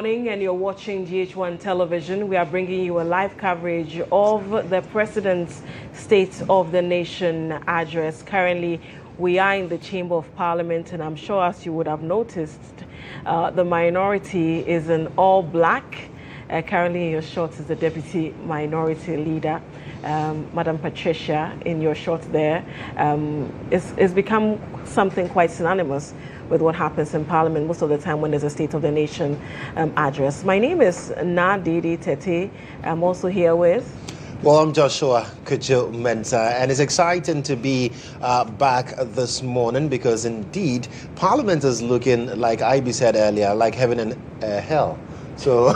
morning, and you're watching GHOne television. We are bringing you a live coverage of the President's State of the Nation address. Currently, we are in the Chamber of Parliament, and I'm sure, as you would have noticed, the minority is in all black. Currently in your shot is the Deputy Minority Leader, Madam Patricia, in your shot there. It's become something quite synonymous with what happens in Parliament most of the time when there's a State of the Nation address. My name is Nadidi Tete. I'm also here with... Well, I'm Joshua Kujo-Mensah, and it's exciting to be back this morning because indeed Parliament is looking, like Ivy said earlier, like heaven and hell. So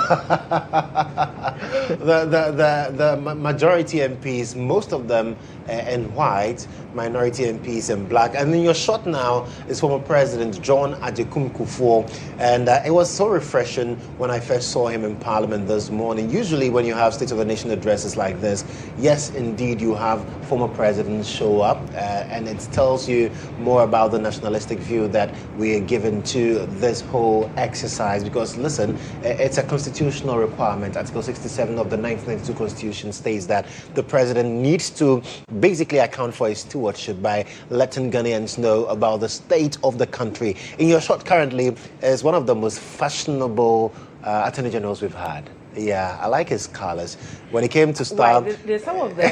the majority MPs, most of them in white, minority MPs in black. And in your shot now is former President GHOne Kufuor. And it was so refreshing when I first saw him in Parliament this morning. Usually when you have State of the Nation addresses like this, yes, indeed, you have former presidents show up. And it tells you more about the nationalistic view that we are given to this whole exercise. Because, listen, it's a constitutional requirement. Article 67 of the 1992 Constitution states that the president needs to basically account for his stewardship by letting Ghanaians know about the state of the country. In your shot currently is one of the most fashionable attorney generals we've had. Yeah, I like his colors. When he came to start... Right, there's some of the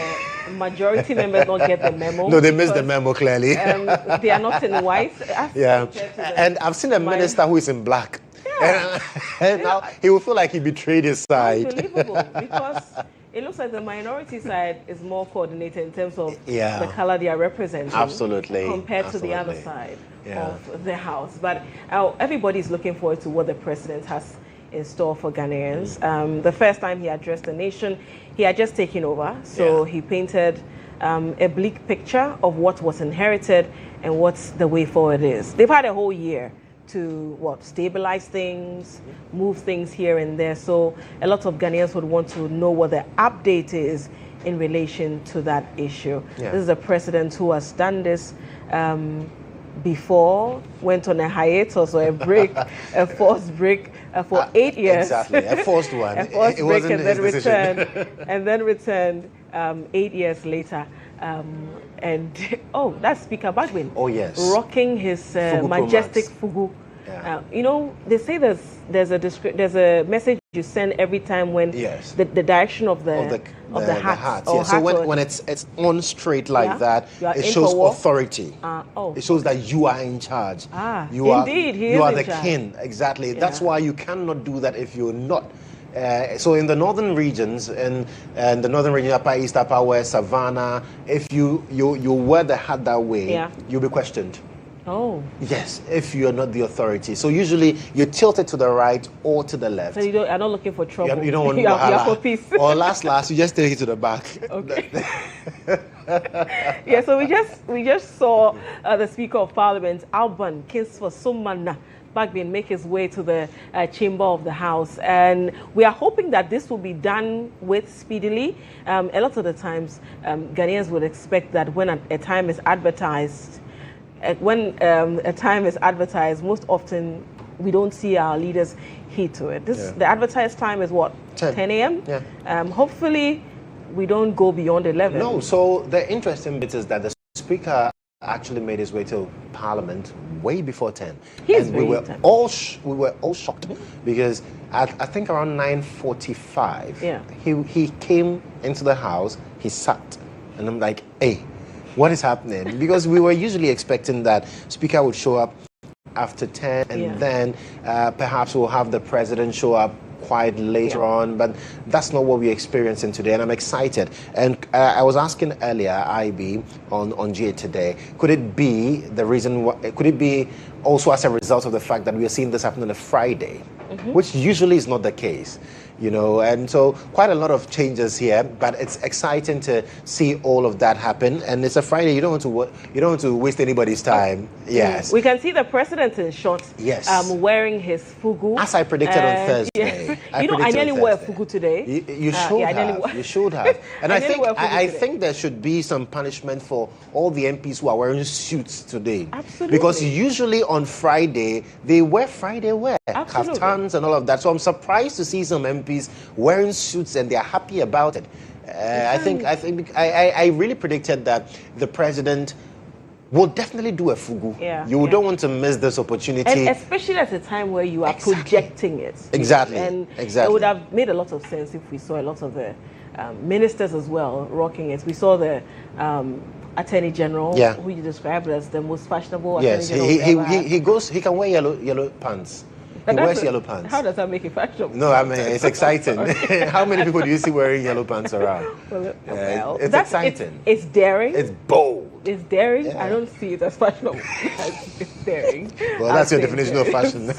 majority members don't get the memo. No, they missed the memo, clearly. They are not in white. Yeah, and I've seen a minister who is in black. And now he will feel like he betrayed his side. Unbelievable, because it looks like the minority side is more coordinated in terms of the color they are representing. Absolutely. Compared to the other side of the House. But everybody's looking forward to what the president has in store for Ghanaians. The first time he addressed the nation, he had just taken over. So he painted a bleak picture of what was inherited and what the way forward is. They've had a whole year to stabilize things, move things here and there. So a lot of Ghanaians would want to know what the update is in relation to that issue. This is a president who has done this before, went on a hiatus or a break, a forced break for 8 years. Exactly, a forced one. A forced break and then returned 8 years later. And that's Speaker Bagbin. Oh yes, rocking his majestic fugu. You know, they say there's a message you send every time when the direction of the hat. So when it's on straight like that, it shows authority. It shows that you are in charge. You are the king. Exactly. That's why you cannot do that if you're not. So in the northern regions, and the northern region, Upper East, Upper West, Savannah, if you wear the hat that way, you'll be questioned. Oh. Yes, if you're not the authority. So usually you tilt it to the right or to the left. So you're not looking for trouble. You don't want you're for peace. Or last, you just take it to the back. Okay. So we just saw the Speaker of Parliament, Alban Kingsford Sumana Bagbin, make his way to the chamber of the House, and we are hoping that this will be done with speedily. A lot of the times, Ghanaians would expect that when a time is advertised, most often we don't see our leaders heed to it. The advertised time is what? 10 a.m.? Yeah. Hopefully, we don't go beyond 11. No, so the interesting bit is that the Speaker actually made his way to Parliament way before 10. We were all shocked because I think around 9:45, he came into the House, he sat, and I'm like, hey, what is happening? Because we were usually expecting that Speaker would show up after 10 and then perhaps we'll have the President show up quite later on, but that's not what we're experiencing today, and I'm excited. And I was asking earlier, IB, on GA today, could it be the reason, could it be also as a result of the fact that we are seeing this happen on a Friday, which usually is not the case? and so quite a lot of changes here, but it's exciting to see all of that happen. And it's a Friday. You don't want to waste anybody's time. Yes. We can see the president in short. Yes. Wearing his fugu. As I predicted on Thursday. Yeah. I nearly wore a fugu today. You should have. You should have. And I think there should be some punishment for all the MPs who are wearing suits today. Absolutely. Because usually on Friday they wear Friday wear, kaftans and all of that. So I'm surprised to see some MPs wearing suits and they're happy about it. I really predicted that the president will definitely do a fugu. You don't want to miss this opportunity. And especially at a time where you are projecting it. Exactly. And it would have made a lot of sense if we saw a lot of the ministers as well rocking it. We saw the Attorney General, who you described as the most fashionable Attorney General. He can wear yellow pants. He wears yellow pants. How does that make it fashionable? No, I mean, it's exciting. How many people do you see wearing yellow pants around? It's exciting. It's daring. It's bold. It's daring. Yeah. I don't see it as fashionable. It's daring. Well, that's your definition of fashion. The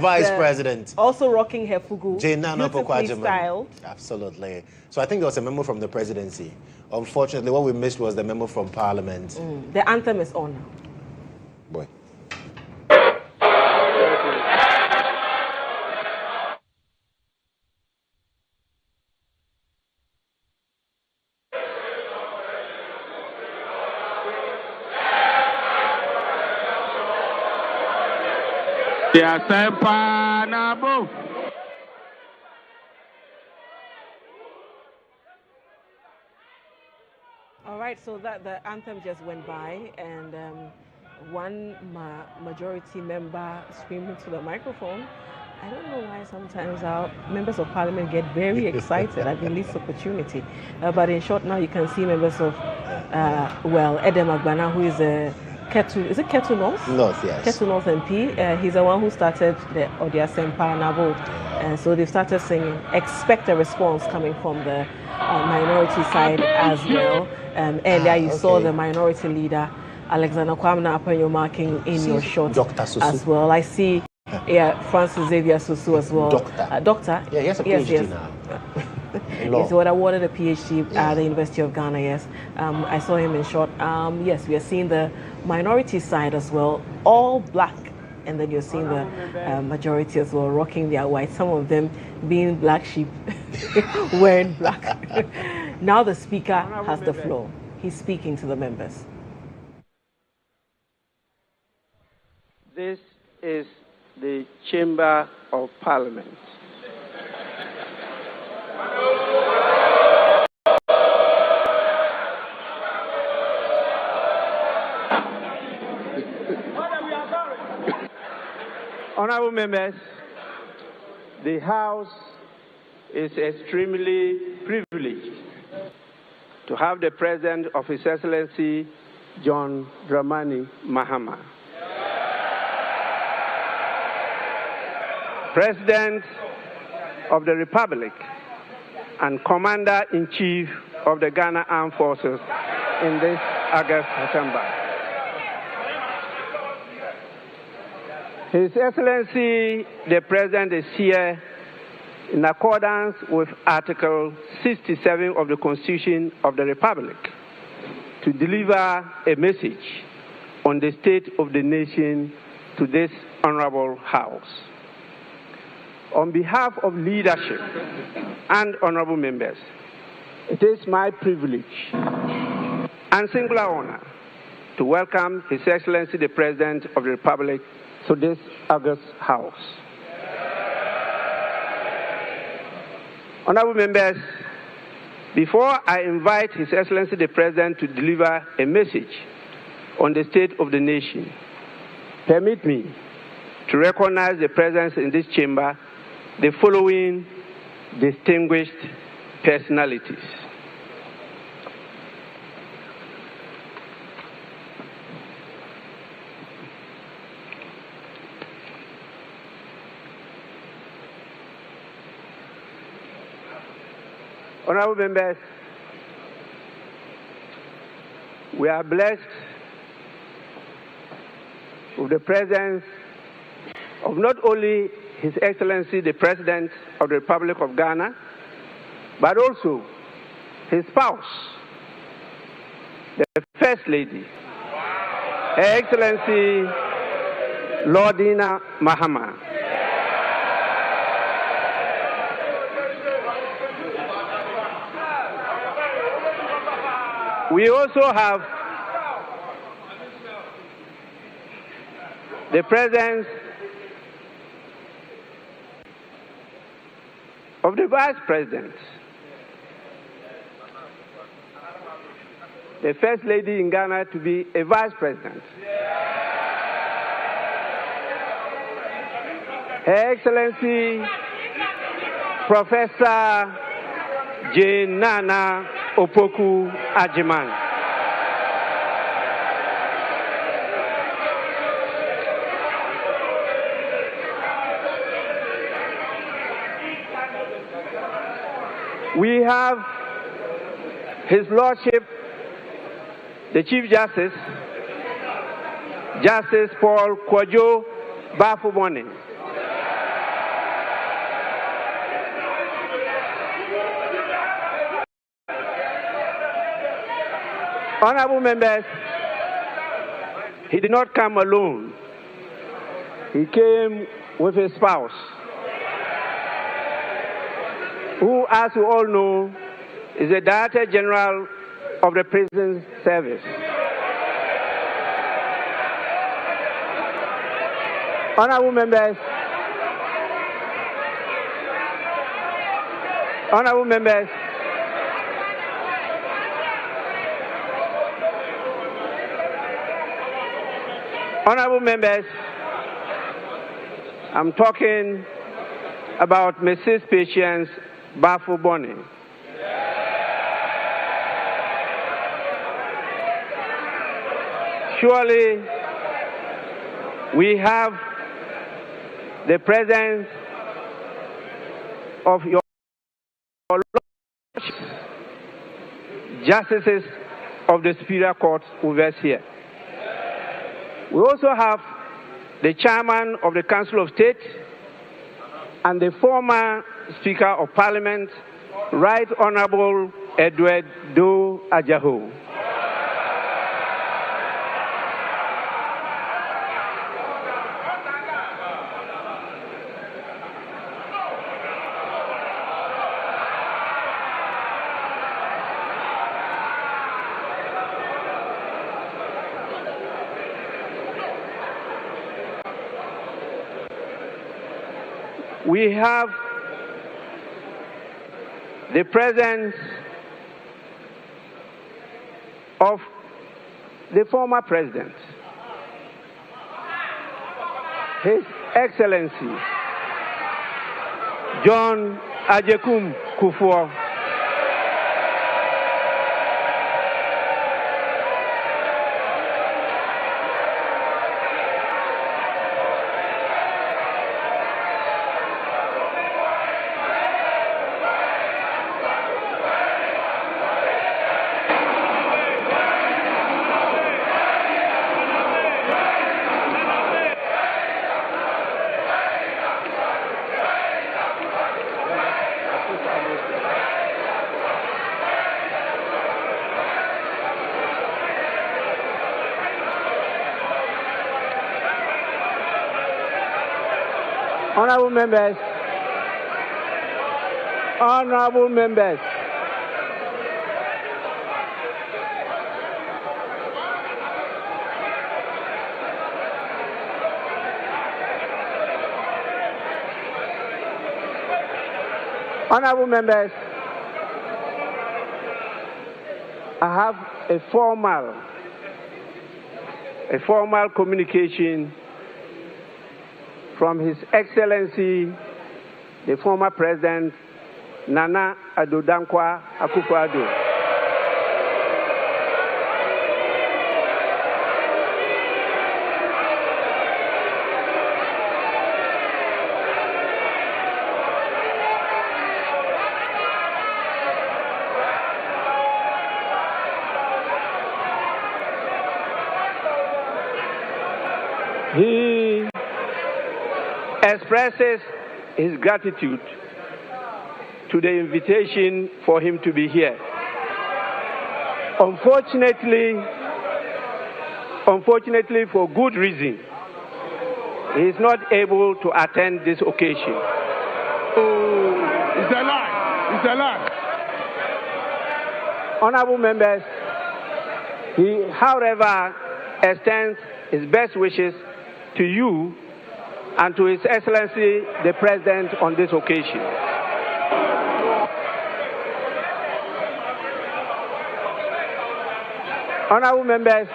vice president. Also rocking her fugu. GHOne styled. Absolutely. So I think there was a memo from the presidency. Unfortunately, what we missed was the memo from Parliament. The anthem is on now. Boy. All right, so that the anthem just went by, and one majority member screamed into the microphone. I don't know why sometimes our members of parliament get very excited at the least opportunity. But in short, now you can see members of, Edem Agbana, who is a Ketu North? North, yes. Ketu North MP. He's the one who started the Odia Sempa Nabo. And so they've started singing. Expect a response coming from the minority side as well. Earlier you saw the minority leader, Alexander Kwamna Apanyo, marking in your shot as well. I see Francis Xavier Susu as well. Doctor? Yeah, he has a PhD now. He's what awarded a PhD at the University of Ghana, yes. I saw him in short. Yes, we are seeing the minority side as well, all black. And then you're seeing the majority as well, rocking their white, some of them being black sheep, wearing black. Now the speaker has the floor. He's speaking to the members. This is the Chamber of Parliament. Honorable members, the House is extremely privileged to have the President of His Excellency John Dramani Mahama, President of the Republic and Commander-in-Chief of the Ghana Armed Forces in this August Assembly. His Excellency, the President is here in accordance with Article 67 of the Constitution of the Republic to deliver a message on the state of the nation to this honorable House. On behalf of leadership and honorable members, it is my privilege and singular honor to welcome His Excellency the President of the Republic to this August House. Honorable members, before I invite His Excellency the President to deliver a message on the state of the nation, permit me to recognize the presence in this chamber the following distinguished personalities. Honorable members, we are blessed with the presence of not only His Excellency the President of the Republic of Ghana, but also his spouse, the First Lady, Her Excellency Lordina Mahama. We also have the presence of the Vice President, the First Lady in Ghana to be a Vice President. Her Excellency Professor Jane Nana Opoku Ajiman. We have His Lordship, the Chief Justice, Justice Paul Kwadwo Bafuboni. Honorable members, he did not come alone. He came with his spouse, who, as you all know, is the Director General of the Prison Service. Honorable members, honorable members, honorable members, I'm talking about Mrs. Patience Bafuboni. Surely we have the presence of your justices of the Superior Court with us here. We also have the chairman of the Council of State and the former Speaker of Parliament, Right Honorable Edward Doe Ajaho. We have the presence of the former president, His Excellency John Agyekum Kufuor. Honorable members, honorable members, honorable members, I have a formal communication from His Excellency, the former President, Nana Addo Dankwa Akufo-Addo. expresses his gratitude to the invitation for him to be here. Unfortunately, for good reason, he is not able to attend this occasion. Oh, it's a lie. It's a lie. Honorable members, he, however, extends his best wishes to you and to His Excellency the President on this occasion. Honorable members,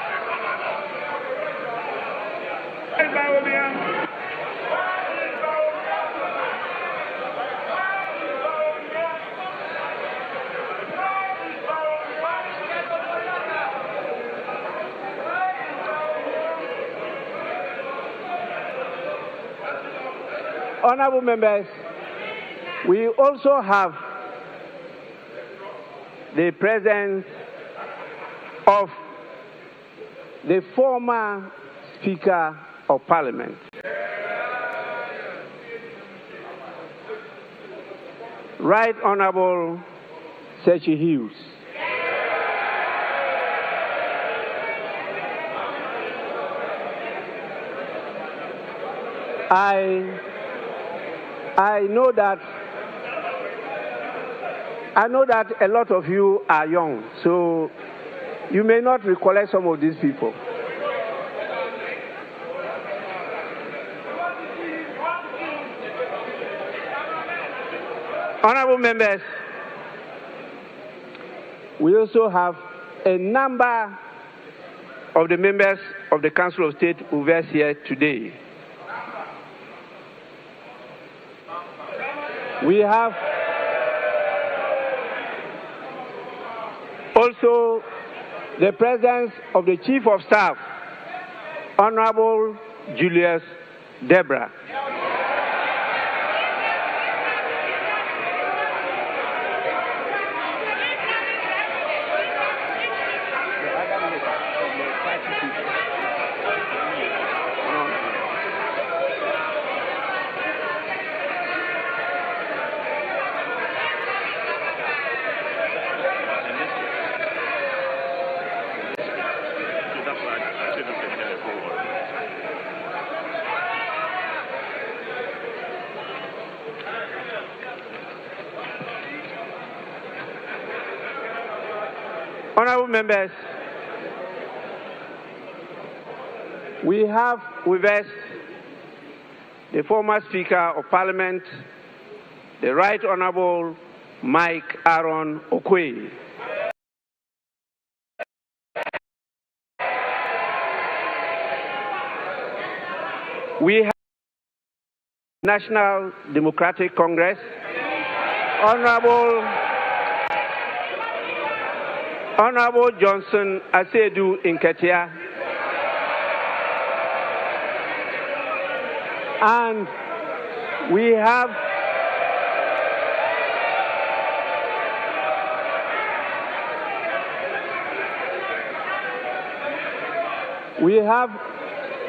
honorable members, we also have the presence of the former Speaker of Parliament, Right Honorable Sechi Hughes. I know that a lot of you are young, so you may not recollect some of these people. Honorable members, we also have a number of the members of the Council of State who are here today. We have also the presence of the Chief of Staff, Honorable Julius Debra. Honorable members, we have with us the former Speaker of Parliament, the Right Honorable Mike Aaron Okwe. We have National Democratic Congress, Honorable Johnson Asedu Nketia, and we have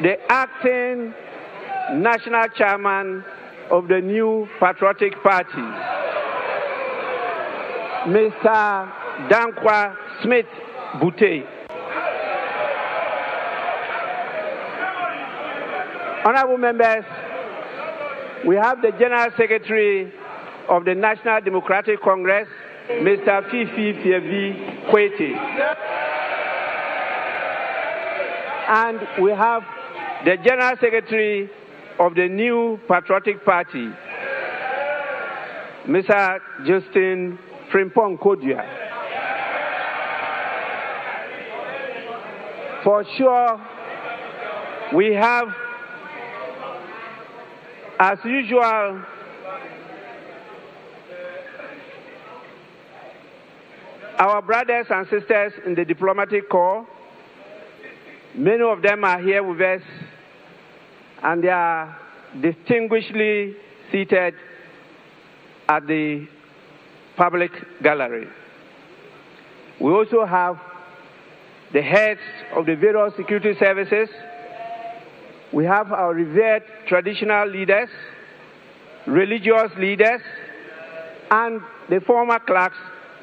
the acting national chairman of the New Patriotic Party, Mr. Dankwa Smith Bute. Honorable members, we have the General Secretary of the National Democratic Congress, Mr. Fifi Fievi Kwete. And we have the General Secretary of the New Patriotic Party, Mr. Justin Frimpong Kodia. For sure, we have, as usual, our brothers and sisters in the diplomatic corps. Many of them are here with us, and they are distinguishedly seated at the public gallery. We also have the heads of the various security services, we have our revered traditional leaders, religious leaders, and the former clerks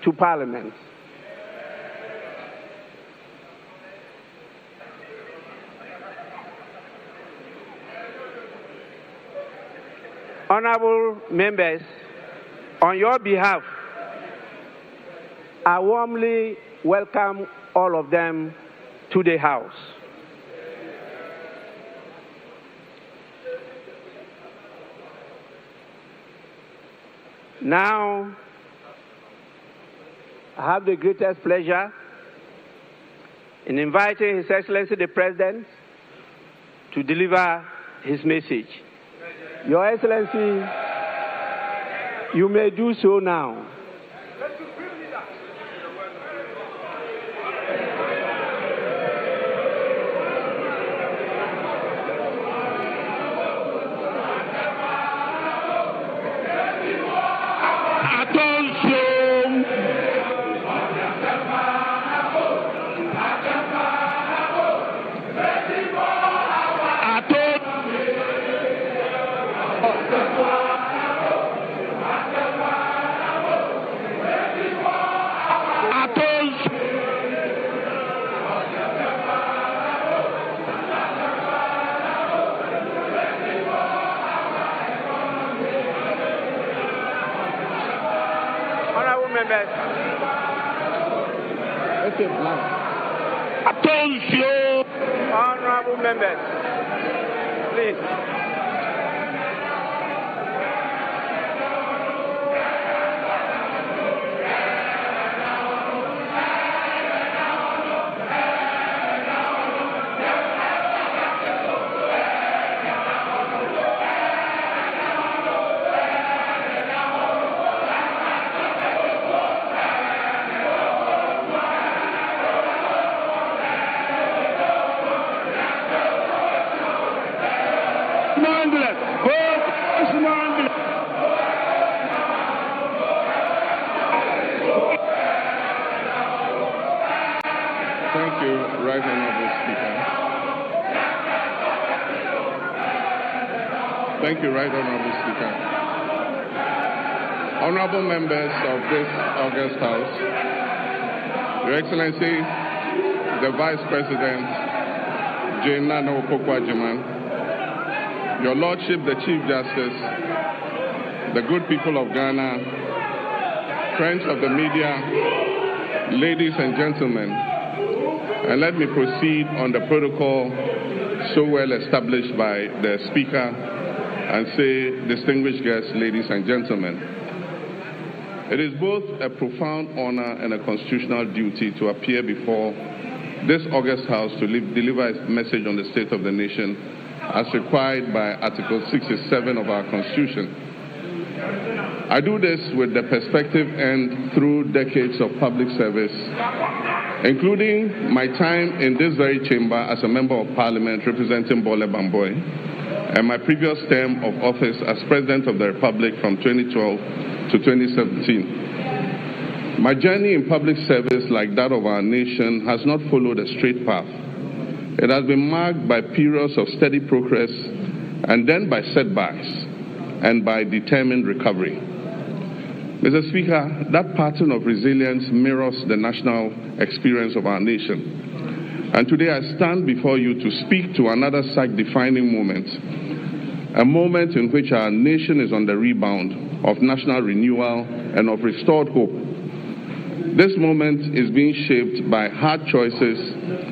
to Parliament. Honorable members, on your behalf, I warmly welcome all of them to the House. Now, I have the greatest pleasure in inviting His Excellency the President to deliver his message. Your Excellency, you may do so now. Attention! Honorable members, please. Thank you, Right Honorable Speaker. Thank you, Right Honorable Speaker. Honorable members of this august House, Your Excellency, the Vice President, GHOne, Your Lordship, the Chief Justice, the good people of Ghana, friends of the media, ladies and gentlemen, and let me proceed on the protocol so well established by the Speaker and say, distinguished guests, ladies and gentlemen. It is both a profound honor and a constitutional duty to appear before this august House to deliver a message on the state of the nation as required by Article 67 of our Constitution. I do this with the perspective and through decades of public service, including my time in this very chamber as a Member of Parliament representing Bole Bamboy, and my previous term of office as President of the Republic from 2012 to 2017. My journey in public service, like that of our nation, has not followed a straight path. It has been marked by periods of steady progress and then by setbacks and by determined recovery. Mr. Speaker, that pattern of resilience mirrors the national experience of our nation. And today I stand before you to speak to another such defining moment, a moment in which our nation is on the rebound of national renewal and of restored hope. This moment is being shaped by hard choices,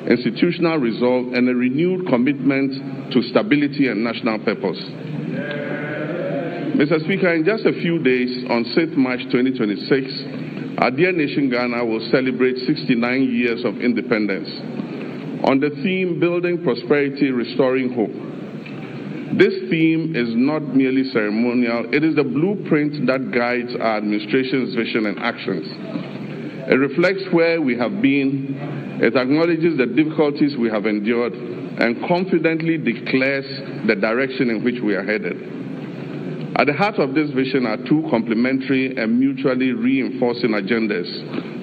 institutional resolve, and a renewed commitment to stability and national purpose. Mr. Speaker, in just a few days, on 6th March 2026, our dear nation Ghana will celebrate 69 years of independence on the theme Building Prosperity, Restoring Hope. This theme is not merely ceremonial, it is the blueprint that guides our administration's vision and actions. It reflects where we have been, it acknowledges the difficulties we have endured, and confidently declares the direction in which we are headed. At the heart of this vision are two complementary and mutually reinforcing agendas.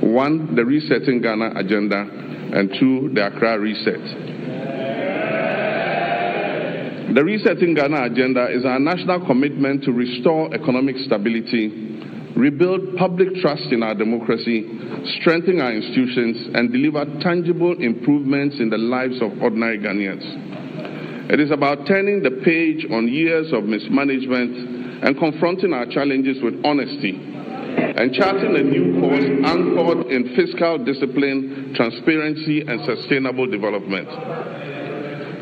One, the Resetting Ghana agenda, and two, the Accra Reset. The Resetting Ghana agenda is our national commitment to restore economic stability, rebuild public trust in our democracy, strengthen our institutions, and deliver tangible improvements in the lives of ordinary Ghanaians. It is about turning the page on years of mismanagement and confronting our challenges with honesty, and charting a new course anchored in fiscal discipline, transparency, and sustainable development.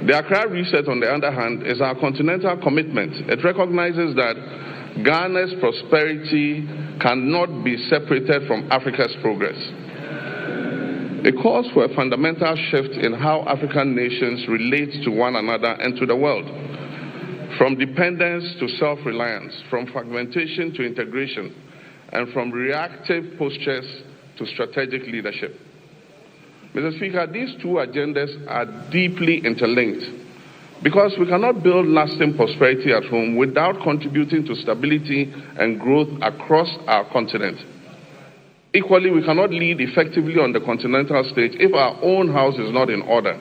The Accra Reset, on the other hand, is our continental commitment. It recognizes that Ghana's prosperity cannot be separated from Africa's progress. It calls for a fundamental shift in how African nations relate to one another and to the world, from dependence to self-reliance, from fragmentation to integration, and from reactive postures to strategic leadership. Mr. Speaker, these two agendas are deeply interlinked because we cannot build lasting prosperity at home without contributing to stability and growth across our continent. Equally, we cannot lead effectively on the continental stage if our own house is not in order.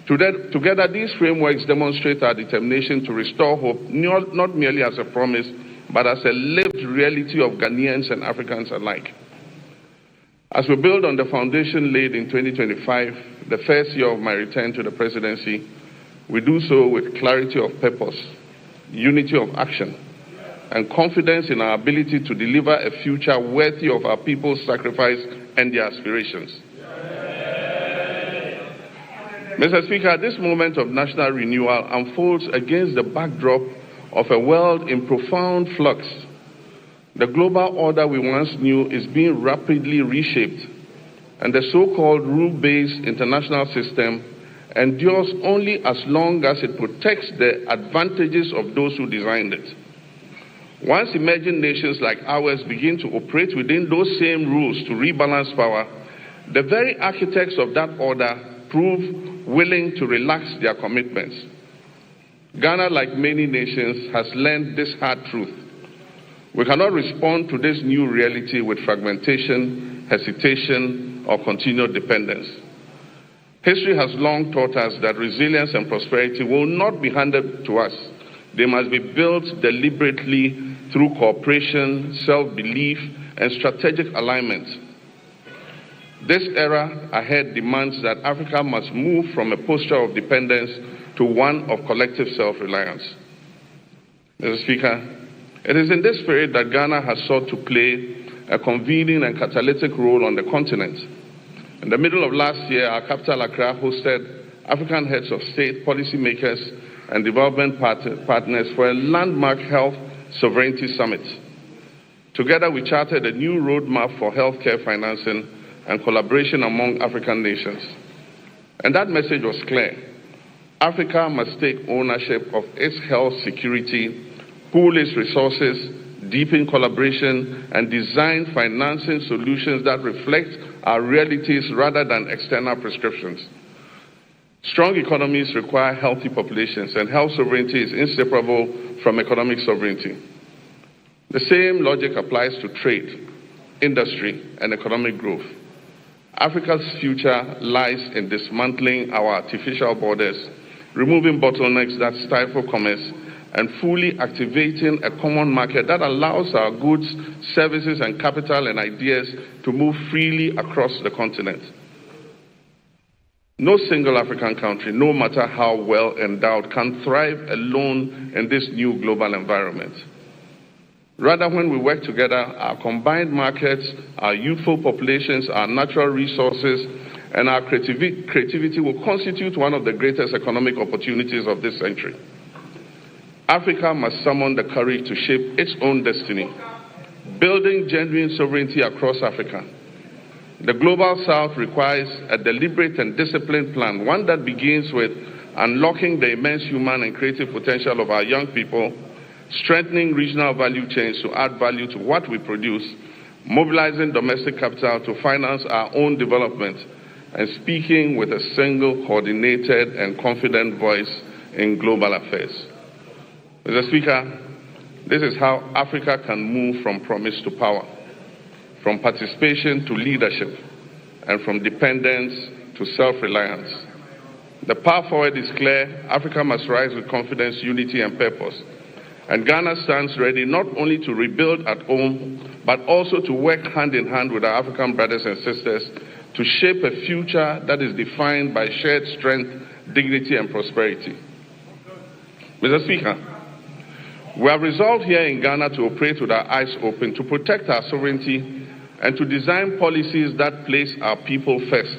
Together, these frameworks demonstrate our determination to restore hope, not merely as a promise, but as a lived reality of Ghanaians and Africans alike. As we build on the foundation laid in 2025, the first year of my return to the presidency, we do so with clarity of purpose, unity of action, and confidence in our ability to deliver a future worthy of our people's sacrifice and their aspirations. Mr. Speaker, this moment of national renewal unfolds against the backdrop of a world in profound flux. The global order we once knew is being rapidly reshaped, and the so-called rule-based international system endures only as long as it protects the advantages of those who designed it. Once emerging nations like ours begin to operate within those same rules to rebalance power, the very architects of that order prove willing to relax their commitments. Ghana, like many nations, has learned this hard truth. We cannot respond to this new reality with fragmentation, hesitation, or continued dependence. History has long taught us that resilience and prosperity will not be handed to us. They must be built deliberately through cooperation, self-belief, and strategic alignment. This era ahead demands that Africa must move from a posture of dependence to one of collective self-reliance. Mr. Speaker, it is in this spirit that Ghana has sought to play a convening and catalytic role on the continent. In the middle of last year, our capital, Accra, hosted African heads of state, policymakers, and development partners for a landmark health sovereignty summit. Together, we charted a new roadmap for healthcare financing and collaboration among African nations. And that message was clear. Africa must take ownership of its health security, pool its resources, deepen collaboration, and design financing solutions that reflect our realities rather than external prescriptions. Strong economies require healthy populations, and health sovereignty is inseparable from economic sovereignty. The same logic applies to trade, industry, and economic growth. Africa's future lies in dismantling our artificial borders, removing bottlenecks that stifle commerce, and fully activating a common market that allows our goods, services, and capital and ideas to move freely across the continent. No single African country, no matter how well endowed, can thrive alone in this new global environment. Rather, when we work together, our combined markets, our youthful populations, our natural resources, and our creativity will constitute one of the greatest economic opportunities of this century. Africa must summon the courage to shape its own destiny, building genuine sovereignty across Africa. The Global South requires a deliberate and disciplined plan, one that begins with unlocking the immense human and creative potential of our young people, strengthening regional value chains to add value to what we produce, mobilizing domestic capital to finance our own development, and speaking with a single, coordinated, and confident voice in global affairs. Mr. Speaker, this is how Africa can move from promise to power, from participation to leadership, and from dependence to self-reliance. The path forward is clear. Africa must rise with confidence, unity, and purpose. And Ghana stands ready not only to rebuild at home, but also to work hand in hand with our African brothers and sisters to shape a future that is defined by shared strength, dignity, and prosperity. Mr. Speaker, we have resolved here in Ghana to operate with our eyes open, to protect our sovereignty, and to design policies that place our people first.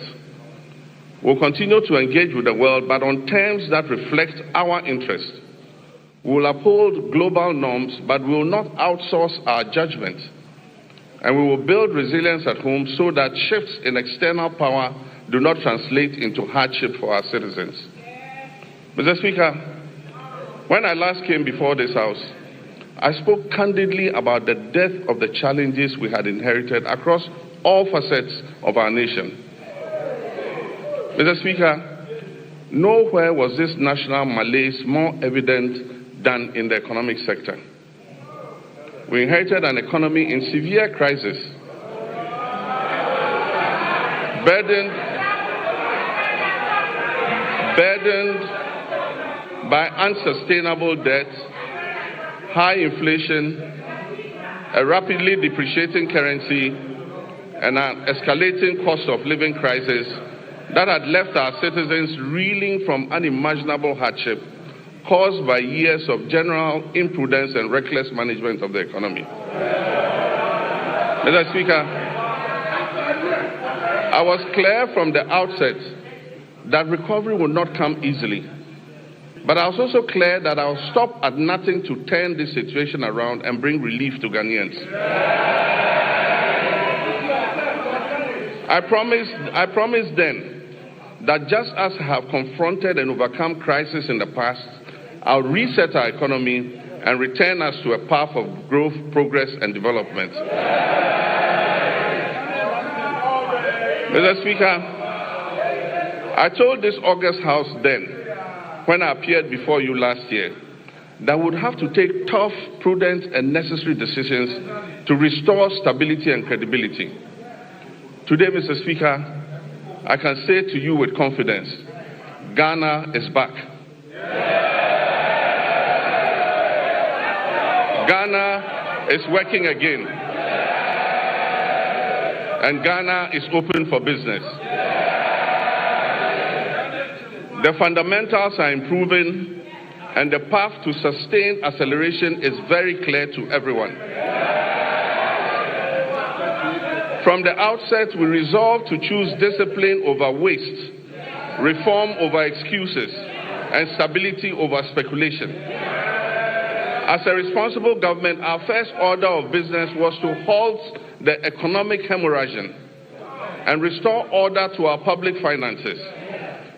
We'll continue to engage with the world, but on terms that reflect our interests. We will uphold global norms, but we will not outsource our judgment. And we will build resilience at home so that shifts in external power do not translate into hardship for our citizens. Mr. Speaker, when I last came before this House, I spoke candidly about the depth of the challenges we had inherited across all facets of our nation. Mr. Speaker, nowhere was this national malaise more evident than in the economic sector. We inherited an economy in severe crisis, burdened by unsustainable debt, high inflation, a rapidly depreciating currency, and an escalating cost of living crisis that had left our citizens reeling from unimaginable hardship caused by years of general imprudence and reckless management of the economy. Mr. Speaker, I was clear from the outset that recovery would not come easily. But I was also clear that I will stop at nothing to turn this situation around and bring relief to Ghanaians. I promised then that just as I have confronted and overcome crisis in the past, I'll reset our economy and return us to a path of growth, progress, and development. Mr. Speaker, I told this August House then, when I appeared before you last year, that we would have to take tough, prudent, and necessary decisions to restore stability and credibility. Today, Mr. Speaker, I can say to you with confidence, Ghana is back. Ghana is working again. And Ghana is open for business. The fundamentals are improving, and the path to sustained acceleration is very clear to everyone. From the outset, we resolved to choose discipline over waste, reform over excuses, and stability over speculation. As a responsible government, our first order of business was to halt the economic hemorrhage and restore order to our public finances.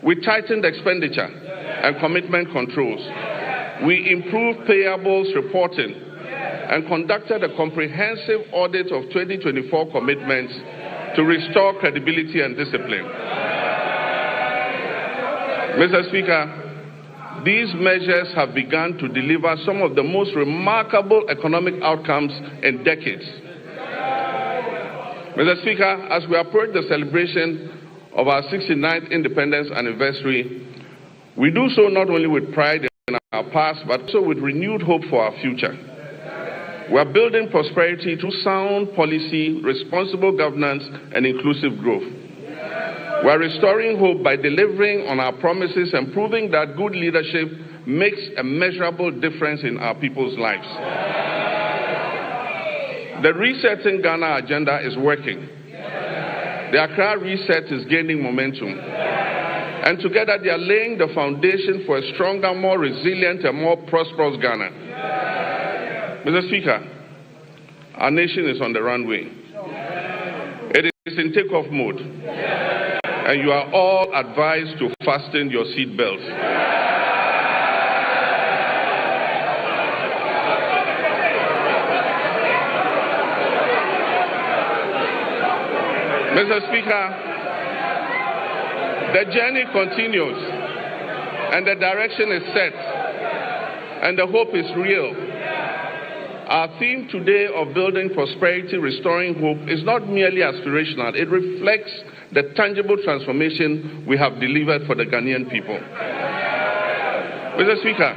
We tightened expenditure and commitment controls. We improved payables reporting and conducted a comprehensive audit of 2024 commitments to restore credibility and discipline. Mr. Speaker, these measures have begun to deliver some of the most remarkable economic outcomes in decades. Mr. Speaker, as we approach the celebration of our 69th independence anniversary, we do so not only with pride in our past, but also with renewed hope for our future. We are building prosperity through sound policy, responsible governance, and inclusive growth. We are restoring hope by delivering on our promises and proving that good leadership makes a measurable difference in our people's lives. The Resetting Ghana agenda is working. The Accra Reset is gaining momentum. And together they are laying the foundation for a stronger, more resilient, and more prosperous Ghana. Mr. Speaker, our nation is on the runway. It is in takeoff mode. And you are all advised to fasten your seat belts. Mr. Speaker, the journey continues, and the direction is set, and the hope is real. Our theme today of building prosperity, restoring hope is not merely aspirational. It reflects the tangible transformation we have delivered for the Ghanaian people. Mr. Speaker,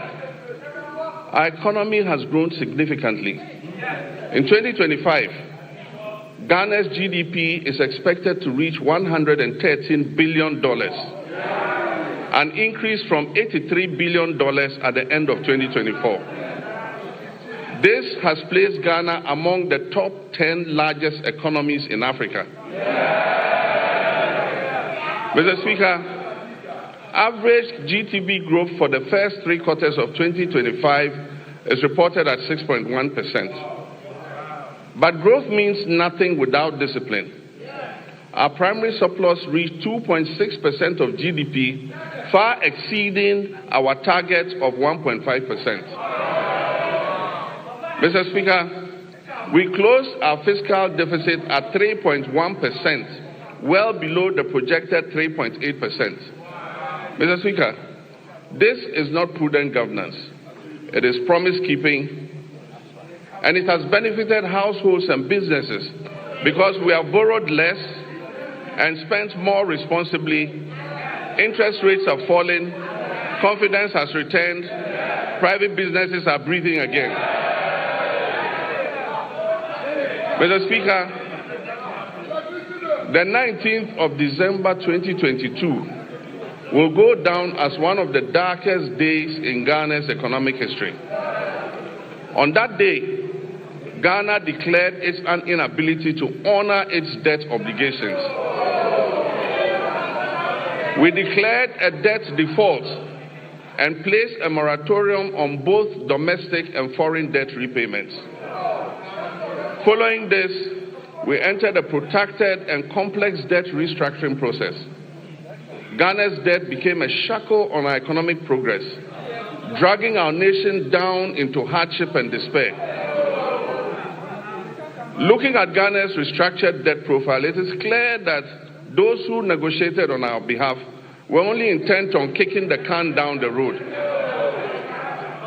our economy has grown significantly. In 2025, Ghana's GDP is expected to reach $113 billion, an increase from $83 billion at the end of 2024. This has placed Ghana among the top 10 largest economies in Africa. Mr. Speaker, average GDP growth for the first 3 quarters of 2025 is reported at 6.1%. But growth means nothing without discipline. Our primary surplus reached 2.6% of GDP, far exceeding our target of 1.5%. Mr. Speaker, we closed our fiscal deficit at 3.1%, well below the projected 3.8%. Mr. Speaker, this is not prudent governance. It is promise-keeping, and it has benefited households and businesses because we have borrowed less and spent more responsibly. Interest rates have fallen, confidence has returned, private businesses are breathing again. Mr. Speaker, the 19th of December 2022 will go down as one of the darkest days in Ghana's economic history. On that day, Ghana declared its inability to honor its debt obligations. We declared a debt default and placed a moratorium on both domestic and foreign debt repayments. Following this, we entered a protracted and complex debt restructuring process. Ghana's debt became a shackle on our economic progress, dragging our nation down into hardship and despair. Looking at Ghana's restructured debt profile, it is clear that those who negotiated on our behalf were only intent on kicking the can down the road.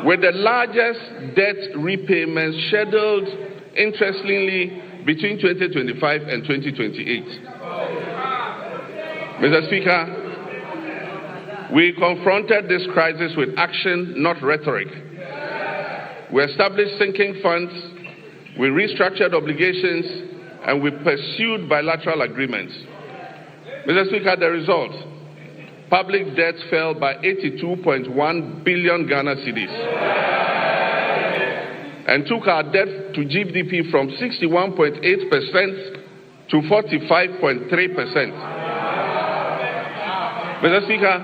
With the largest debt repayments scheduled, interestingly, between 2025 and 2028. Mr. Speaker, we confronted this crisis with action, not rhetoric. We established sinking funds, we restructured obligations, and we pursued bilateral agreements. Mr. Speaker, the result, public debt fell by 82.1 billion Ghana cedis and took our debt to GDP from 61.8% to 45.3%. Mr. Speaker,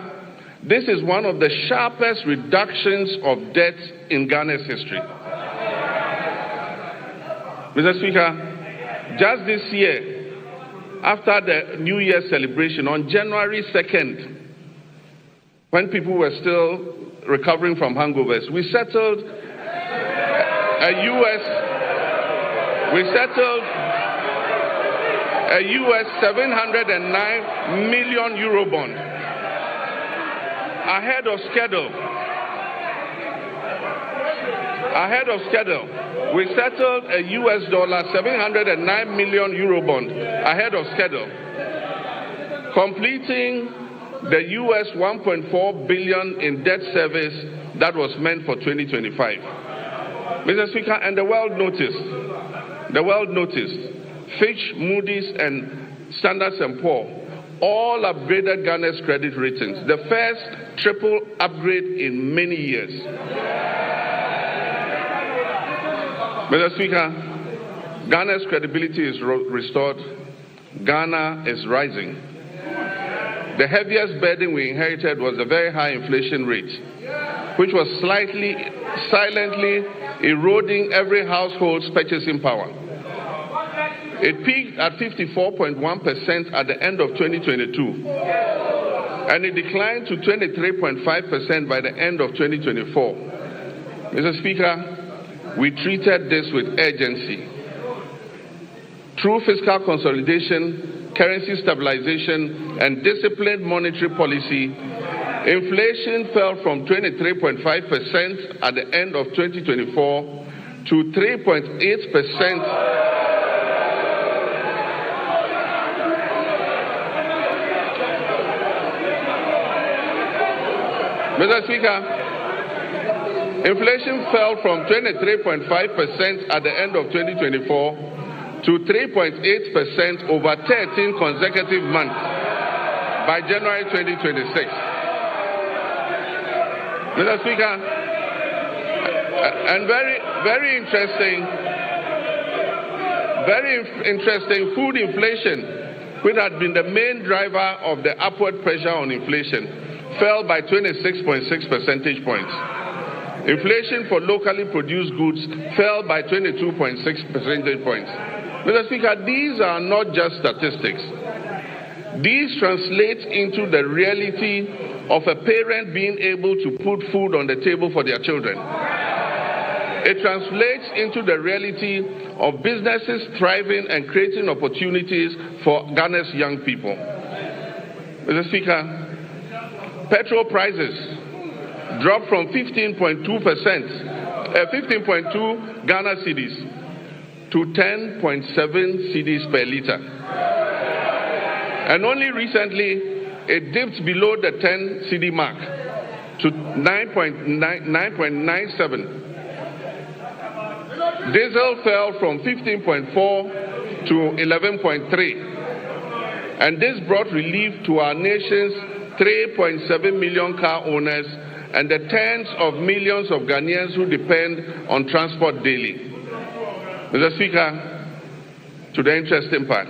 this is one of the sharpest reductions of debt in Ghana's history. Mr. Speaker, just this year, after the New Year celebration on January 2nd, when people were still recovering from hangovers, we settled a US 709 million euro bond ahead of schedule. We settled a US dollar 709 million euro bond ahead of schedule, completing the US 1.4 billion in debt service that was meant for 2025. Mr. Speaker, and the world noticed, Fitch, Moody's, and Standard & Poor's all upgraded Ghana's credit ratings, the first triple upgrade in many years. Mr. Speaker, Ghana's credibility is restored. Ghana is rising. The heaviest burden we inherited was a very high inflation rate, which was silently eroding every household's purchasing power. It peaked at 54.1% at the end of 2022, and it declined to 23.5% by the end of 2024. Mr. Speaker, we treated this with urgency. Through fiscal consolidation, currency stabilization, and disciplined monetary policy, inflation fell from 23.5% at the end of 2024 to 3.8%. Mr. Speaker, inflation fell from 23.5% at the end of 2024 to 3.8% over 13 consecutive months by January 2026. Mr. Speaker, and very interesting, food inflation, which had been the main driver of the upward pressure on inflation, fell by 26.6 percentage points. Inflation for locally produced goods fell by 22.6 percentage points. Mr. Speaker, these are not just statistics. These translate into the reality of a parent being able to put food on the table for their children. It translates into the reality of businesses thriving and creating opportunities for Ghana's young people. Mr. Speaker, petrol prices dropped from 15.2 Ghana cedis to 10.7 cedis per liter. And only recently, it dipped below the 10 cedi mark to 9.97. Diesel fell from 15.4 to 11.3. And this brought relief to our nation's 3.7 million car owners and the tens of millions of Ghanaians who depend on transport daily. Mr. Speaker, to the interesting part.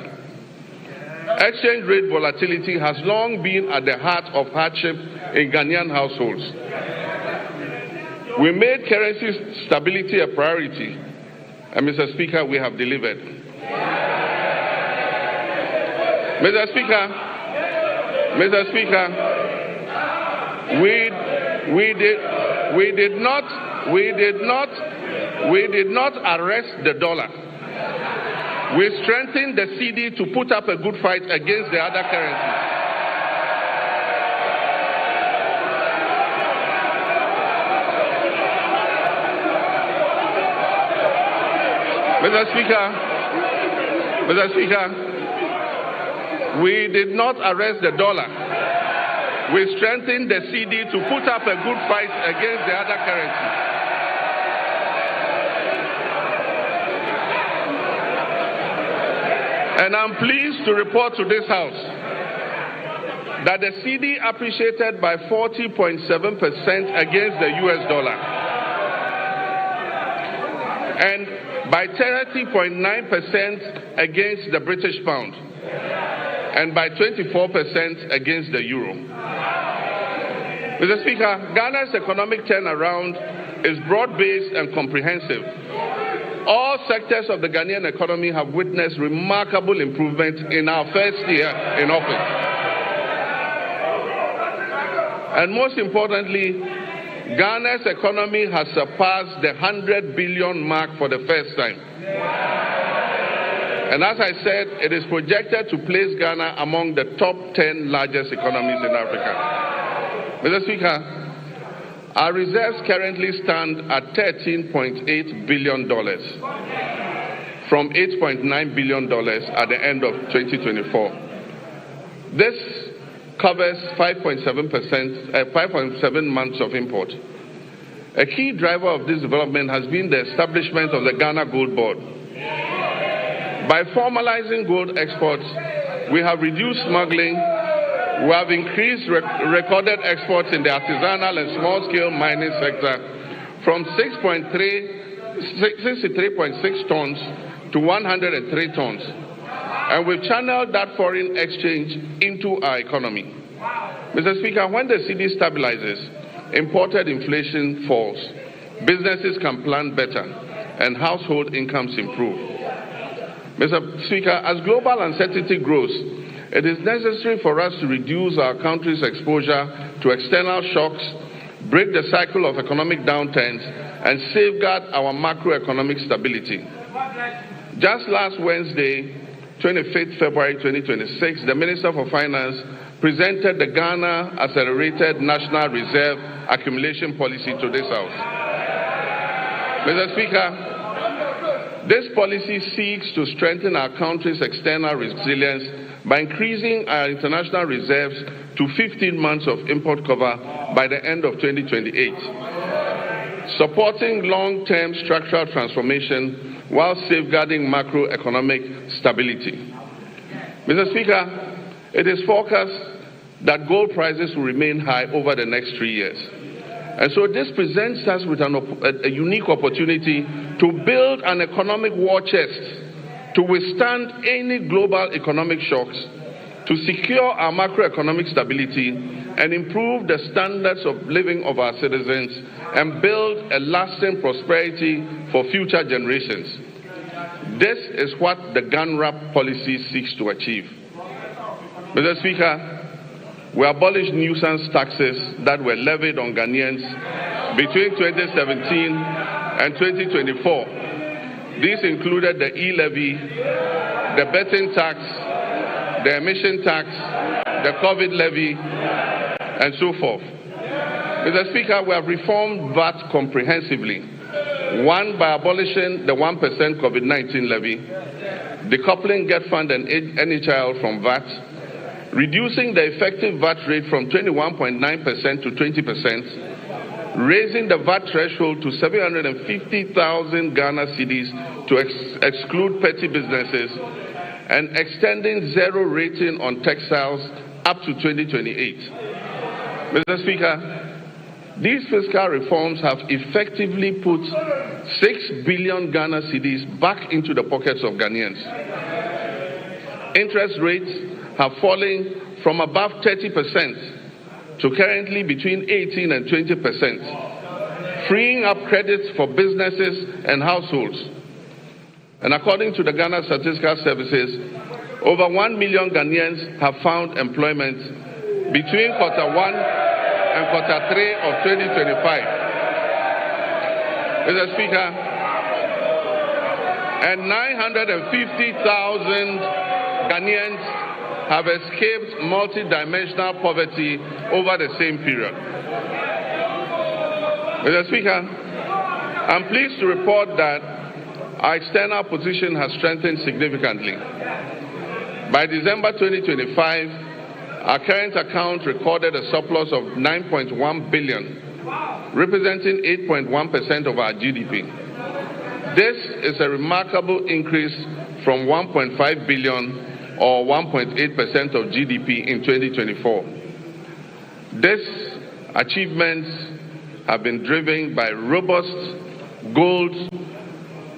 Exchange rate volatility has long been at the heart of hardship in Ghanaian households. We made currency stability a priority, and Mr. Speaker, we have delivered. Mr. Speaker, we did not arrest the dollar. We strengthened the cedi to put up a good fight against the other currencies. Mr. Speaker, we did not arrest the dollar. We strengthened the cedi to put up a good fight against the other currencies. And I'm pleased to report to this House that the cedi appreciated by 40.7% against the US dollar and by 30.9% against the British pound and by 24% against the euro. Mr. Speaker, Ghana's economic turnaround is broad-based and comprehensive. All sectors of the Ghanaian economy have witnessed remarkable improvement in our first year in office. And most importantly, Ghana's economy has surpassed the 100 billion mark for the first time. And as I said, it is projected to place Ghana among the top 10 largest economies in Africa. Mr. Speaker, our reserves currently stand at $13.8 billion from $8.9 billion at the end of 2024. This covers 5.7 months of import. A key driver of this development has been the establishment of the Ghana Gold Board. By formalizing gold exports, we have reduced smuggling. We have increased recorded exports in the artisanal and small-scale mining sector from 63.6 tons to 103 tons. And we've channeled that foreign exchange into our economy. Mr. Speaker, when the cedi stabilizes, imported inflation falls, businesses can plan better, and household incomes improve. Mr. Speaker, as global uncertainty grows, it is necessary for us to reduce our country's exposure to external shocks, break the cycle of economic downturns, and safeguard our macroeconomic stability. Just last Wednesday, 25th February 2026, the Minister for Finance presented the Ghana Accelerated National Reserve Accumulation Policy to this House. Mr. Speaker, This policy seeks to strengthen our country's external resilience by increasing our international reserves to 15 months of import cover by the end of 2028, supporting long-term structural transformation while safeguarding macroeconomic stability. Mr. Speaker, it is forecast that gold prices will remain high over the next 3 years. And so this presents us with a unique opportunity to build an economic war chest to withstand any global economic shocks, to secure our macroeconomic stability and improve the standards of living of our citizens and build a lasting prosperity for future generations. This is what the gun wrap policy seeks to achieve. Mr. Speaker, we abolished nuisance taxes that were levied on Ghanaians between 2017 and 2024. These included the e-levy, the betting tax, the emission tax, the COVID levy, and so forth. Mr. Speaker, we have reformed VAT comprehensively. One, by abolishing the 1% COVID-19 levy, decoupling GetFund and NHIL from VAT, reducing the effective VAT rate from 21.9% to 20%, raising the VAT threshold to 750,000 Ghana cedis to exclude petty businesses, and extending zero rating on textiles up to 2028. Mr. Speaker, these fiscal reforms have effectively put 6 billion Ghana cedis back into the pockets of Ghanaians. Interest rates have fallen from above 30% to currently between 18 and 20%, freeing up credits for businesses and households. And according to the Ghana Statistical Services, over 1 million Ghanaians have found employment between Q1 and Q3 of 2025. Mr. Speaker, and 950,000 Ghanaians have escaped multi-dimensional poverty over the same period. Mr. Speaker, I'm pleased to report that our external position has strengthened significantly. By December 2025, our current account recorded a surplus of 9.1 billion, representing 8.1% of our GDP. This is a remarkable increase from 1.5 billion or 1.8% of GDP in 2024. These achievements have been driven by robust gold,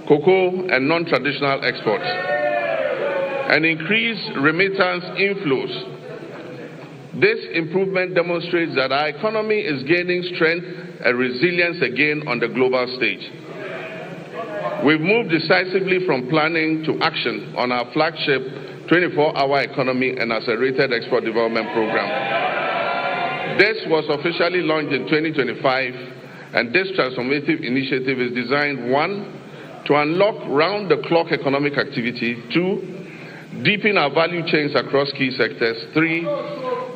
cocoa, and non-traditional exports, and increased remittance inflows. This improvement demonstrates that our economy is gaining strength and resilience again on the global stage. We've moved decisively from planning to action on our flagship 24-hour economy and accelerated export development program. This was officially launched in 2025, and this transformative initiative is designed, 1, to unlock round-the-clock economic activity, 2, deepen our value chains across key sectors, 3,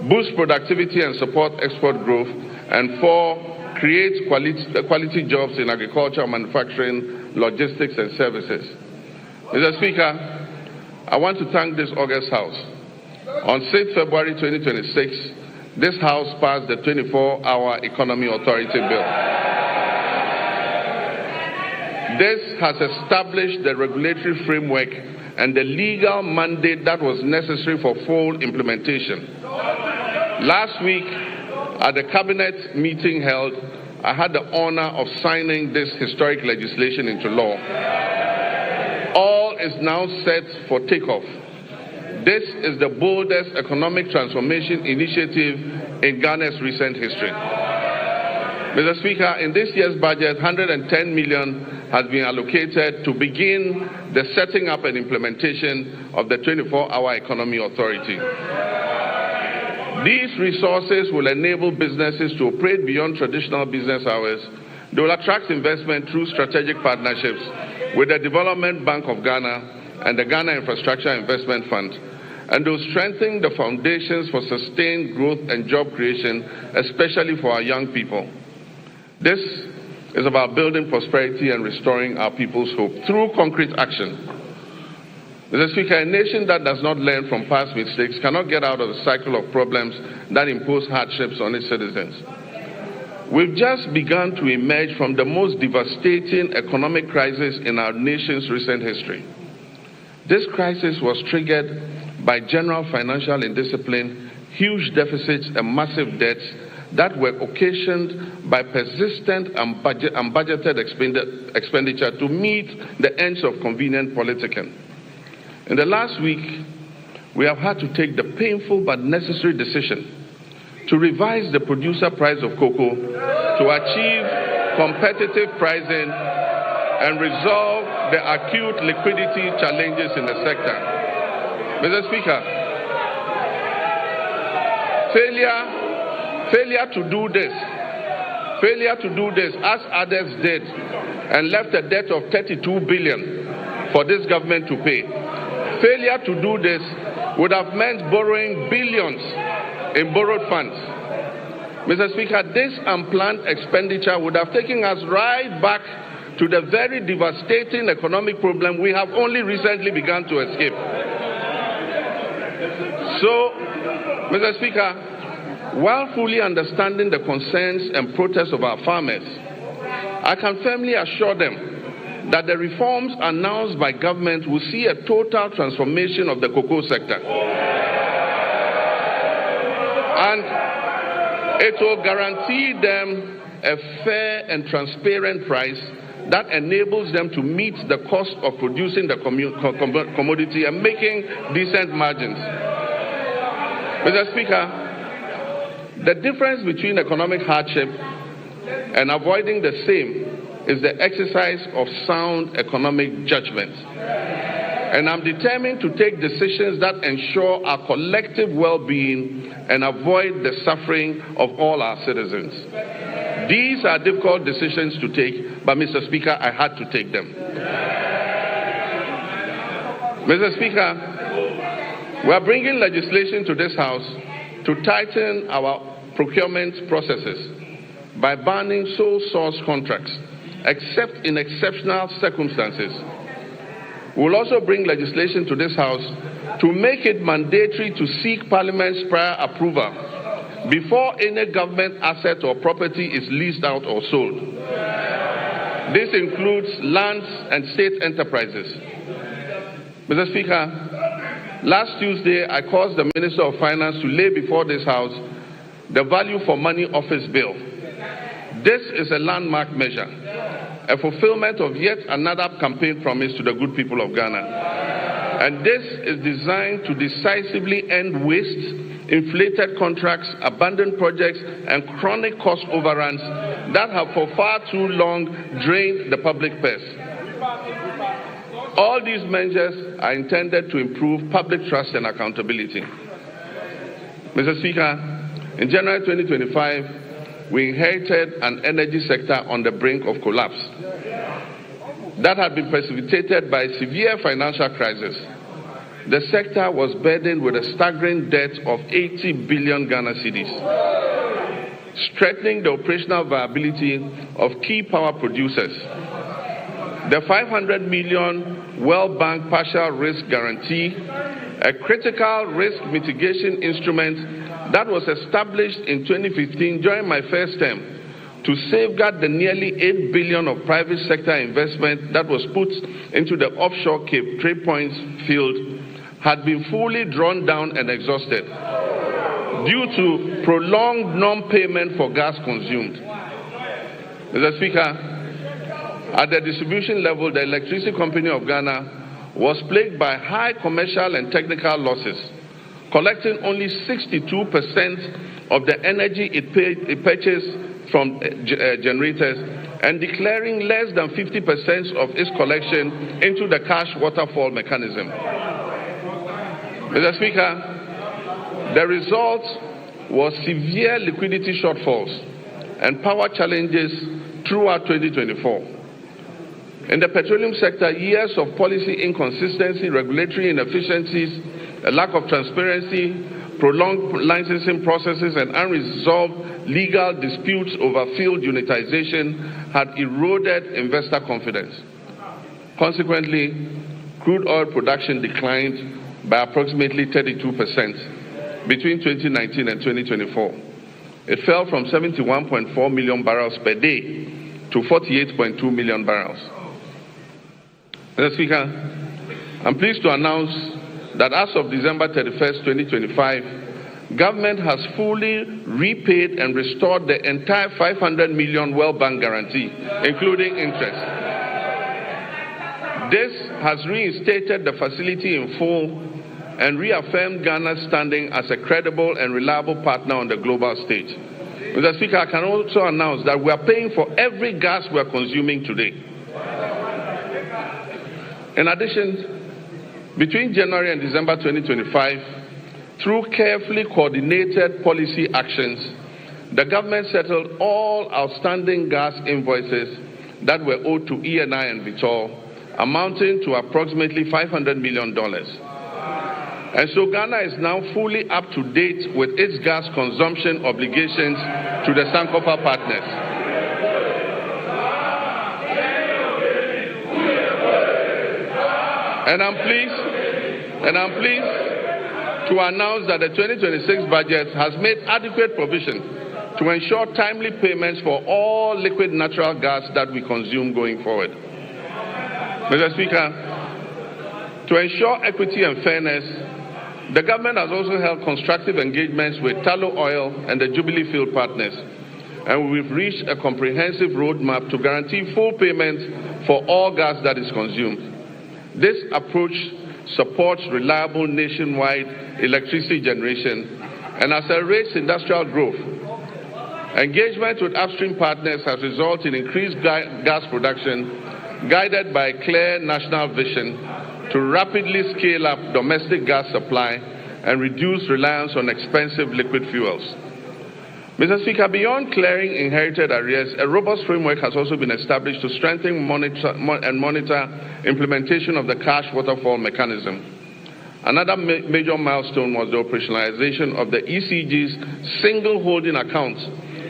boost productivity and support export growth, and 4, create quality jobs in agriculture, manufacturing, logistics, and services. Mr. Speaker, I want to thank this August House. On 6 February 2026, this House passed the 24-Hour Economy Authority Bill. This has established the regulatory framework and the legal mandate that was necessary for full implementation. Last week, at the cabinet meeting held, I had the honor of signing this historic legislation into law. All is now set for takeoff. This is the boldest economic transformation initiative in Ghana's recent history. Mr. Speaker, in this year's budget, 110 million has been allocated to begin the setting up and implementation of the 24-Hour Economy Authority. These resources will enable businesses to operate beyond traditional business hours. They will attract investment through strategic partnerships with the Development Bank of Ghana and the Ghana Infrastructure Investment Fund, and they'll strengthen the foundations for sustained growth and job creation, especially for our young people. This is about building prosperity and restoring our people's hope through concrete action. Mr. Speaker, a nation that does not learn from past mistakes cannot get out of the cycle of problems that impose hardships on its citizens. We've just begun to emerge from the most devastating economic crisis in our nation's recent history. This crisis was triggered by general financial indiscipline, huge deficits, and massive debts that were occasioned by persistent and unbudgeted expenditure to meet the ends of convenient politicking. In the last week, we have had to take the painful but necessary decision to revise the producer price of cocoa to achieve competitive pricing and resolve the acute liquidity challenges in the sector. Mr. Speaker, failure to do this as others did and left a debt of 32 billion for this government to pay. Failure to do this would have meant borrowing billions in borrowed funds. Mr. Speaker, this unplanned expenditure would have taken us right back to the very devastating economic problem we have only recently begun to escape. So, Mr. Speaker, while fully understanding the concerns and protests of our farmers, I can firmly assure them that the reforms announced by government will see a total transformation of the cocoa sector. And it will guarantee them a fair and transparent price that enables them to meet the cost of producing the commodity and making decent margins. Mr. Speaker, the difference between economic hardship and avoiding the same is the exercise of sound economic judgment. And I'm determined to take decisions that ensure our collective well-being and avoid the suffering of all our citizens. These are difficult decisions to take, but Mr. Speaker, I had to take them. Mr. Speaker, we are bringing legislation to this House to tighten our procurement processes by banning sole source contracts, except in exceptional circumstances. We'll also bring legislation to this House to make it mandatory to seek Parliament's prior approval before any government asset or property is leased out or sold. This includes lands and state enterprises. Mr. Speaker, last Tuesday, I caused the Minister of Finance to lay before this House the value for money office bill. This is a landmark measure, a fulfillment of yet another campaign promise to the good people of Ghana. And this is designed to decisively end waste, inflated contracts, abandoned projects, and chronic cost overruns that have for far too long drained the public purse. All these measures are intended to improve public trust and accountability. Mr. Speaker, in January 2025, we inherited an energy sector on the brink of collapse that had been precipitated by a severe financial crisis. The sector was burdened with a staggering debt of 80 billion Ghana cedis, strengthening the operational viability of key power producers. The 500 million World Bank partial risk guarantee, a critical risk mitigation instrument that was established in 2015 during my first term to safeguard the nearly 8 billion of private sector investment that was put into the offshore Cape Trade Points field, had been fully drawn down and exhausted due to prolonged non-payment for gas consumed. Mr. Speaker, at the distribution level, the Electricity Company of Ghana was plagued by high commercial and technical losses, collecting only 62% of the energy it purchased from generators and declaring less than 50% of its collection into the cash waterfall mechanism. Mr. Speaker, the result was severe liquidity shortfalls and power challenges throughout 2024. In the petroleum sector, years of policy inconsistency, regulatory inefficiencies, a lack of transparency, prolonged licensing processes, and unresolved legal disputes over field unitization had eroded investor confidence. Consequently, crude oil production declined by approximately 32% between 2019 and 2024. It fell from 71.4 million barrels per day to 48.2 million barrels. Mr. Speaker, I'm pleased to announce that as of December 31st, 2025, government has fully repaid and restored the entire 500 million World Bank guarantee, including interest. This has reinstated the facility in full and reaffirmed Ghana's standing as a credible and reliable partner on the global stage. Mr. Speaker, I can also announce that we are paying for every gas we are consuming today. In addition, between January and December 2025, through carefully coordinated policy actions, the government settled all outstanding gas invoices that were owed to ENI and Vitol, amounting to approximately $500 million. And so Ghana is now fully up to date with its gas consumption obligations to the Sankofa partners. And I'm pleased to announce that the 2026 budget has made adequate provision to ensure timely payments for all liquid natural gas that we consume going forward. Mr. Speaker, to ensure equity and fairness, the government has also held constructive engagements with Tullow Oil and the Jubilee Field partners, and we've reached a comprehensive roadmap to guarantee full payment for all gas that is consumed. This approach supports reliable nationwide electricity generation and accelerates industrial growth. Engagement with upstream partners has resulted in increased gas production, guided by a clear national vision to rapidly scale up domestic gas supply and reduce reliance on expensive liquid fuels. Mr. Speaker, beyond clearing inherited arrears, a robust framework has also been established to strengthen and monitor implementation of the cash waterfall mechanism. Another major milestone was the operationalization of the ECG's single holding account,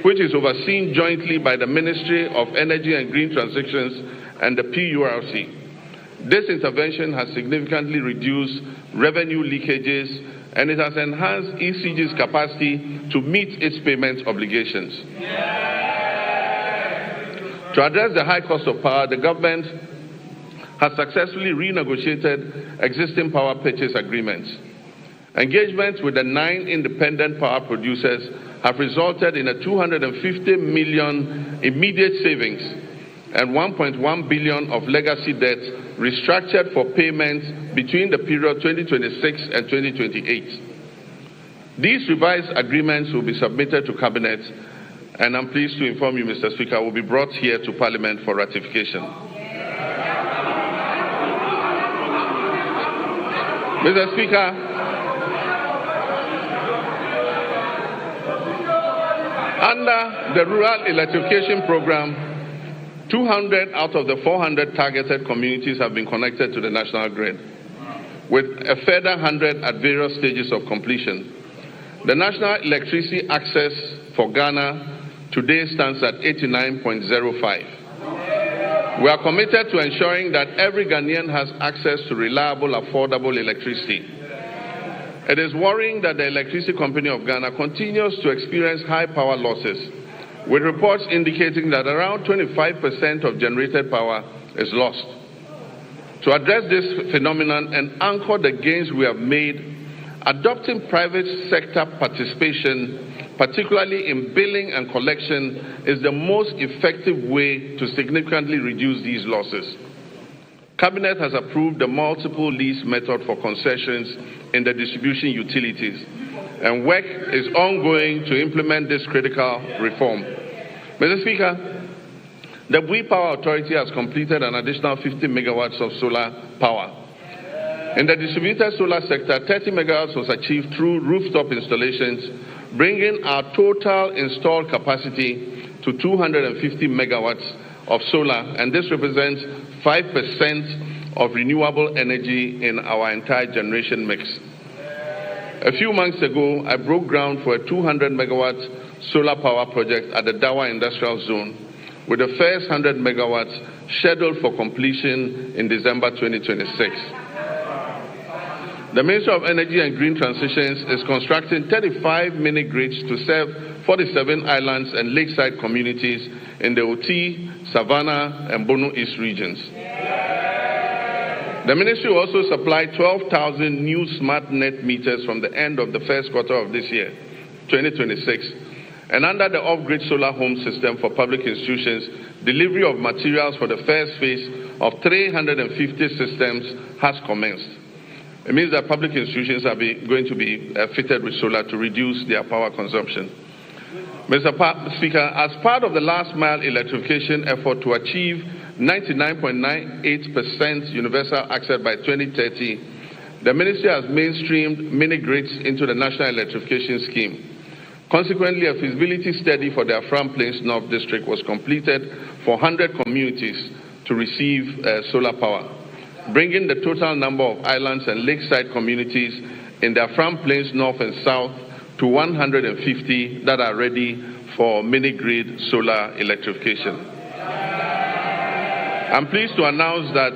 which is overseen jointly by the Ministry of Energy and Green Transitions and the PURC. This intervention has significantly reduced revenue leakages, and it has enhanced ECG's capacity to meet its payment obligations. To address the high cost of power, the government has successfully renegotiated existing power purchase agreements. Engagements with the 9 independent power producers have resulted in a 250 million immediate savings and 1.1 billion of legacy debt restructured for payments between the period 2026 and 2028. These revised agreements will be submitted to Cabinet, and I'm pleased to inform you, Mr. Speaker, will be brought here to Parliament for ratification. Mr. Speaker, under the Rural Electrification Program, 200 out of the 400 targeted communities have been connected to the national grid, with a further 100 at various stages of completion. The national electricity access for Ghana today stands at 89.05. We are committed to ensuring that every Ghanaian has access to reliable, affordable electricity. It is worrying that the Electricity Company of Ghana continues to experience high power losses, with reports indicating that around 25% of generated power is lost. To address this phenomenon and anchor the gains we have made, adopting private sector participation, particularly in billing and collection, is the most effective way to significantly reduce these losses. Cabinet has approved the multiple lease method for concessions in the distribution utilities, and work is ongoing to implement this critical reform. Mr. Speaker, the Bui Power Authority has completed an additional 50 megawatts of solar power. In the distributed solar sector, 30 megawatts was achieved through rooftop installations, bringing our total installed capacity to 250 megawatts of solar, and this represents 5% of renewable energy in our entire generation mix. A few months ago, I broke ground for a 200-megawatt solar power project at the Dawa Industrial Zone, with the first 100 megawatts scheduled for completion in December 2026. The Ministry of Energy and Green Transitions is constructing 35 mini-grids to serve 47 islands and lakeside communities in the Oti, Savannah, and Bono East regions. The ministry will also supply 12,000 new smart net meters from the end of the first quarter of this year, 2026. And under the off-grid solar home system for public institutions, delivery of materials for the first phase of 350 systems has commenced. It means that public institutions are going to be fitted with solar to reduce their power consumption. Mr. Speaker, as part of the last mile electrification effort to achieve 99.98% universal access by 2030, the ministry has mainstreamed mini-grids into the National Electrification Scheme. Consequently, a feasibility study for the Afram Plains North District was completed for 100 communities to receive solar power, bringing the total number of islands and lakeside communities in the Afram Plains North and South to 150 that are ready for mini-grid solar electrification. I'm pleased to announce that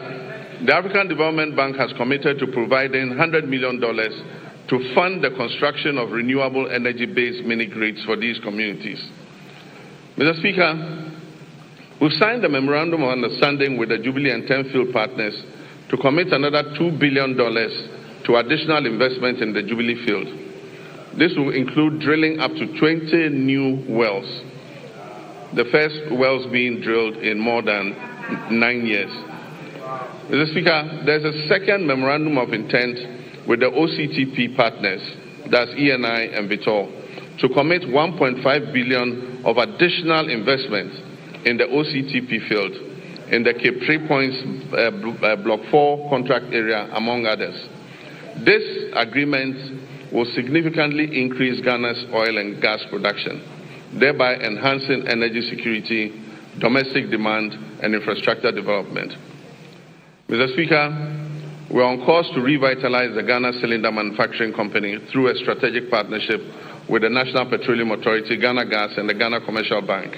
the African Development Bank has committed to providing $100 million to fund the construction of renewable energy-based mini-grids for these communities. Mr. Speaker, we've signed a memorandum of understanding with the Jubilee and Tenfield partners to commit another $2 billion to additional investment in the Jubilee field. This will include drilling up to 20 new wells, the first wells being drilled in more than 9 years. Mr. Speaker, there's a second memorandum of intent with the OCTP partners, that's ENI and Vitol, to commit $1.5 billion of additional investment in the OCTP field in the Cape 3 Points Block 4 contract area, among others. This agreement will significantly increase Ghana's oil and gas production, thereby enhancing energy security, domestic demand, and infrastructure development. Mr. Speaker, we're on course to revitalize the Ghana Cylinder Manufacturing Company through a strategic partnership with the National Petroleum Authority, Ghana Gas, and the Ghana Commercial Bank.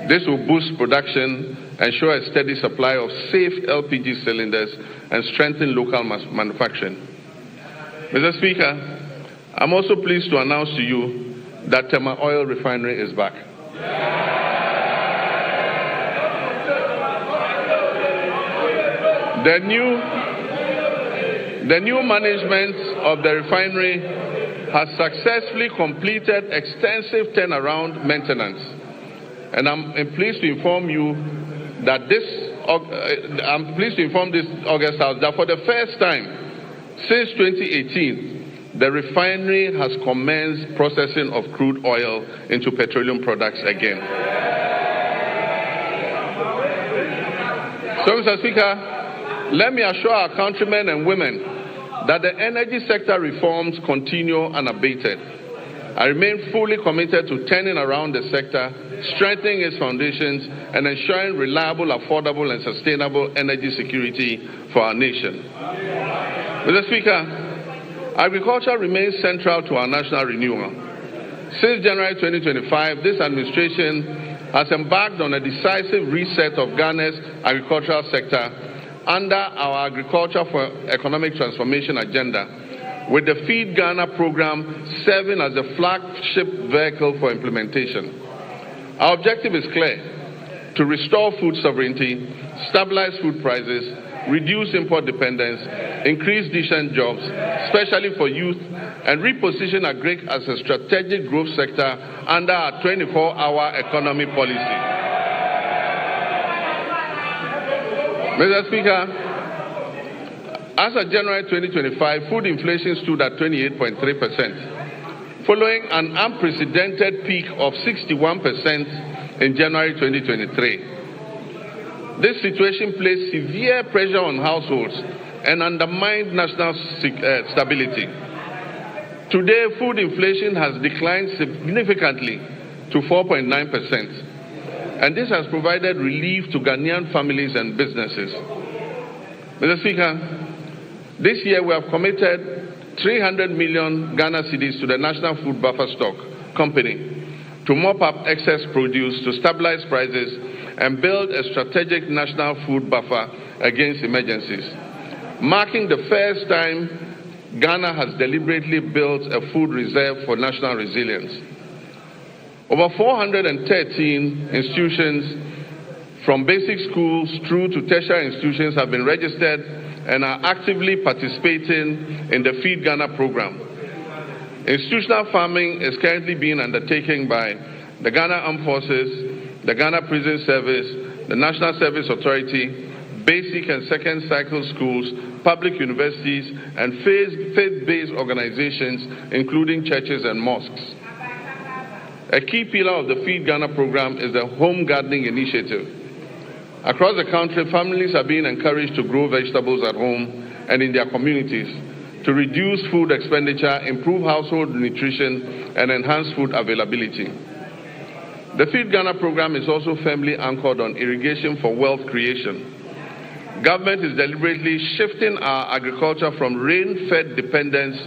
This will boost production, ensure a steady supply of safe LPG cylinders, and strengthen local manufacturing. Mr. Speaker, I'm also pleased to announce to you that Tema Oil Refinery is back. The new management of the refinery has successfully completed extensive turnaround maintenance. And I'm pleased to inform you that this August House that for the first time since 2018, the refinery has commenced processing of crude oil into petroleum products again. So, Mr. Speaker, let me assure our countrymen and women that the energy sector reforms continue unabated. I remain fully committed to turning around the sector, strengthening its foundations, and ensuring reliable, affordable, and sustainable energy security for our nation. Mr. Speaker, agriculture remains central to our national renewal. Since January 2025, this administration has embarked on a decisive reset of Ghana's agricultural sector under our Agriculture for Economic Transformation agenda, with the Feed Ghana program serving as the flagship vehicle for implementation. Our objective is clear: to restore food sovereignty, stabilize food prices, reduce import dependence, increase decent jobs, especially for youth, and reposition agric as a strategic growth sector under our 24-hour economy policy. Mr. Speaker, as of January 2025, food inflation stood at 28.3%, following an unprecedented peak of 61% in January 2023. This situation placed severe pressure on households and undermined national stability. Today, food inflation has declined significantly to 4.9%, and this has provided relief to Ghanaian families and businesses. Mr. Speaker, this year we have committed 300 million Ghana cedis to the National Food Buffer Stock Company to mop up excess produce, to stabilize prices, and build a strategic national food buffer against emergencies, marking the first time Ghana has deliberately built a food reserve for national resilience. Over 413 institutions from basic schools through to tertiary institutions have been registered and are actively participating in the Feed Ghana program. Institutional farming is currently being undertaken by the Ghana Armed Forces, the Ghana Prison Service, the National Service Authority, basic and second cycle schools, public universities, and faith-based organizations, including churches and mosques. A key pillar of the Feed Ghana program is the home gardening initiative. Across the country, families are being encouraged to grow vegetables at home and in their communities to reduce food expenditure, improve household nutrition, and enhance food availability. The Feed Ghana program is also firmly anchored on irrigation for wealth creation. Government is deliberately shifting our agriculture from rain-fed dependence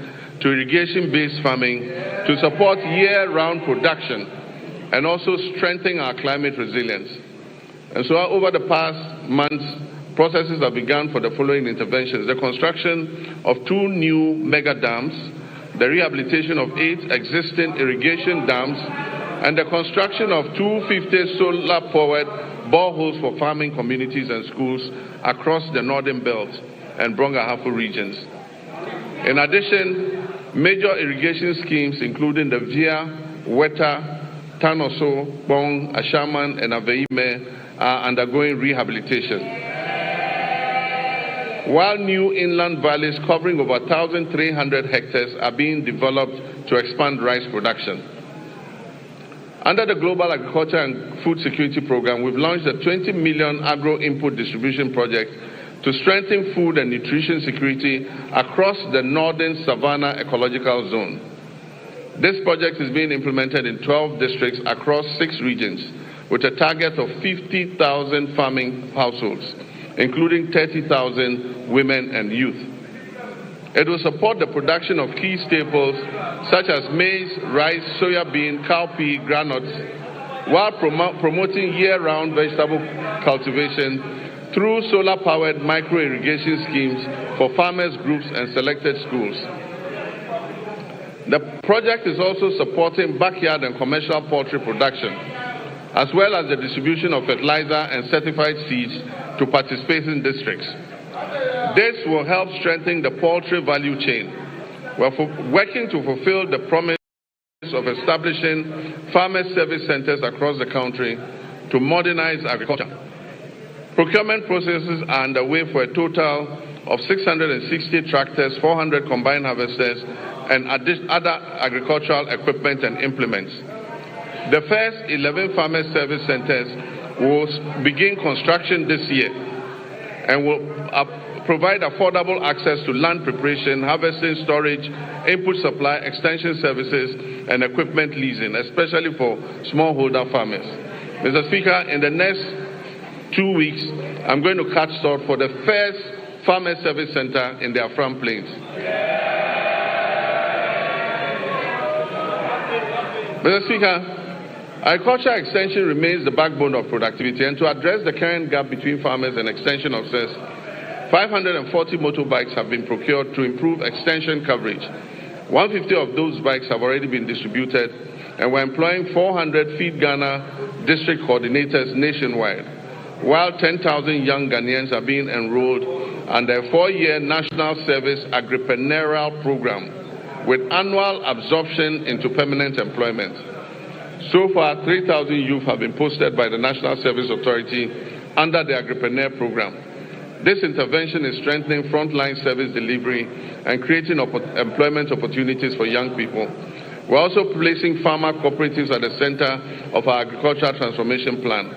to irrigation-based farming to support year-round production and also strengthen our climate resilience. And so over the past months, processes have begun for the following interventions: the construction of 2 new mega dams, the rehabilitation of 8 existing irrigation dams, and the construction of 250 solar-powered boreholes for farming communities and schools across the Northern Belt and Brong-Ahafo regions. In addition, major irrigation schemes, including the Via, Weta, Tanoso, Bong, Ashaman, and Aveime, are undergoing rehabilitation. While new inland valleys covering over 1,300 hectares are being developed to expand rice production. Under the Global Agriculture and Food Security Program, we've launched a 20 million agro-input distribution project to strengthen food and nutrition security across the Northern Savannah Ecological Zone. This project is being implemented in 12 districts across 6 regions with a target of 50,000 farming households, including 30,000 women and youth. It will support the production of key staples such as maize, rice, soya bean, cowpea, granules, while promoting year-round vegetable cultivation through solar-powered micro-irrigation schemes for farmers groups and selected schools. The project is also supporting backyard and commercial poultry production, as well as the distribution of fertilizer and certified seeds to participating districts. This will help strengthen the poultry value chain. We're working to fulfill the promise of establishing farmer service centers across the country to modernize agriculture. Procurement processes are underway for a total of 660 tractors, 400 combine harvesters, and other agricultural equipment and implements. The first 11 farmer service centers will begin construction this year and will provide affordable access to land preparation, harvesting, storage, input supply, extension services, and equipment leasing, especially for smallholder farmers. Mr. Speaker, in the next 2 weeks, I'm going to cut short for the first farmer service center in the Afram Plains. Mr. Speaker, agricultural extension remains the backbone of productivity, and to address the current gap between farmers and extension officers, 540 motorbikes have been procured to improve extension coverage. 150 of those bikes have already been distributed, and we're employing 400 Feed Ghana district coordinators nationwide, while 10,000 young Ghanaians are being enrolled under a 4-year national service agripreneurial program with annual absorption into permanent employment. So far, 3,000 youth have been posted by the National Service Authority under the Agripreneur program. This intervention is strengthening frontline service delivery and creating employment opportunities for young people. We're also placing farmer cooperatives at the center of our agricultural transformation plan.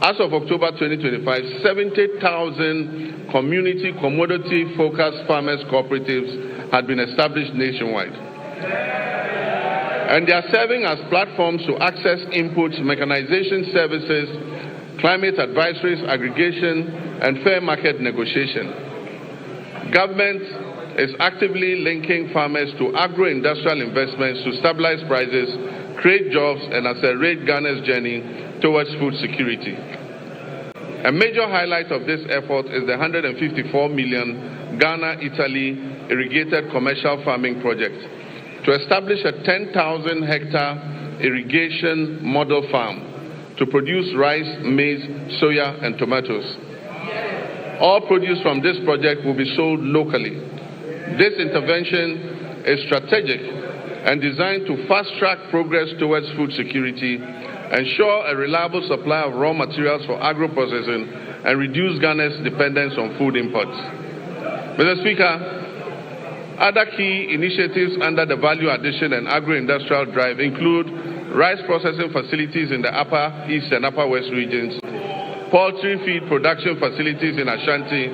As of October 2025, 70,000 community commodity-focused farmers cooperatives had been established nationwide. And they are serving as platforms to access inputs, mechanization services, climate advisories, aggregation, and fair market negotiation. Government is actively linking farmers to agro-industrial investments to stabilize prices, create jobs, and accelerate Ghana's journey towards food security. A major highlight of this effort is the 154 million Ghana-Italy irrigated commercial farming project to establish a 10,000-hectare irrigation model farm to produce rice, maize, soya, and tomatoes. All produce from this project will be sold locally. This intervention is strategic and designed to fast-track progress towards food security, ensure a reliable supply of raw materials for agro-processing, and reduce Ghana's dependence on food imports. Mr. Speaker, other key initiatives under the value addition and agro-industrial drive include rice processing facilities in the Upper East and Upper West regions, poultry feed production facilities in Ashanti,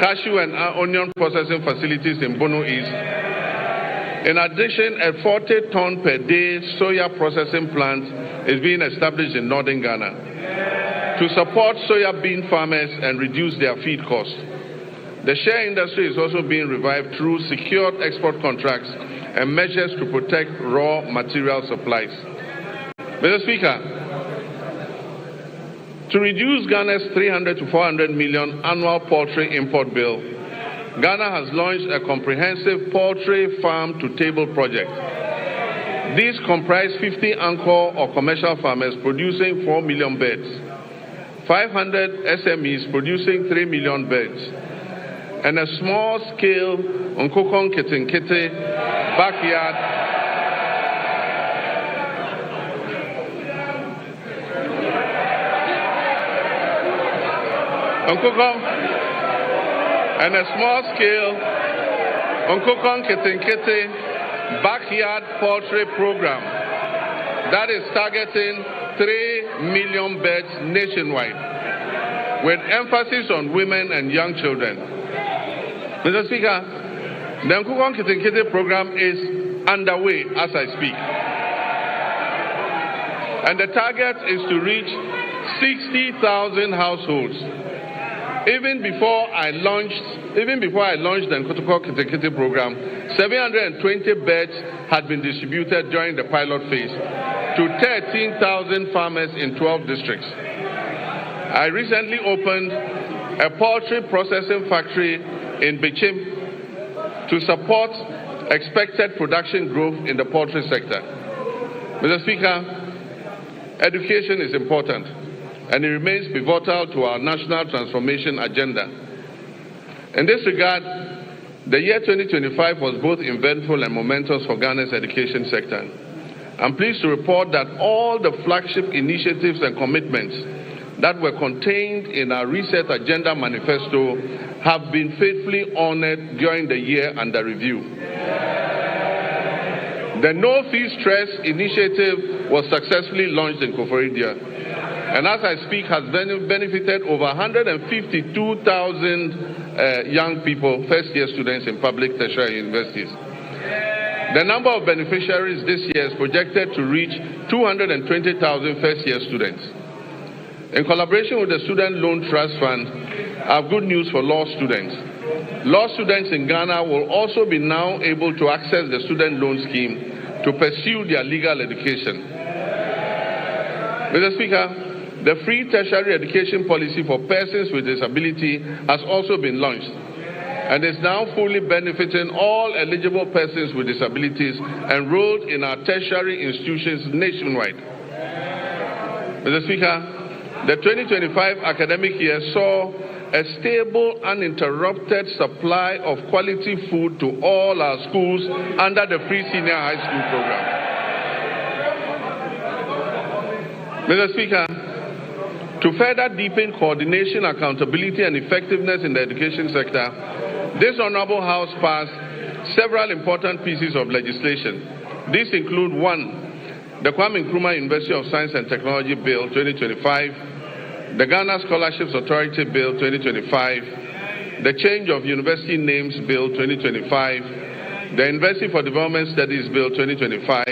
cashew and onion processing facilities in Bono East. In addition, a 40-ton per day soya processing plant is being established in northern Ghana to support soya bean farmers and reduce their feed costs. The shea industry is also being revived through secured export contracts and measures to protect raw material supplies. Mr. Speaker, to reduce Ghana's 300 to 400 million annual poultry import bill, Ghana has launched a comprehensive poultry farm-to-table project. These comprise 50 anchor or commercial farmers producing 4 million birds, 500 SMEs producing 3 million birds, and a small-scale Nkokon Kitinkiti backyard and a small-scale Nkokon Kitinkiti backyard poultry program that is targeting 3 million birds nationwide, with emphasis on women and young children. Mr. Speaker, the Nkokon Kitinkiti program is underway as I speak, and the target is to reach 60,000 households. Even before I launched the Nkokon Kitinkiti program, 720 birds had been distributed during the pilot phase to 13,000 farmers in 12 districts. I recently opened a poultry processing factory in Bichim to support expected production growth in the poultry sector. Mr. Speaker, education is important, and it remains pivotal to our national transformation agenda. In this regard, the year 2025 was both eventful and momentous for Ghana's education sector. I'm pleased to report that all the flagship initiatives and commitments that were contained in our Reset Agenda Manifesto have been faithfully honored during the year under review. The No Fee Stress initiative was successfully launched in Koforidua, and as I speak has benefited over 152,000 young people, first-year students in public tertiary universities. The number of beneficiaries this year is projected to reach 220,000 first-year students. In collaboration with the Student Loan Trust Fund, I have good news for law students. Law students in Ghana will also be now able to access the student loan scheme to pursue their legal education. Mr. Speaker, the free tertiary education policy for persons with disability has also been launched and is now fully benefiting all eligible persons with disabilities enrolled in our tertiary institutions nationwide. Mr. Speaker, the 2025 academic year saw a stable, uninterrupted supply of quality food to all our schools under the free senior high school program. Mr. Speaker, to further deepen coordination, accountability, and effectiveness in the education sector, this Honorable House passed several important pieces of legislation. These include 1. The Kwame Nkrumah University of Science and Technology Bill 2025, the Ghana Scholarships Authority Bill 2025, the Change of University Names Bill 2025, the University for Development Studies Bill 2025,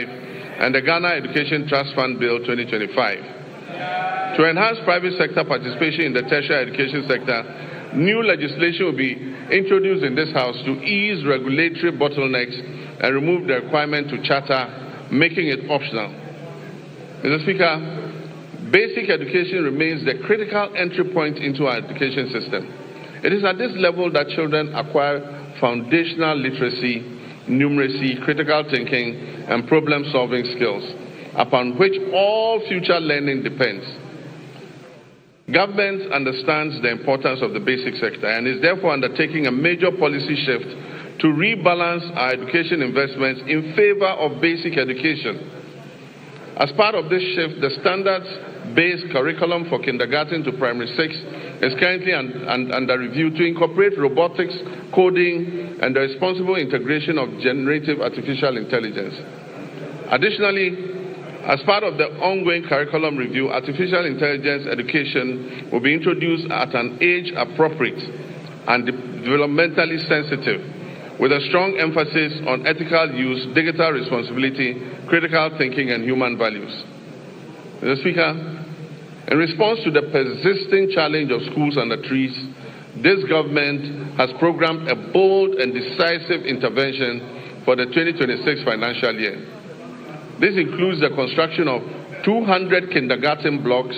and the Ghana Education Trust Fund Bill 2025. To enhance private sector participation in the tertiary education sector, New legislation will be introduced in this House to ease regulatory bottlenecks and remove the requirement to charter, making it optional. Mr. Speaker, basic education remains the critical entry point into our education system. It is at this level that children acquire foundational literacy, numeracy, critical thinking, and problem-solving skills, upon which all future learning depends. Government understands the importance of the basic sector and is therefore undertaking a major policy shift to rebalance our education investments in favor of basic education. As part of this shift, the standards-based curriculum for kindergarten to primary 6 is currently under review to incorporate robotics, coding, and the responsible integration of generative artificial intelligence. Additionally, as part of the ongoing curriculum review, artificial intelligence education will be introduced at an age appropriate and developmentally sensitive, with a strong emphasis on ethical use, digital responsibility, critical thinking, and human values. Mr. Speaker, in response to the persisting challenge of schools under trees, this government has programmed a bold and decisive intervention for the 2026 financial year. This includes the construction of 200 kindergarten blocks,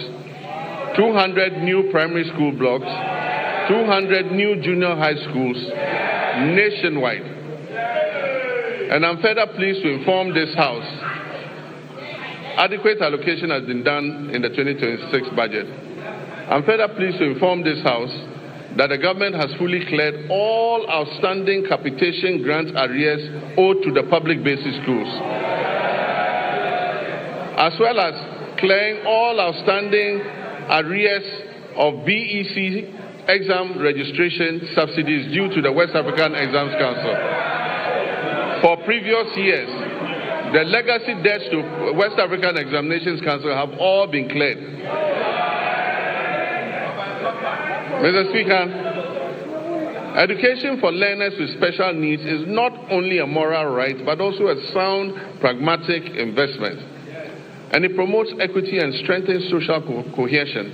200 new primary school blocks, 200 new junior high schools nationwide. And I'm further pleased to inform this House adequate allocation has been done in the 2026 budget. I'm further pleased to inform this House that the government has fully cleared all outstanding capitation grant arrears owed to the public basic schools, as well as clearing all outstanding arrears of BEC exam registration subsidies due to the West African Exams Council. For previous years, the legacy debts to West African Examinations Council have all been cleared. Mr. Speaker, education for learners with special needs is not only a moral right, but also a sound, pragmatic investment. And it promotes equity and strengthens social cohesion.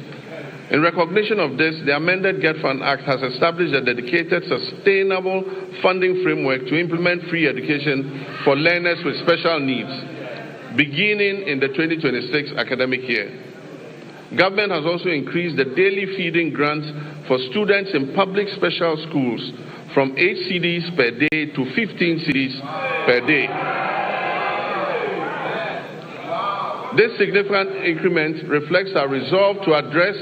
In recognition of this, the amended GHOne Act has established a dedicated, sustainable funding framework to implement free education for learners with special needs, beginning in the 2026 academic year. Government has also increased the daily feeding grant for students in public special schools from 8 cedis per day to 15 cedis per day. This significant increment reflects our resolve to address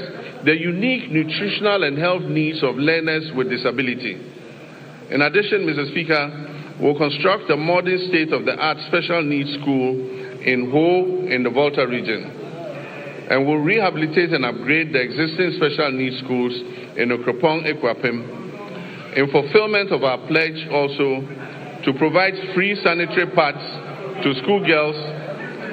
the unique nutritional and health needs of learners with disability. In addition, Mr. Speaker, we'll construct a modern state-of-the-art special needs school in GHOne in the Volta region, and we'll rehabilitate and upgrade the existing special needs schools in Okropong, Ekwapim, in fulfillment of our pledge also to provide free sanitary pads to schoolgirls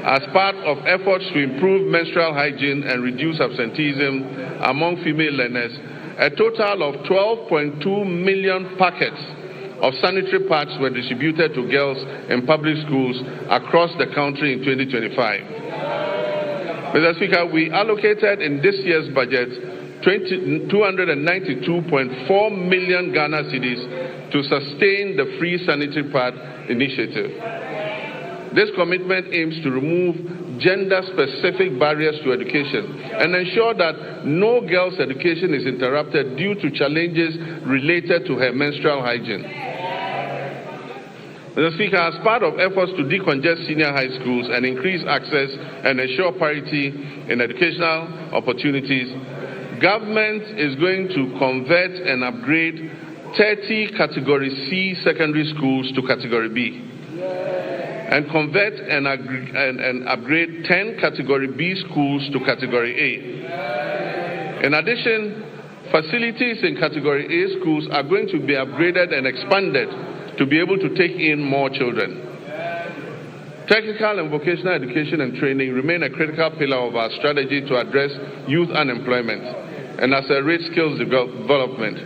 as part of efforts to improve menstrual hygiene and reduce absenteeism among female learners. A total of 12.2 million packets of sanitary pads were distributed to girls in public schools across the country in 2025. Mr. Speaker, we allocated in this year's budget 292.4 million Ghana cedis to sustain the free sanitary pad initiative. This commitment aims to remove gender-specific barriers to education and ensure that no girl's education is interrupted due to challenges related to her menstrual hygiene. Mr. Speaker, as part of efforts to decongest senior high schools and increase access and ensure parity in educational opportunities, government is going to convert and upgrade 30 Category C secondary schools to Category B, and convert and upgrade 10 Category B schools to Category A. In addition, facilities in Category A schools are going to be upgraded and expanded to be able to take in more children. Technical and vocational education and training remain a critical pillar of our strategy to address youth unemployment and accelerate skills development.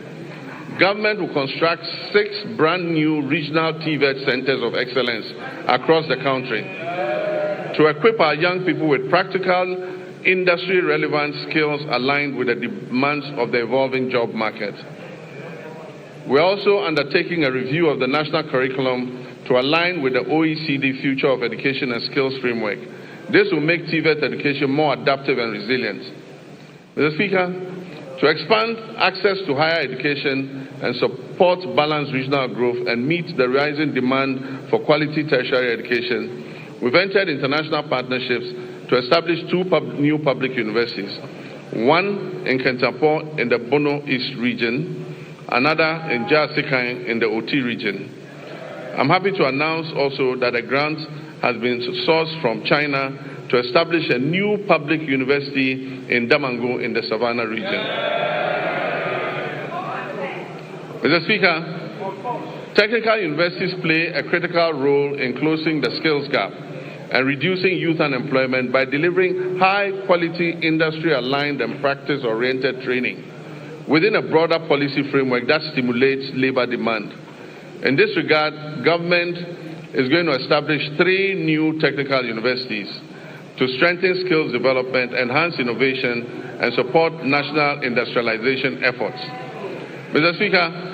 Government will construct 6 brand new regional TVET centers of excellence across the country to equip our young people with practical, industry-relevant skills aligned with the demands of the evolving job market. We're also undertaking a review of the national curriculum to align with the OECD Future of Education and Skills Framework. This will make TVET education more adaptive and resilient. Mr. Speaker, to expand access to higher education and support balanced regional growth and meet the rising demand for quality tertiary education, we've entered international partnerships to establish two new public universities, one in Kentapor in the Bono East region, another in Jasikan in the OT region. I'm happy to announce also that a grant has been sourced from China to establish a new public university in Damango in the Savannah region. Mr. Speaker, technical universities play a critical role in closing the skills gap and reducing youth unemployment by delivering high-quality, industry-aligned and practice-oriented training within a broader policy framework that stimulates labor demand. In this regard, government is going to establish 3 new technical universities to strengthen skills development, enhance innovation, and support national industrialization efforts. Mr. Speaker,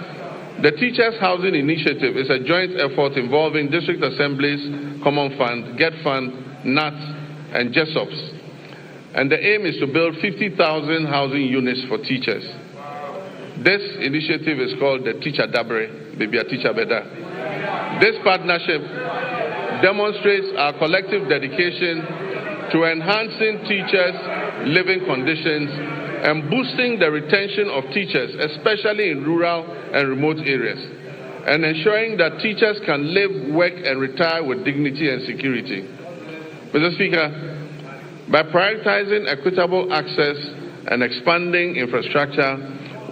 the Teachers Housing Initiative is a joint effort involving district assemblies, Common Fund, Get Fund, NAT, and JESOPs. And the aim is to build 50,000 housing units for teachers. This initiative is called the Teacher Dabre, Baby a Teacher Beda. This partnership demonstrates our collective dedication to enhancing teachers' living conditions and boosting the retention of teachers, especially in rural and remote areas, and ensuring that teachers can live, work, and retire with dignity and security. Mr. Speaker, by prioritizing equitable access and expanding infrastructure,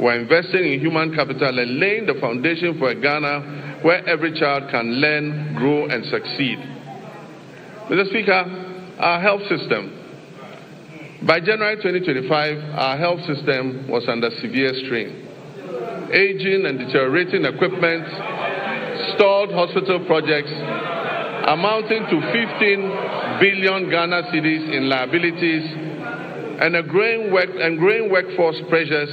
we're investing in human capital and laying the foundation for a Ghana where every child can learn, grow, and succeed. Mr. Speaker, our health system. By January 2025, our health system was under severe strain. Aging and deteriorating equipment, stalled hospital projects amounting to 15 billion Ghana cedis in liabilities, and growing workforce pressures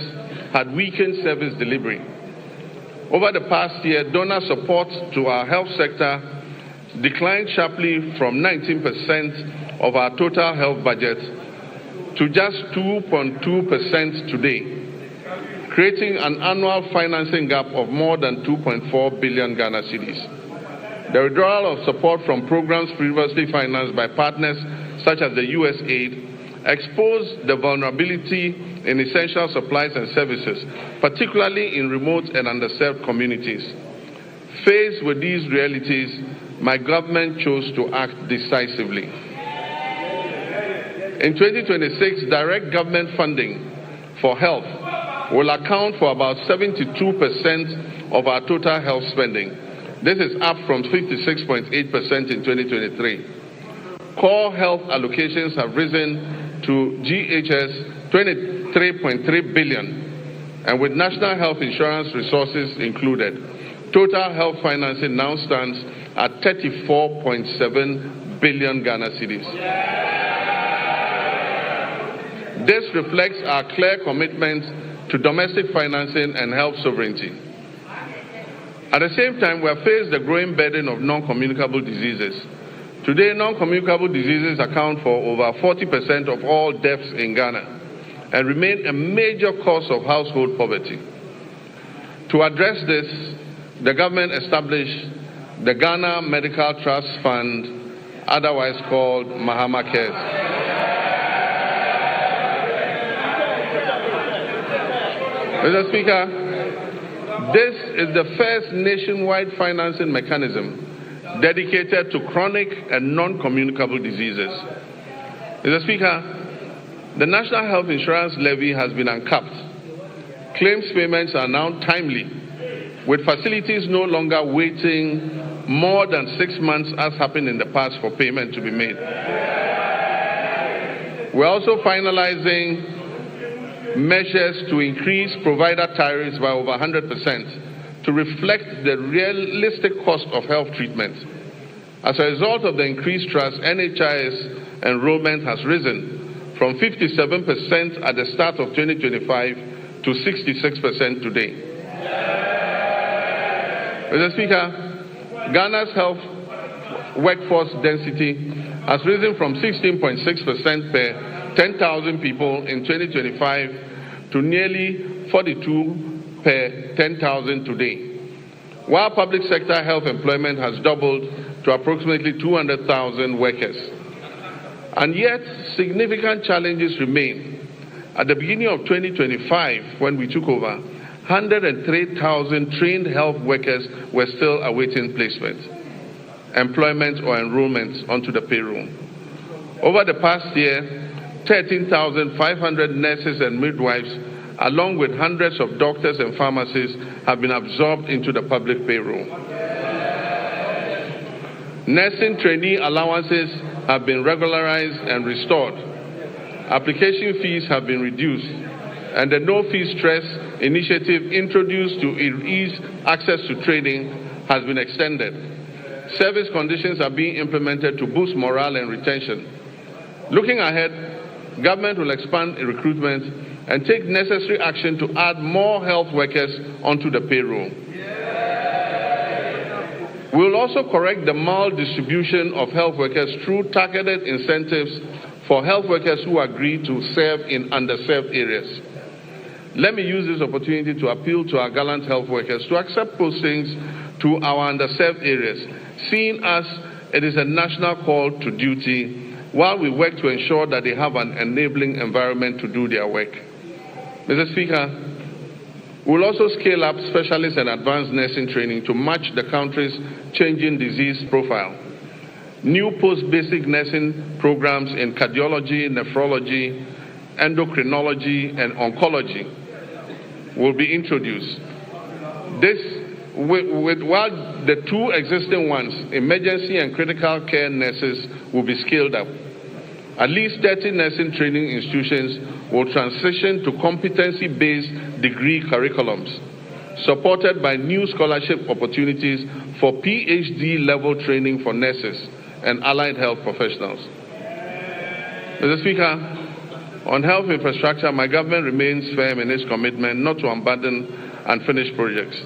had weakened service delivery. Over the past year, donor support to our health sector declined sharply from 19% of our total health budget to just 2.2% today, creating an annual financing gap of more than 2.4 billion Ghana cedis. The withdrawal of support from programs previously financed by partners such as the USAID exposed the vulnerability in essential supplies and services, particularly in remote and underserved communities. Faced with these realities, my government chose to act decisively. In 2026, direct government funding for health will account for about 72% of our total health spending. This is up from 56.8% in 2023. Core health allocations have risen to GHS 23.3 billion, and with national health insurance resources included, total health financing now stands at 34.7 billion Ghana cedis. This reflects our clear commitment to domestic financing and health sovereignty. At the same time, we have faced the growing burden of non-communicable diseases. Today, non-communicable diseases account for over 40% of all deaths in Ghana and remain a major cause of household poverty. To address this, the government established the Ghana Medical Trust Fund, otherwise called Mahama Cares. Mr. Speaker, this is the first nationwide financing mechanism dedicated to chronic and non-communicable diseases. Mr. Speaker, the National Health Insurance Levy has been uncapped. Claims payments are now timely, with facilities no longer waiting more than 6 months as happened in the past for payment to be made. We're also finalizing measures to increase provider tariffs by over 100% to reflect the realistic cost of health treatment. As a result of the increased trust, NHIS enrollment has risen from 57% at the start of 2025 to 66% today. Mr. Speaker, Ghana's health workforce density has risen from 16.6% per 10,000 people in 2025 to nearly 42 per 10,000 today, while public sector health employment has doubled to approximately 200,000 workers. And yet, significant challenges remain. At the beginning of 2025, when we took over, 103,000 trained health workers were still awaiting placement, employment or enrollment onto the payroll. Over the past year, 13,500 nurses and midwives, along with hundreds of doctors and pharmacists, have been absorbed into the public payroll. Nursing trainee allowances have been regularized and restored. Application fees have been reduced, and the no-fee stress initiative introduced to ease access to training has been extended. Service conditions are being implemented to boost morale and retention. Looking ahead, government will expand recruitment and take necessary action to add more health workers onto the payroll. We will also correct the maldistribution of health workers through targeted incentives for health workers who agree to serve in underserved areas. Let me use this opportunity to appeal to our gallant health workers to accept postings to our underserved areas, seeing as it is a national call to duty, while we work to ensure that they have an enabling environment to do their work. Mr. Speaker, we will also scale up specialist and advanced nursing training to match the country's changing disease profile. New post-basic nursing programs in cardiology, nephrology, endocrinology, and oncology will be introduced. While the two existing ones, emergency and critical care nurses, will be scaled up. At least 30 nursing training institutions will transition to competency-based degree curriculums, supported by new scholarship opportunities for PhD-level training for nurses and allied health professionals. Mr. Speaker, on health infrastructure, my government remains firm in its commitment not to abandon unfinished projects.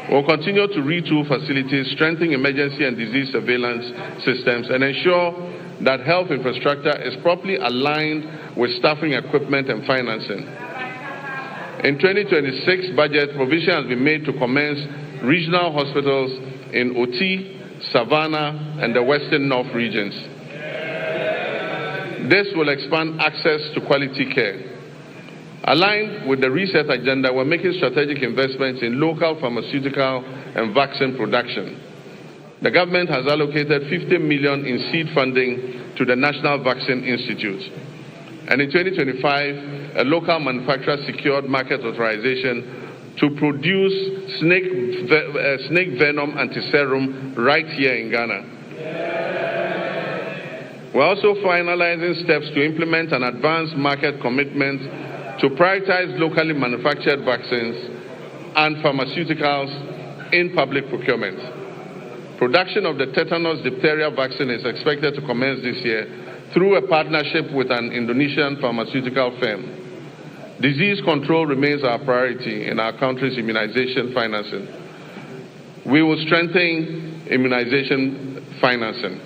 We will continue to retool facilities, strengthen emergency and disease surveillance systems, and ensure that health infrastructure is properly aligned with staffing, equipment, and financing. In 2026 budget, provision has been made to commence regional hospitals in Oti, Savannah, and the Western North regions. This will expand access to quality care. Aligned with the reset agenda, we're making strategic investments in local pharmaceutical and vaccine production. The government has allocated 50 million in seed funding to the National Vaccine Institute. And in 2025, a local manufacturer secured market authorization to produce snake venom antiserum right here in Ghana. We're also finalizing steps to implement an advanced market commitment to prioritize locally manufactured vaccines and pharmaceuticals in public procurement. Production of the tetanus diphtheria vaccine is expected to commence this year through a partnership with an Indonesian pharmaceutical firm. Disease control remains our priority in our country's immunization financing. We will strengthen immunization financing.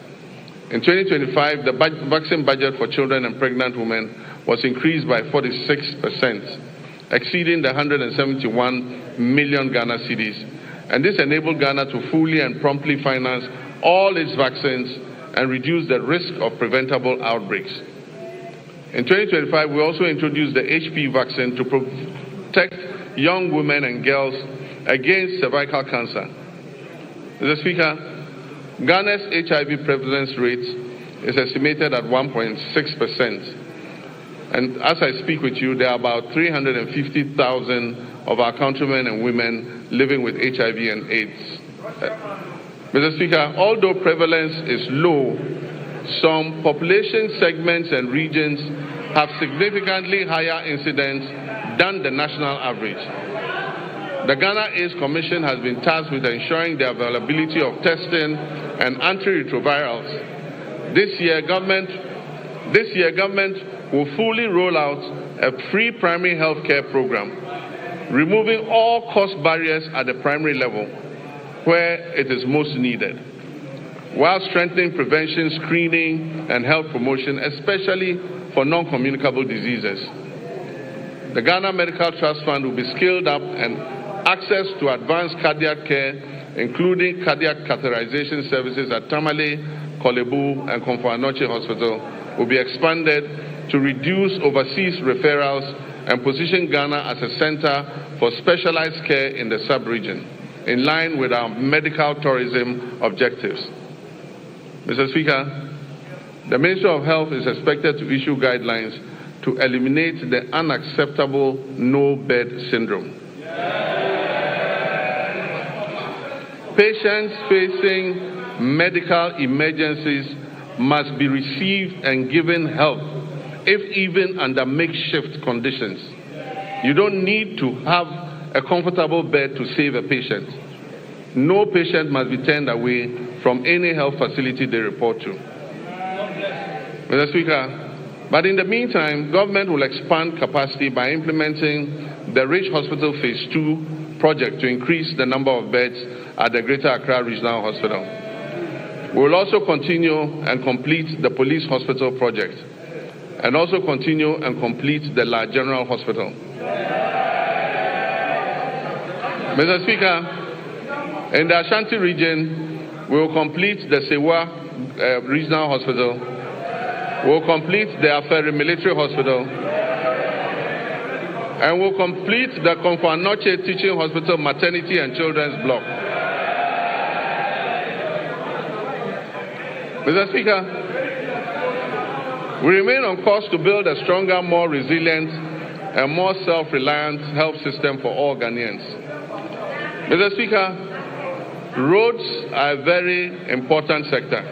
In 2025, the vaccine budget for children and pregnant women was increased by 46%, exceeding the 171 million Ghana cedis. And this enabled Ghana to fully and promptly finance all its vaccines and reduce the risk of preventable outbreaks. In 2025, we also introduced the HPV vaccine to protect young women and girls against cervical cancer. Mr. Speaker, Ghana's HIV prevalence rate is estimated at 1.6%. And as I speak with you, there are about 350,000 of our countrymen and women living with HIV and AIDS. Mr. Speaker, although prevalence is low, some population segments and regions have significantly higher incidence than the national average. The Ghana AIDS Commission has been tasked with ensuring the availability of testing and antiretrovirals. This year, government will fully roll out a free primary health care program, removing all cost barriers at the primary level. where it is most needed, while strengthening prevention, screening, and health promotion, especially for non-communicable diseases. The Ghana Medical Trust Fund will be scaled up, and access to advanced cardiac care, including cardiac catheterization services at Tamale, Kolebu, and Komfo-Anokye Hospital, will be expanded to reduce overseas referrals and position Ghana as a center for specialized care in the sub-region, in line with our medical tourism objectives. Mr. Speaker, the Ministry of Health is expected to issue guidelines to eliminate the unacceptable no-bed syndrome. Patients facing medical emergencies must be received and given help, if even under makeshift conditions. You don't need to have a comfortable bed to save a patient. No patient must be turned away from any health facility they report to. Mr. Speaker, but in the meantime, government will expand capacity by implementing the Rich Hospital Phase 2 project to increase the number of beds at the Greater Accra Regional Hospital. We will also continue and complete the Police Hospital project, and also continue and complete the La General Hospital. Mr. Speaker, in the Ashanti region, we will complete the Sewa Regional Hospital. We will complete the Aferi Military Hospital, and we'll complete the Komfo-Anokye Teaching Hospital Maternity and Children's Block. Mr. Speaker, we remain on course to build a stronger, more resilient, and more self-reliant health system for all Ghanaians. Mr. Speaker, roads are a very important sector.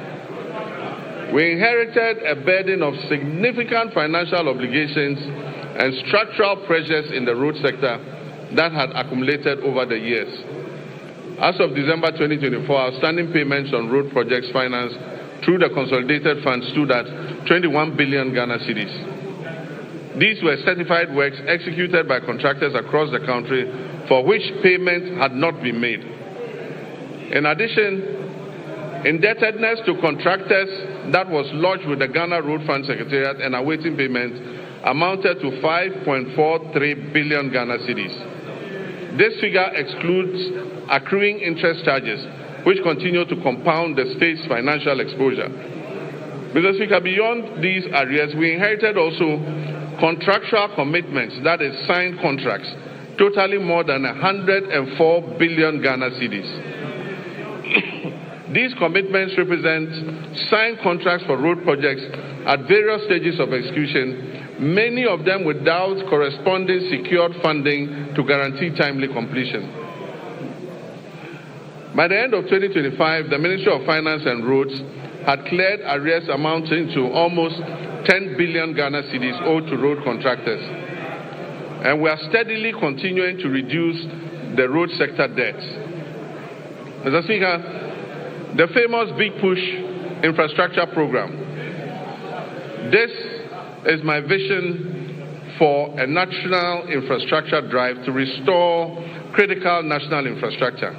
We inherited a burden of significant financial obligations and structural pressures in the road sector that had accumulated over the years. As of December 2024, outstanding payments on road projects financed through the consolidated fund stood at 21 billion Ghana cedis. These were certified works executed by contractors across the country for which payment had not been made. In addition, indebtedness to contractors that was lodged with the Ghana Road Fund Secretariat and awaiting payment amounted to 5.43 billion Ghana cedis. This figure excludes accruing interest charges, which continue to compound the state's financial exposure. Mr. Speaker, beyond these areas, we inherited also contractual commitments, that is, signed contracts, totaling more than 104 billion Ghana cedis. These commitments represent signed contracts for road projects at various stages of execution, many of them without corresponding secured funding to guarantee timely completion. By the end of 2025, the Ministry of Finance and Roads had cleared arrears amounting to almost 10 billion Ghana cedis owed to road contractors. And we are steadily continuing to reduce the road sector debts. Mr. Speaker, the famous Big Push infrastructure program. This is my vision for a national infrastructure drive to restore critical national infrastructure.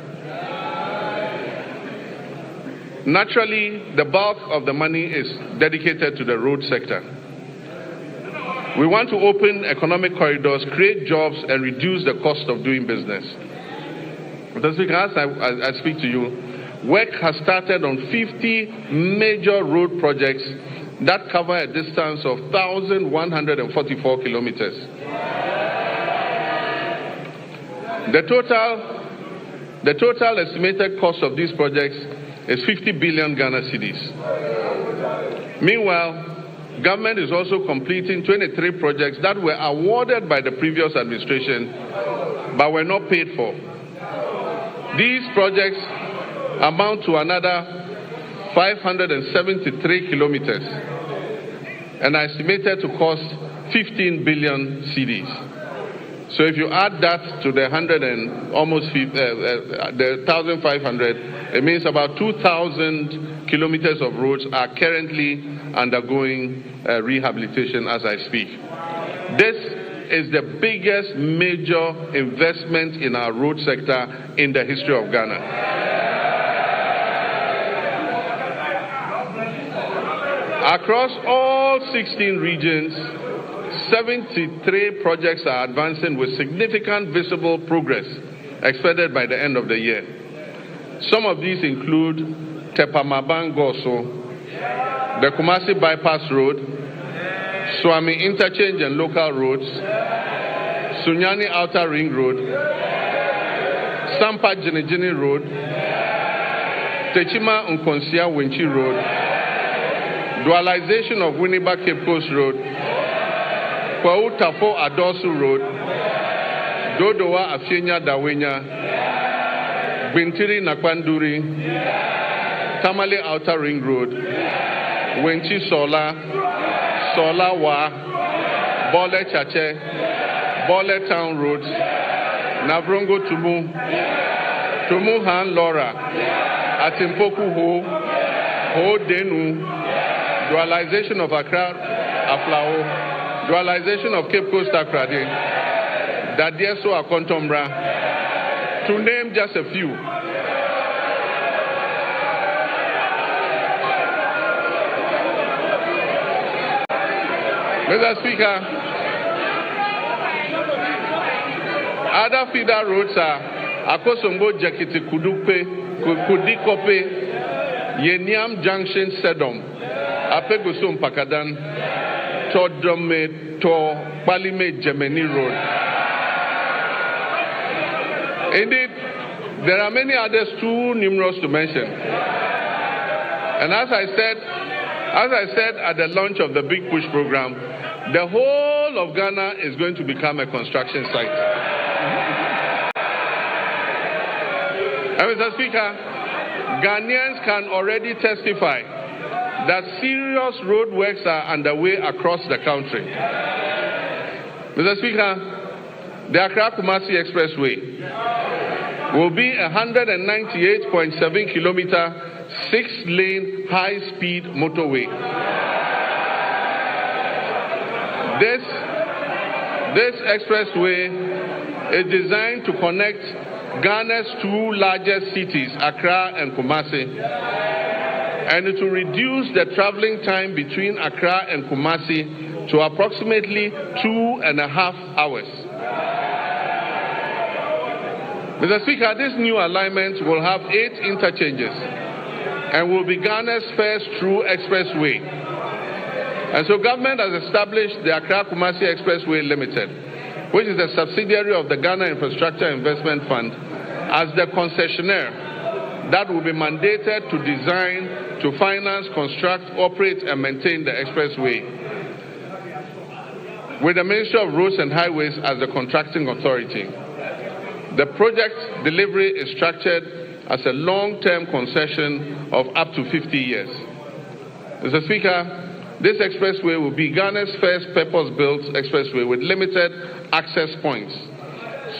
Naturally, the bulk of the money is dedicated to the road sector. We want to open economic corridors, create jobs, and reduce the cost of doing business. Mr. Speaker, as I speak to you, work has started on 50 major road projects that cover a distance of 1,144 kilometers. The total estimated cost of these projects is 50 billion Ghana cedis. Meanwhile, government is also completing 23 projects that were awarded by the previous administration but were not paid for. These projects amount to another 573 kilometers and are estimated to cost 15 billion cedis. So if you add that to the 1,500, it means about 2,000 kilometers of roads are currently undergoing rehabilitation as I speak. This is the biggest major investment in our road sector in the history of Ghana. Across all 16 regions, 73 projects are advancing with significant visible progress expected by the end of the year. Some of these include Tepamaban-Goso, the Kumasi Bypass Road, Swami Interchange and Local Roads, Sunyani Outer Ring Road, Sampa Jinijini Road, Techima Nkonsia Wenchi Road, dualization of Winneba Cape Coast Road, Kwau Tafo Adosu Road, Dodowa Afyenya Dawenya, Bintiri Nakwanduri, Tamale Outer Ring Road, Wenchi Sola, Sola Wa, Bole Chache, Bole Town Roads, Navrongo Tumu, Tumu Han Lora, Atimpoku Ho Denu, dualization of Accra Aflao, dualization of Cape Coast Akrade, Dadieso Akontombra, to name just a few. Mr. Speaker, other feeder roads are Akosombo Jakiti Kudupe, Kudikope, Yeniam Junction Sedom, Apegosum Pakadan, Todome to Palime Gemini Road. Indeed, there are many others too numerous to mention. And as I said at the launch of the Big Push program, the whole of Ghana is going to become a construction site. And Mr. Speaker, Ghanaians can already testify that serious road works are underway across the country. Mr. Speaker, the Accra-Kumasi Expressway will be a 198.7 kilometer, 6-lane high-speed motorway. This expressway is designed to connect Ghana's two largest cities, Accra and Kumasi, and to reduce the traveling time between Accra and Kumasi to approximately 2.5 hours. Mr. Speaker, this new alignment will have 8 interchanges and will be Ghana's first true expressway. And so government has established the Accra-Kumasi Expressway Limited, which is a subsidiary of the Ghana Infrastructure Investment Fund, as the concessionaire that will be mandated to design, to finance, construct, operate, and maintain the expressway, with the Ministry of Roads and Highways as the contracting authority. The project delivery is structured as a long-term concession of up to 50 years. Mr. Speaker, this expressway will be Ghana's first purpose-built expressway with limited access points,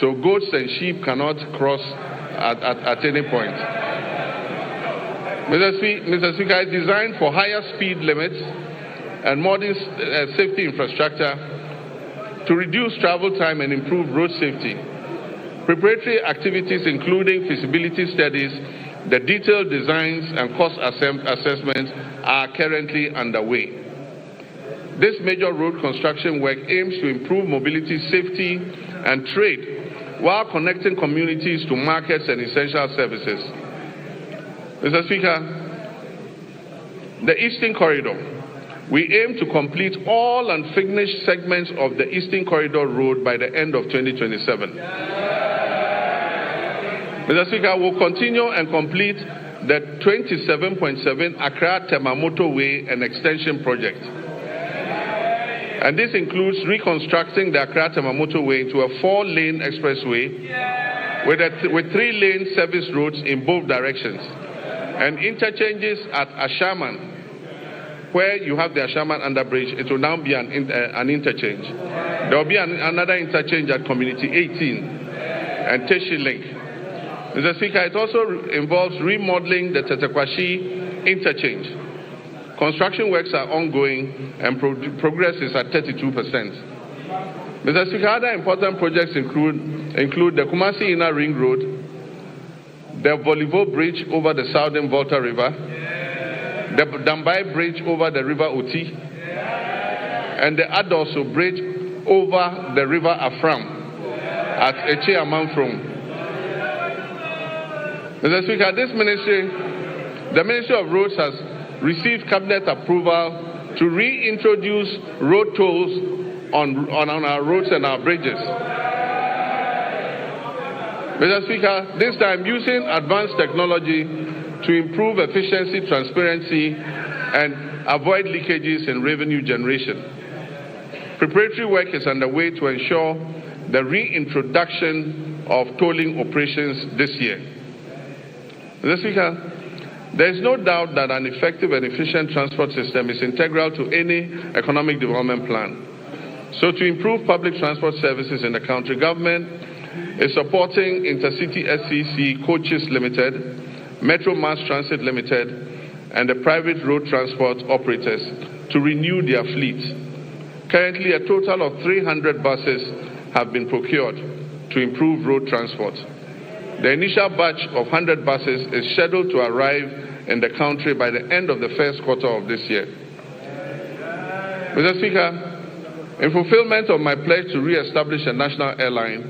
so goats and sheep cannot cross at any point. Mr. Speaker, it's designed for higher speed limits and modern safety infrastructure to reduce travel time and improve road safety. Preparatory activities including feasibility studies, the detailed designs and cost assessments are currently underway. This major road construction work aims to improve mobility, safety, and trade while connecting communities to markets and essential services. Mr. Speaker, the Eastern Corridor. We aim to complete all unfinished segments of the Eastern Corridor Road by the end of 2027. Mr. Speaker, we'll continue and complete the 27.7 Accra-Tema Motorway and Extension Project. And this includes reconstructing the Accra-Tema Motorway into a 4-lane expressway with 3-lane service roads in both directions, and interchanges at Ashaman. Where you have the Ashaman underbridge, it will now be an interchange. There will be another interchange at Community 18 and Teshi Link. Mr. Speaker, it also involves remodeling the Tetekwashi interchange. Construction works are ongoing and progress is at 32%. Mr. Speaker, other important projects include the Kumasi Inner Ring Road, the Volivo Bridge over the Southern Volta River, the Dambai Bridge over the River Oti, and the Adoso Bridge over the River Afram at Eche Amanfrom. Mr. Speaker, the Ministry of Roads has received cabinet approval to reintroduce road tolls on our roads and our bridges. Mr. Speaker, this time using advanced technology to improve efficiency, transparency, and avoid leakages in revenue generation. Preparatory work is underway to ensure the reintroduction of tolling operations this year. Mr. Speaker, there is no doubt that an effective and efficient transport system is integral to any economic development plan. So to improve public transport services in the country, government is supporting Intercity SCC Coaches Limited, Metro Mass Transit Limited, and the private road transport operators to renew their fleets. Currently, a total of 300 buses have been procured to improve road transport. The initial batch of 100 buses is scheduled to arrive in the country by the end of the first quarter of this year. Mr. Speaker, in fulfillment of my pledge to re-establish a national airline,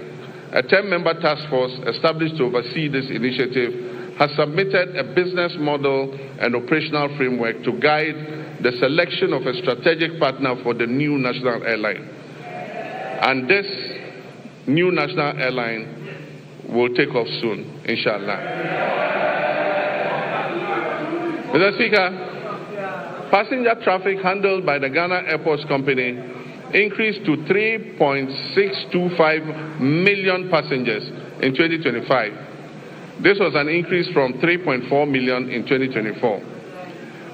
a 10-member task force established to oversee this initiative has submitted a business model and operational framework to guide the selection of a strategic partner for the new national airline. And this new national airline will take off soon, inshallah. Mr. Speaker, passenger traffic handled by the Ghana Airports Company increased to 3.625 million passengers in 2025. This was an increase from 3.4 million in 2024.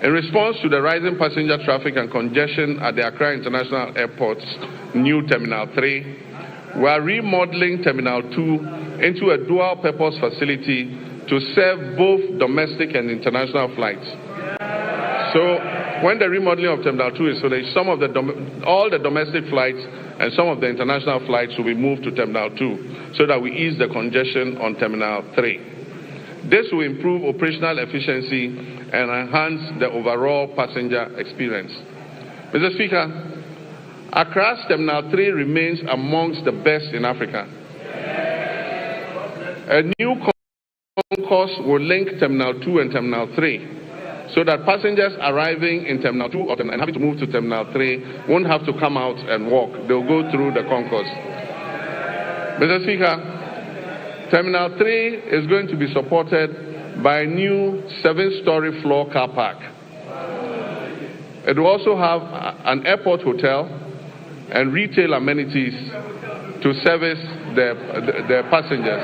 In response to the rising passenger traffic and congestion at the Accra International Airport's new Terminal 3, we are remodeling Terminal 2 into a dual-purpose facility to serve both domestic and international flights. So, when the remodeling of Terminal 2 is finished, all the domestic flights and some of the international flights will be moved to Terminal 2 so that we ease the congestion on Terminal 3. This will improve operational efficiency and enhance the overall passenger experience. Mr. Speaker, Accra's Terminal 3 remains amongst the best in Africa. A new concourse will link Terminal 2 and Terminal 3 so that passengers arriving in Terminal 2 and having to move to Terminal 3 won't have to come out and walk. They'll go through the concourse. Mr. Speaker, Terminal 3 is going to be supported by a new 7-story floor car park. It will also have an airport hotel and retail amenities to service the passengers.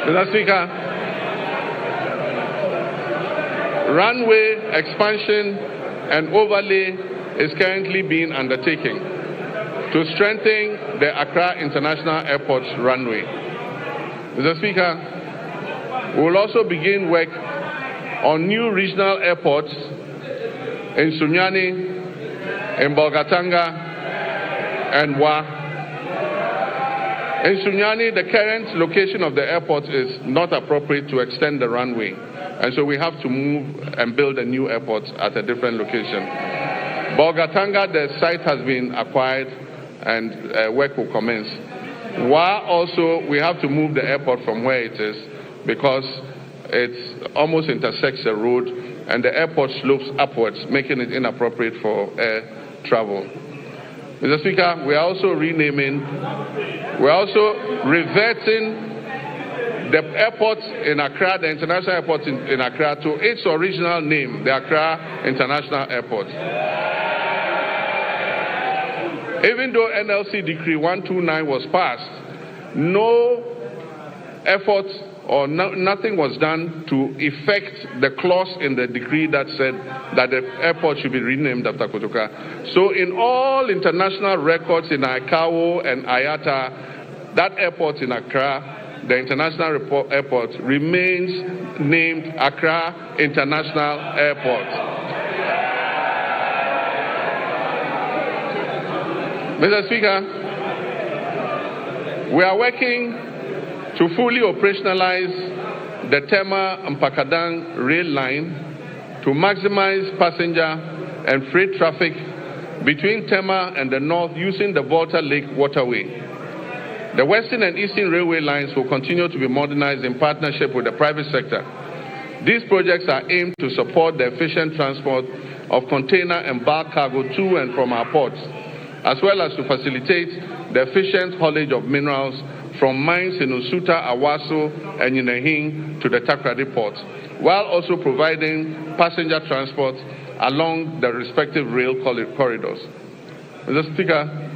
Mr. Speaker, runway expansion and overlay is currently being undertaken to strengthen the Accra International Airport's runway. Mr. Speaker, we will also begin work on new regional airports in Sunyani, in Bolgatanga, and Wa. In Sunyani, the current location of the airport is not appropriate to extend the runway, and so we have to move and build a new airport at a different location. Bolgatanga, the site has been acquired and work will commence. Wa also, we have to move the airport from where it is because it almost intersects the road and the airport slopes upwards, making it inappropriate for air travel. Mr. Speaker, we are also reverting the airport in Accra, the international airport in Accra, to its original name, the Accra International Airport. Even though NLC Decree 129 was passed, no effort or nothing was done to effect the clause in the decree that said that the airport should be renamed after Kotoka. So in all international records in ICAO and IATA, that airport in Accra, the international airport, remains named Accra International Airport. Mr. Speaker, we are working to fully operationalize the Tema-Mpakadang rail line to maximize passenger and freight traffic between Tema and the north using the Volta Lake Waterway. The Western and Eastern Railway lines will continue to be modernized in partnership with the private sector. These projects are aimed to support the efficient transport of container and bulk cargo to and from our ports, as well as to facilitate the efficient haulage of minerals from mines in Osuta, Awaso, and Yinehing to the Takoradi port, while also providing passenger transport along the respective rail corridors. Mr. Speaker,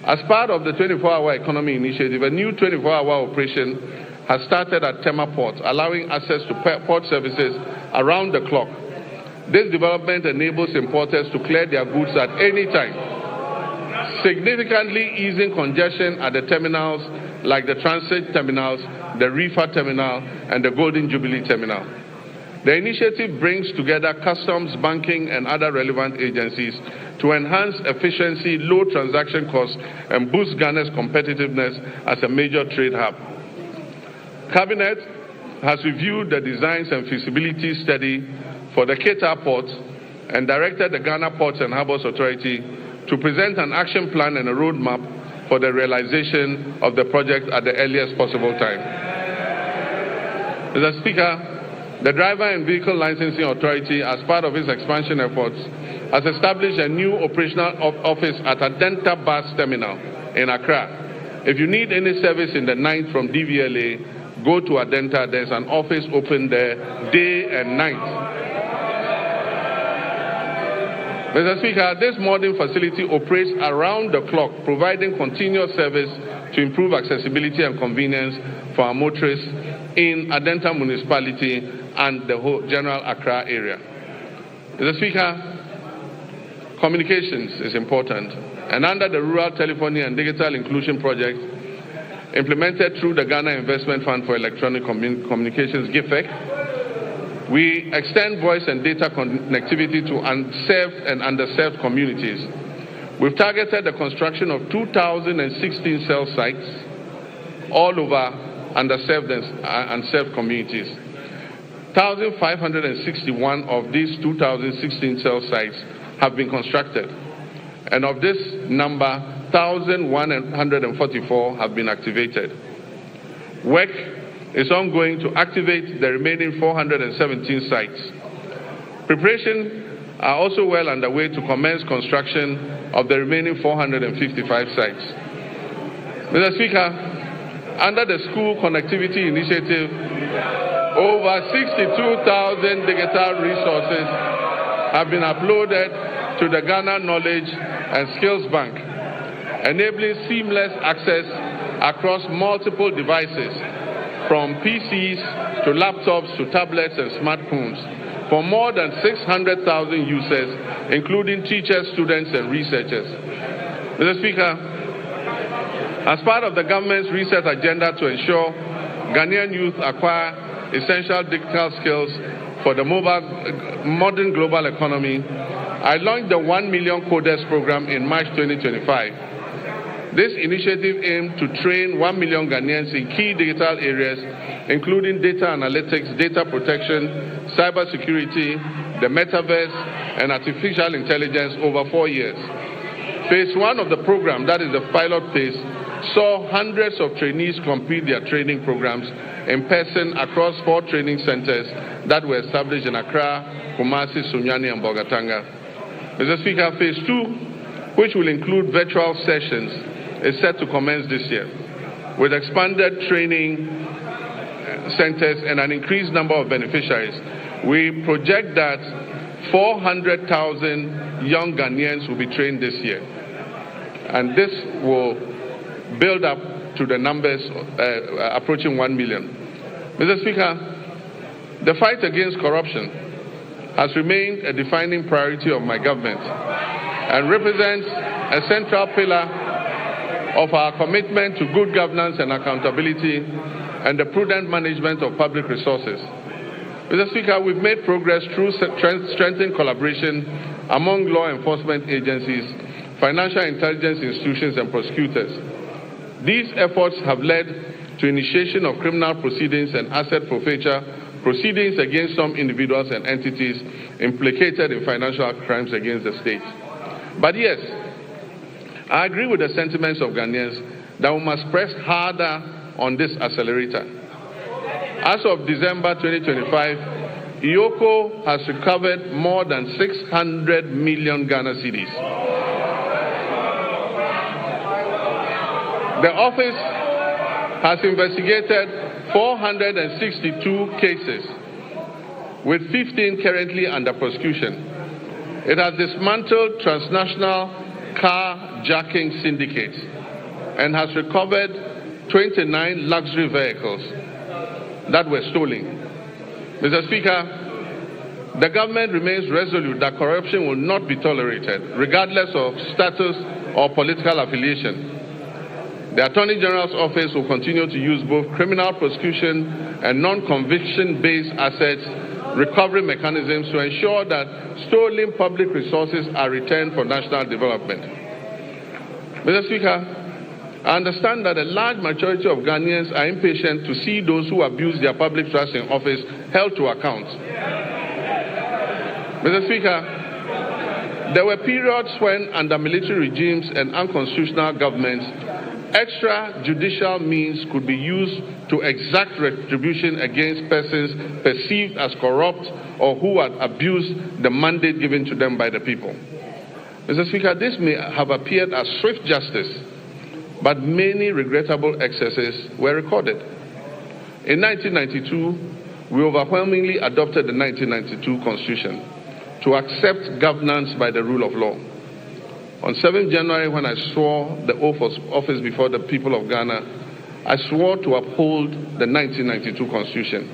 as part of the 24-hour economy initiative, a new 24-hour operation has started at Tema Port, allowing access to port services around the clock. This development enables importers to clear their goods at any time, significantly easing congestion at the terminals like the transit terminals, the reefer terminal, and the Golden Jubilee terminal. The initiative brings together customs, banking, and other relevant agencies to enhance efficiency, low transaction costs, and boost Ghana's competitiveness as a major trade hub. Cabinet has reviewed the designs and feasibility study for the Keta Port and directed the Ghana Ports and Harbours Authority to present an action plan and a roadmap for the realization of the project at the earliest possible time. Mr. Speaker, the Driver and Vehicle Licensing Authority, as part of its expansion efforts, has established a new operational office at Adenta Bus Terminal in Accra. If you need any service in the night from DVLA, go to Adenta. There's an office open there day and night. Mr. Speaker, this modern facility operates around the clock, providing continuous service to improve accessibility and convenience for our motorists in Adenta municipality and the whole general Accra area. Mr. Speaker, communications is important, and under the Rural Telephony and Digital Inclusion Project, implemented through the Ghana Investment Fund for Electronic Communications, GIFEC, we extend voice and data connectivity to unserved and underserved communities. We've targeted the construction of 2,016 cell sites all over underserved and unserved communities. 1,561 of these 2,016 cell sites have been constructed, and of this number, 1,144 have been activated. Work is ongoing to activate the remaining 417 sites. Preparations are also well underway to commence construction of the remaining 455 sites. Mr. Speaker, under the School Connectivity Initiative, over 62,000 digital resources have been uploaded to the Ghana Knowledge and Skills Bank, enabling seamless access across multiple devices, from PCs to laptops to tablets and smartphones, for more than 600,000 users, including teachers, students, and researchers. Mr. Speaker, as part of the government's research agenda to ensure Ghanaian youth acquire essential digital skills for the modern global economy, I launched the 1 Million Coders program in March 2025. This initiative aimed to train 1 million Ghanaians in key digital areas, including data analytics, data protection, cybersecurity, the metaverse, and artificial intelligence over 4 years. Phase 1 of the program, that is the pilot phase, saw hundreds of trainees complete their training programs in person across 4 training centers that were established in Accra, Kumasi, Sunyani, and Bogatanga. Mr. Speaker, Phase 2, which will include virtual sessions, is set to commence this year. With expanded training centers and an increased number of beneficiaries, we project that 400,000 young Ghanaians will be trained this year. And this will build up to the numbers approaching 1 million. Mr. Speaker, the fight against corruption has remained a defining priority of my government and represents a central pillar of our commitment to good governance and accountability and the prudent management of public resources. Mr. Speaker, we've made progress through strengthened collaboration among law enforcement agencies, financial intelligence institutions, and prosecutors. These efforts have led to initiation of criminal proceedings and asset forfeiture proceedings against some individuals and entities implicated in financial crimes against the state. But yes, I agree with the sentiments of Ghanaians that we must press harder on this accelerator. As of December 2025, IOCO has recovered more than 600 million Ghana cedis. The office has investigated 462 cases, with 15 currently under prosecution. It has dismantled transnational car-jacking syndicates and has recovered 29 luxury vehicles that were stolen. Mr. Speaker, the government remains resolute that corruption will not be tolerated, regardless of status or political affiliation. The Attorney General's office will continue to use both criminal prosecution and non-conviction-based assets recovery mechanisms to ensure that stolen public resources are returned for national development. Mr. Speaker, I understand that a large majority of Ghanaians are impatient to see those who abuse their public trust in office held to account. Mr. Speaker, there were periods when, under military regimes and unconstitutional governments, extrajudicial means could be used to exact retribution against persons perceived as corrupt or who had abused the mandate given to them by the people. Mr. Speaker, this may have appeared as swift justice, but many regrettable excesses were recorded. In 1992, we overwhelmingly adopted the 1992 Constitution to accept governance by the rule of law. On 7th January, when I swore the oath of office before the people of Ghana, I swore to uphold the 1992 Constitution.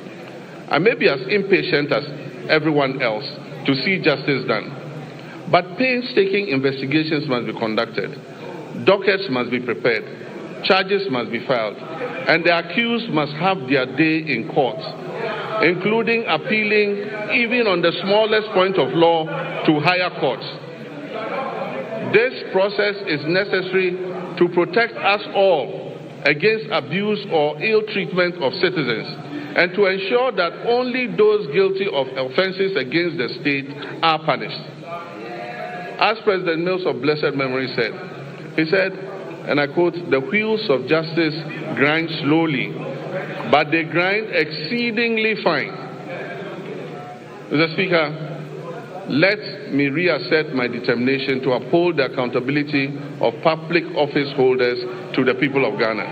I may be as impatient as everyone else to see justice done, but painstaking investigations must be conducted, dockets must be prepared, charges must be filed, and the accused must have their day in court, including appealing, even on the smallest point of law, to higher courts. This process is necessary to protect us all against abuse or ill treatment of citizens and to ensure that only those guilty of offenses against the state are punished. As President Mills of blessed memory said, he said, and I quote, "The wheels of justice grind slowly, but they grind exceedingly fine." Mr. Speaker, let me reassert my determination to uphold the accountability of public office holders to the people of Ghana.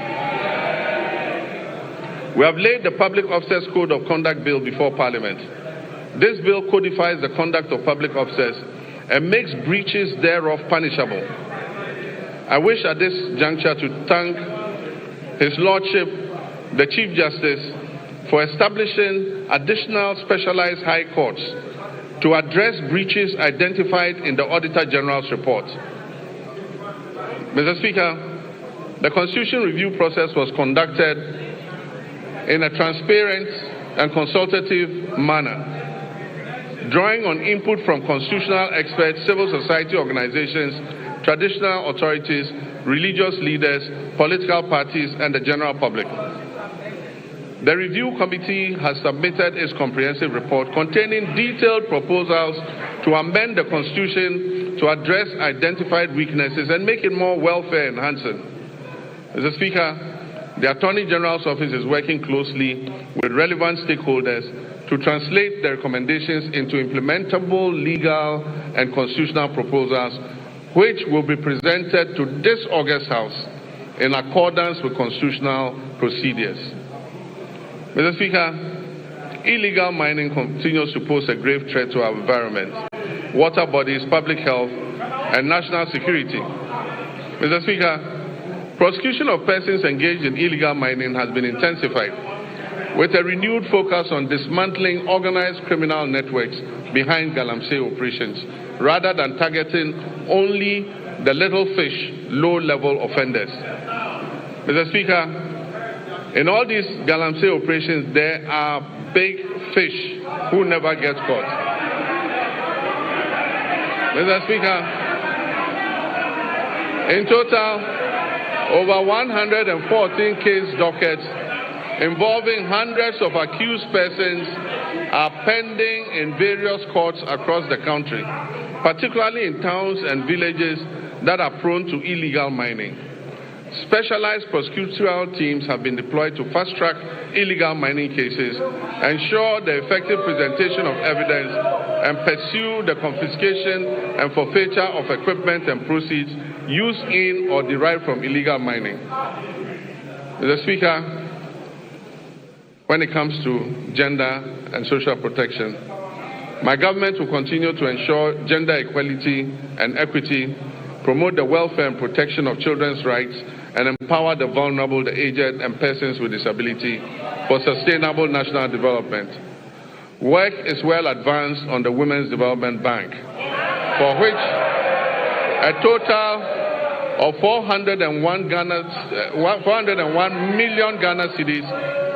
We have laid the Public Officers Code of Conduct Bill before Parliament. This bill codifies the conduct of public officers and makes breaches thereof punishable. I wish at this juncture to thank His Lordship, the Chief Justice, for establishing additional specialized high courts to address breaches identified in the Auditor General's report. Mr. Speaker, the Constitution review process was conducted in a transparent and consultative manner, drawing on input from constitutional experts, civil society organizations, traditional authorities, religious leaders, political parties, and the general public. The review committee has submitted its comprehensive report containing detailed proposals to amend the Constitution to address identified weaknesses and make it more welfare enhancing. Mr. Speaker, the Attorney General's office is working closely with relevant stakeholders to translate the recommendations into implementable legal and constitutional proposals, which will be presented to this August House in accordance with constitutional procedures. Mr. Speaker, illegal mining continues to pose a grave threat to our environment, water bodies, public health, and national security. Mr. Speaker, prosecution of persons engaged in illegal mining has been intensified, with a renewed focus on dismantling organized criminal networks behind galamsey operations, rather than targeting only the little fish, low-level offenders. Mr. Speaker, in all these galamsey operations, there are big fish who never get caught. Mr. Speaker, in total, over 114 case dockets involving hundreds of accused persons are pending in various courts across the country, particularly in towns and villages that are prone to illegal mining. Specialized prosecutorial teams have been deployed to fast-track illegal mining cases, ensure the effective presentation of evidence, and pursue the confiscation and forfeiture of equipment and proceeds used in or derived from illegal mining. Mr. Speaker, when it comes to gender and social protection, my government will continue to ensure gender equality and equity, promote the welfare and protection of children's rights, and empower the vulnerable, the aged, and persons with disability for sustainable national development. Work is well advanced on the Women's Development Bank, for which a total of 401 million Ghana cedis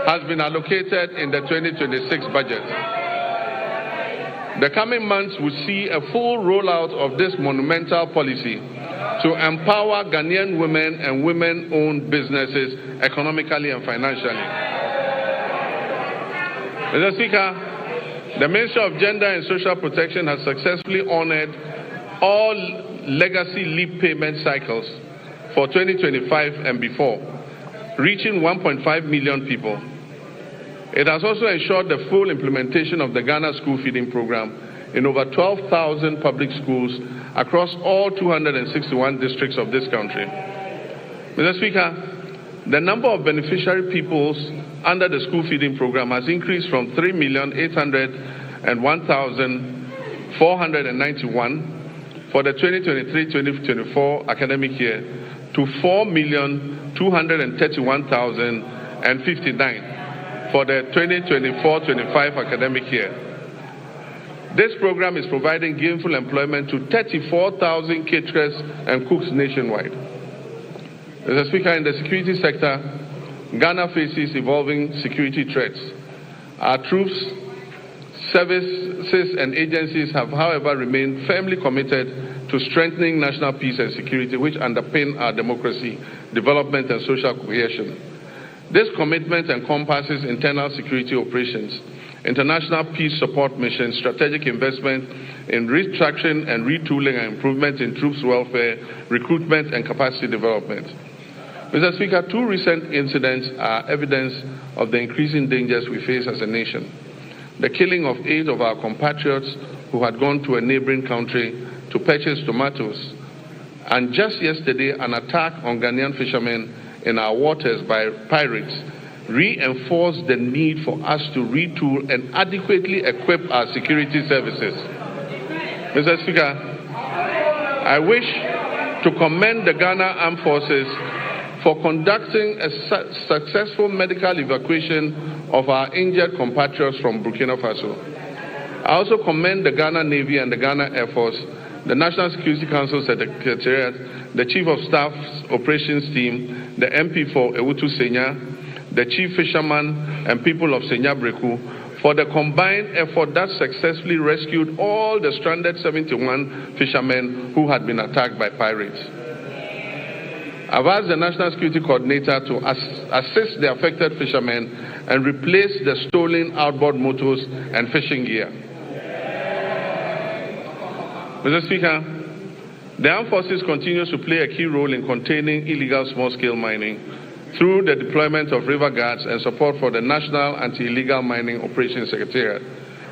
has been allocated in the 2026 budget. The coming months will see a full rollout of this monumental policy to empower Ghanaian women and women-owned businesses economically and financially. Mr. Speaker, the Ministry of Gender and Social Protection has successfully honored all legacy leave payment cycles for 2025 and before, reaching 1.5 million people. It has also ensured the full implementation of the Ghana School Feeding Program in over 12,000 public schools across all 261 districts of this country. Mr. Speaker, the number of beneficiary peoples under the school feeding program has increased from 3,801,491 for the 2023-2024 academic year to 4,231,059 for the 2024-25 academic year. This program is providing gainful employment to 34,000 caterers and cooks nationwide. Mr. Speaker, in the security sector, Ghana faces evolving security threats. Our troops, services, and agencies have, however, remained firmly committed to strengthening national peace and security, which underpin our democracy, development, and social cohesion. This commitment encompasses internal security operations, international peace support missions, strategic investment in restructuring and retooling and improvement in troops' welfare, recruitment, and capacity development. Mr. Speaker, two recent incidents are evidence of the increasing dangers we face as a nation. The killing of 8 of our compatriots who had gone to a neighboring country to purchase tomatoes, and just yesterday an attack on Ghanaian fishermen in our waters by pirates reinforced the need for us to retool and adequately equip our security services. Mr. Speaker, I wish to commend the Ghana Armed Forces for conducting a successful medical evacuation of our injured compatriots from Burkina Faso. I also commend the Ghana Navy and the Ghana Air Force, the National Security Council Secretariat, the Chief of Staff's Operations Team, the MP for Ewutu Senya, the Chief Fisherman and people of Senya Breku for the combined effort that successfully rescued all the stranded 71 fishermen who had been attacked by pirates. I've asked the National Security Coordinator to assist the affected fishermen and replace the stolen outboard motors and fishing gear. Mr. Speaker, the Armed Forces continues to play a key role in containing illegal small-scale mining through the deployment of river guards and support for the National Anti-Illegal Mining Operations Secretariat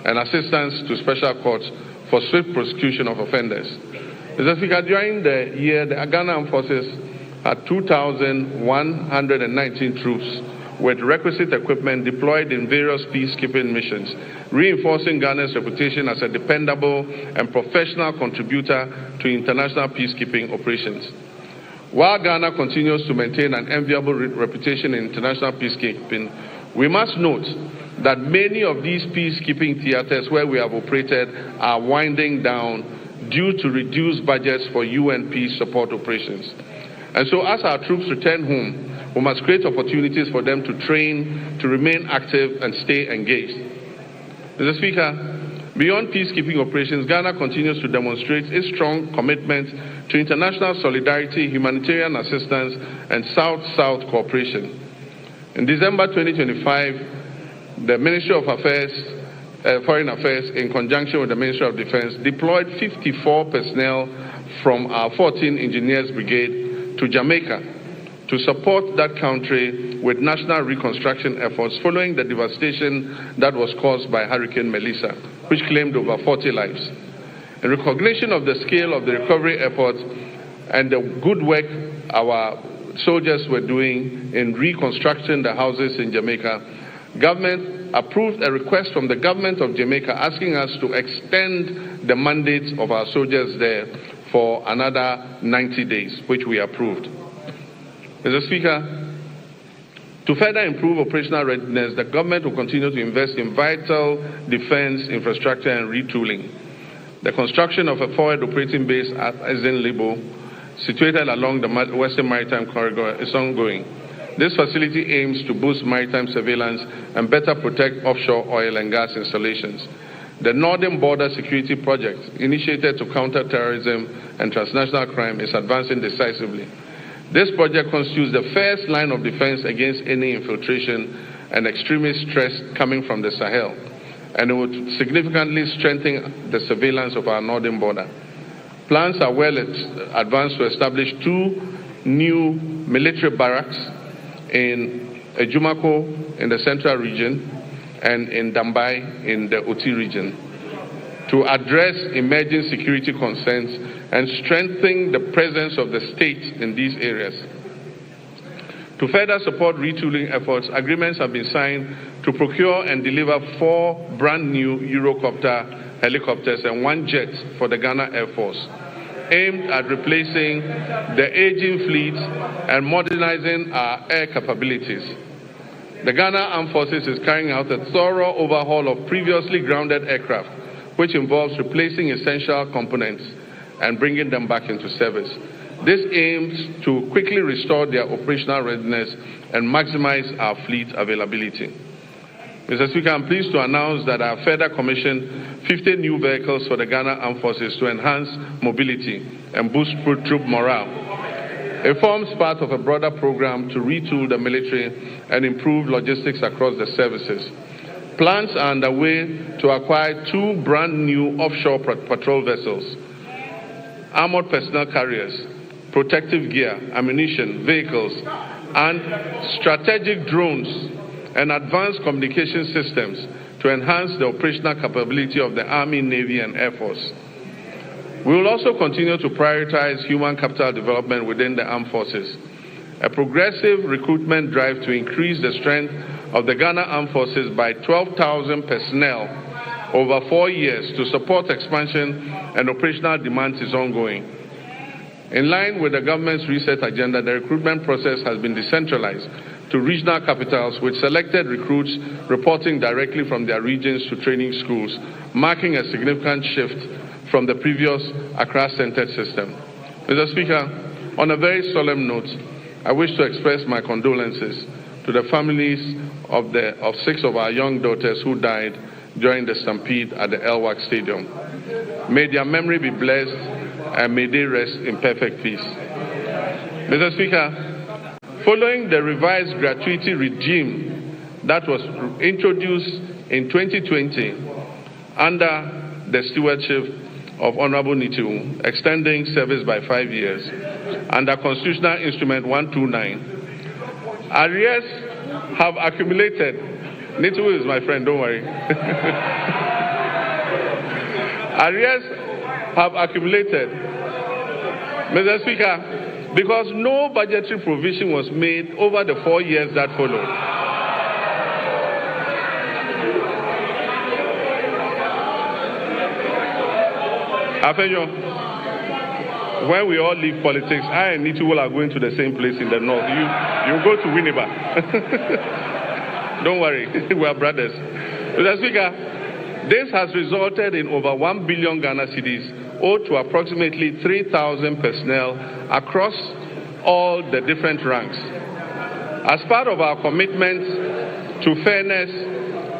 and assistance to special courts for swift prosecution of offenders. Mr. Speaker, during the year, the Ghana Armed Forces had 2,119 troops with requisite equipment deployed in various peacekeeping missions, reinforcing Ghana's reputation as a dependable and professional contributor to international peacekeeping operations. While Ghana continues to maintain an enviable reputation in international peacekeeping, we must note that many of these peacekeeping theaters where we have operated are winding down due to reduced budgets for UN peace support operations. And so as our troops return home, we must create opportunities for them to train, to remain active, and stay engaged. Mr. Speaker, beyond peacekeeping operations, Ghana continues to demonstrate its strong commitment to international solidarity, humanitarian assistance, and South-South cooperation. In December 2025, the Ministry of Foreign Affairs, in conjunction with the Ministry of Defense, deployed 54 personnel from our 14 Engineers Brigade to Jamaica to support that country with national reconstruction efforts following the devastation that was caused by Hurricane Melissa, which claimed over 40 lives. In recognition of the scale of the recovery efforts and the good work our soldiers were doing in reconstructing the houses in Jamaica, government approved a request from the government of Jamaica asking us to extend the mandates of our soldiers there for another 90 days, which we approved. Mr. Speaker, to further improve operational readiness, the government will continue to invest in vital defense infrastructure and retooling. The construction of a forward operating base at Libo, situated along the Western Maritime Corridor, is ongoing. This facility aims to boost maritime surveillance and better protect offshore oil and gas installations. The Northern Border Security Project, initiated to counter terrorism and transnational crime, is advancing decisively. This project constitutes the first line of defense against any infiltration and extremist threats coming from the Sahel, and it would significantly strengthen the surveillance of our northern border. Plans are well advanced to establish 2 new military barracks in Ejumako in the central region and in Dambai in the Oti region to address emerging security concerns and strengthen the presence of the state in these areas. To further support retooling efforts, agreements have been signed to procure and deliver 4 brand new Eurocopter helicopters and 1 jet for the Ghana Air Force, aimed at replacing the aging fleet and modernizing our air capabilities. The Ghana Armed Forces is carrying out a thorough overhaul of previously grounded aircraft, which involves replacing essential components and bringing them back into service. This aims to quickly restore their operational readiness and maximize our fleet availability. Mr. Speaker, I'm pleased to announce that I have further commissioned 50 new vehicles for the Ghana Armed Forces to enhance mobility and boost troop morale. It forms part of a broader program to retool the military and improve logistics across the services. Plans are underway to acquire 2 brand new offshore patrol vessels, armored personnel carriers, protective gear, ammunition, vehicles, and strategic drones and advanced communication systems to enhance the operational capability of the Army, Navy, and Air Force. We will also continue to prioritize human capital development within the armed forces. A progressive recruitment drive to increase the strength of the Ghana Armed Forces by 12,000 personnel over 4 years to support expansion and operational demands is ongoing. In line with the government's reset agenda, the recruitment process has been decentralized to regional capitals, with selected recruits reporting directly from their regions to training schools, marking a significant shift from the previous Accra-centered system. Mr. Speaker, on a very solemn note, I wish to express my condolences to the families of 6 of our young daughters who died during the stampede at the Elwak Stadium. May their memory be blessed and may they rest in perfect peace. Mr. Speaker, following the revised gratuity regime that was introduced in 2020 under the stewardship of Honorable Nitiu, extending service by 5 years, under Constitutional Instrument 129, arrears have accumulated. Nitiu is my friend, don't worry. Arrears have accumulated, Mr. Speaker, because no budgetary provision was made over the 4 years that followed. Afenyo, when we all leave politics, I and Nitu are going to the same place in the north. You go to Winneba. Don't worry, we are brothers. Mr. Speaker, this has resulted in over 1 billion Ghana cedis owed to approximately 3,000 personnel across all the different ranks. As part of our commitment to fairness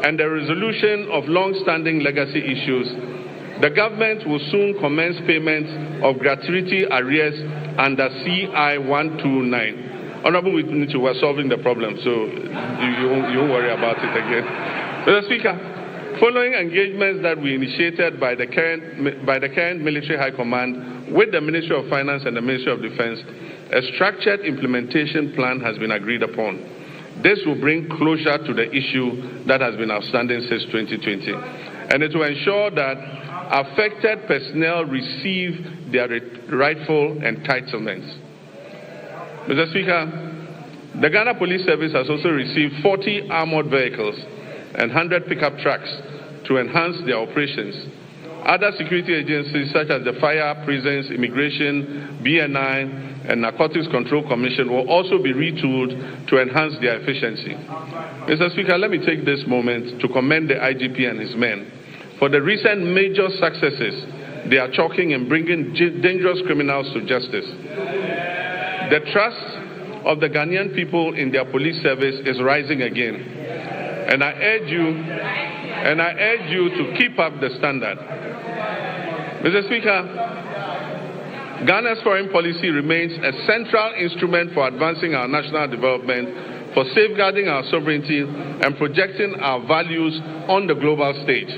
and the resolution of long-standing legacy issues, the government will soon commence payment of gratuity arrears under CI 129 Honorable Witness, we're solving the problem, so you won't worry about it again. Mr. Speaker, following engagements that we initiated by the current military high command with the Ministry of Finance and the Ministry of Defense, a structured implementation plan has been agreed upon. This will bring closure to the issue that has been outstanding since 2020, and it will ensure that affected personnel receive their rightful entitlements. Mr. Speaker, the Ghana Police Service has also received 40 armored vehicles and 100 pickup trucks to enhance their operations. Other security agencies such as the Fire, Prisons, Immigration, BNI, and Narcotics Control Commission will also be retooled to enhance their efficiency. Mr. Speaker, let me take this moment to commend the IGP and his men for the recent major successes they are chalking in bringing dangerous criminals to justice. The trust of the Ghanaian people in their police service is rising again, and I urge you to keep up the standard. Mr. Speaker, Ghana's foreign policy remains a central instrument for advancing our national development, for safeguarding our sovereignty, and projecting our values on the global stage.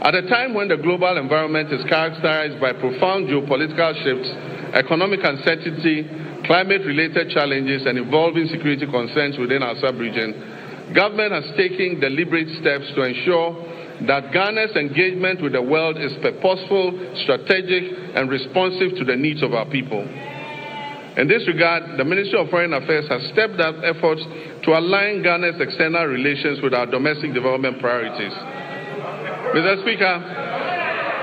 At a time when the global environment is characterized by profound geopolitical shifts, economic uncertainty, climate-related challenges, and evolving security concerns within our sub-region, government has taken deliberate steps to ensure that Ghana's engagement with the world is purposeful, strategic, and responsive to the needs of our people. In this regard, the Ministry of Foreign Affairs has stepped up efforts to align Ghana's external relations with our domestic development priorities. Mr. Speaker,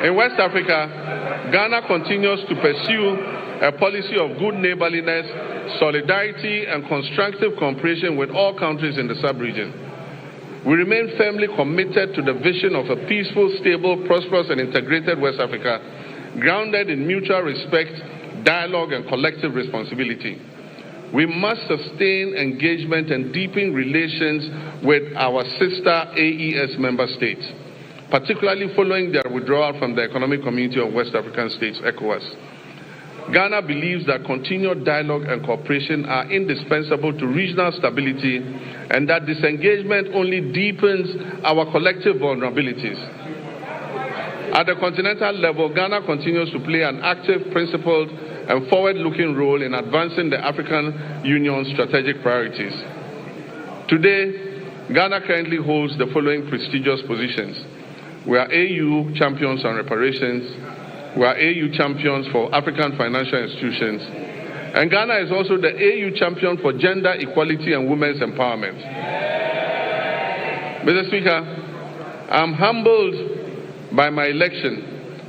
in West Africa, Ghana continues to pursue a policy of good neighborliness, solidarity, and constructive cooperation with all countries in the sub-region. We remain firmly committed to the vision of a peaceful, stable, prosperous, and integrated West Africa, grounded in mutual respect, dialogue, and collective responsibility. We must sustain engagement and deepen relations with our sister AES member states, particularly following their withdrawal from the Economic Community of West African States, ECOWAS. Ghana believes that continued dialogue and cooperation are indispensable to regional stability, and that disengagement only deepens our collective vulnerabilities. At the continental level, Ghana continues to play an active, principled, and forward-looking role in advancing the African Union's strategic priorities. Today, Ghana currently holds the following prestigious positions. We are AU champions on reparations. We are AU champions for African financial institutions. And Ghana is also the AU champion for gender equality and women's empowerment. Mr. Speaker, I'm humbled by my election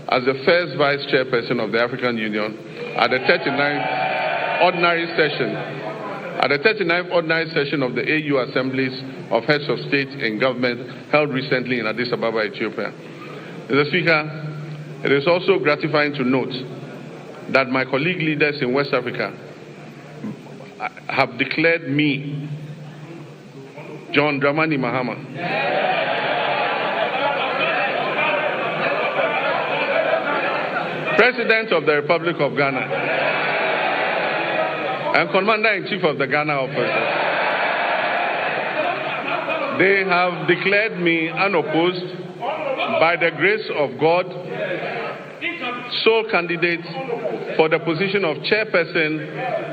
as the first vice chairperson of the African Union at the 39th ordinary session of the AU Assemblies of Heads of State and Government held recently in Addis Ababa, Ethiopia. Mr. Speaker, it is also gratifying to note that my colleague leaders in West Africa have declared me, John Dramani Mahama, President of the Republic of Ghana and Commander-in-Chief of the Ghana Office. They have declared me unopposed, by the grace of God, sole candidate for the position of chairperson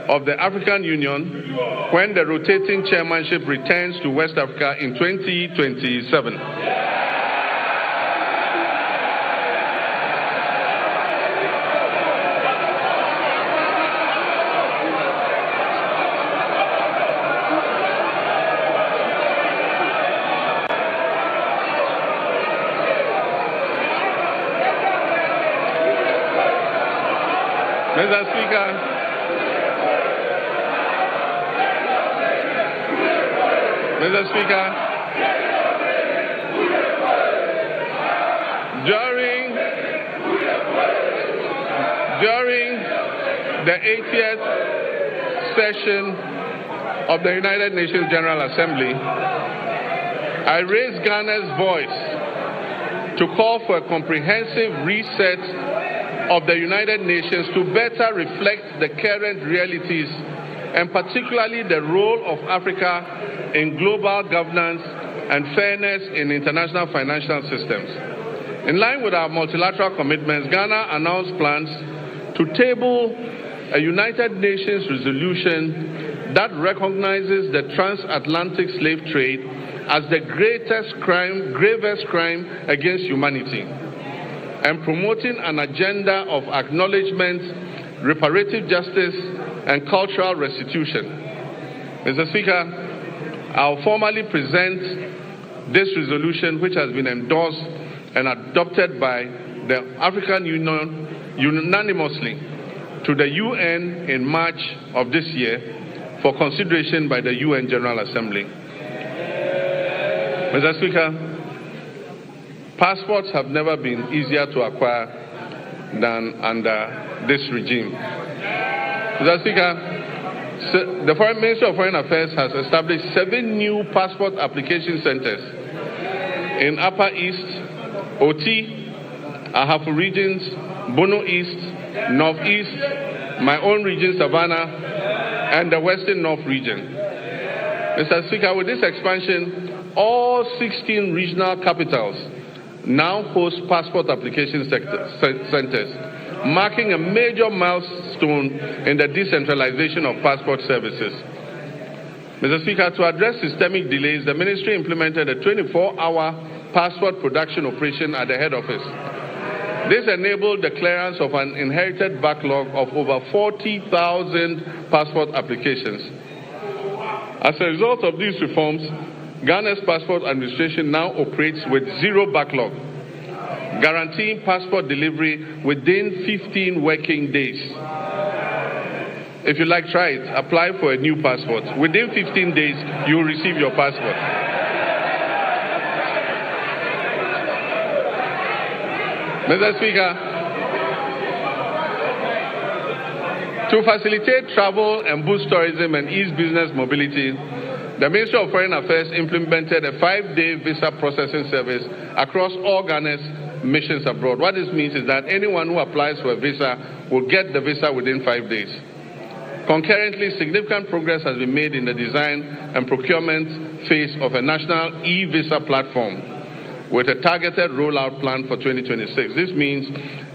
of the African Union when the rotating chairmanship returns to West Africa in 2027. Mr. Speaker, during the 80th session of the United Nations General Assembly, I raised Ghana's voice to call for a comprehensive reset of the United Nations to better reflect the current realities and particularly the role of Africa in global governance and fairness in international financial systems. In line with our multilateral commitments, Ghana announced plans to table a United Nations resolution that recognizes the transatlantic slave trade as the gravest crime against humanity, and promoting an agenda of acknowledgement, reparative justice, and cultural restitution. Mr. Speaker, I'll formally present this resolution, which has been endorsed and adopted by the African Union unanimously, to the UN in March of this year for consideration by the UN General Assembly. Mr. Speaker, passports have never been easier to acquire than under this regime. Mr. Speaker, the Foreign Ministry of Foreign Affairs has established 7 new passport application centers in Upper East, Oti, Ahafo regions, Bono East, Northeast, my own region, Savannah, and the Western North region. Mr. Speaker, with this expansion, all 16 regional capitals now host passport application centers, marking a major milestone in the decentralization of passport services. Mr. Speaker, to address systemic delays, the Ministry implemented a 24-hour passport production operation at the head office. This enabled the clearance of an inherited backlog of over 40,000 passport applications. As a result of these reforms, Ghana's passport administration now operates with 0 backlog, guaranteeing passport delivery within 15 working days. If you like, try it. Apply for a new passport. Within 15 days, you will receive your passport. Mr. Speaker, to facilitate travel and boost tourism and ease business mobility, the Ministry of Foreign Affairs implemented a 5-day visa processing service across all Ghana's missions abroad. What this means is that anyone who applies for a visa will get the visa within 5 days. Concurrently, significant progress has been made in the design and procurement phase of a national e-visa platform with a targeted rollout plan for 2026. This means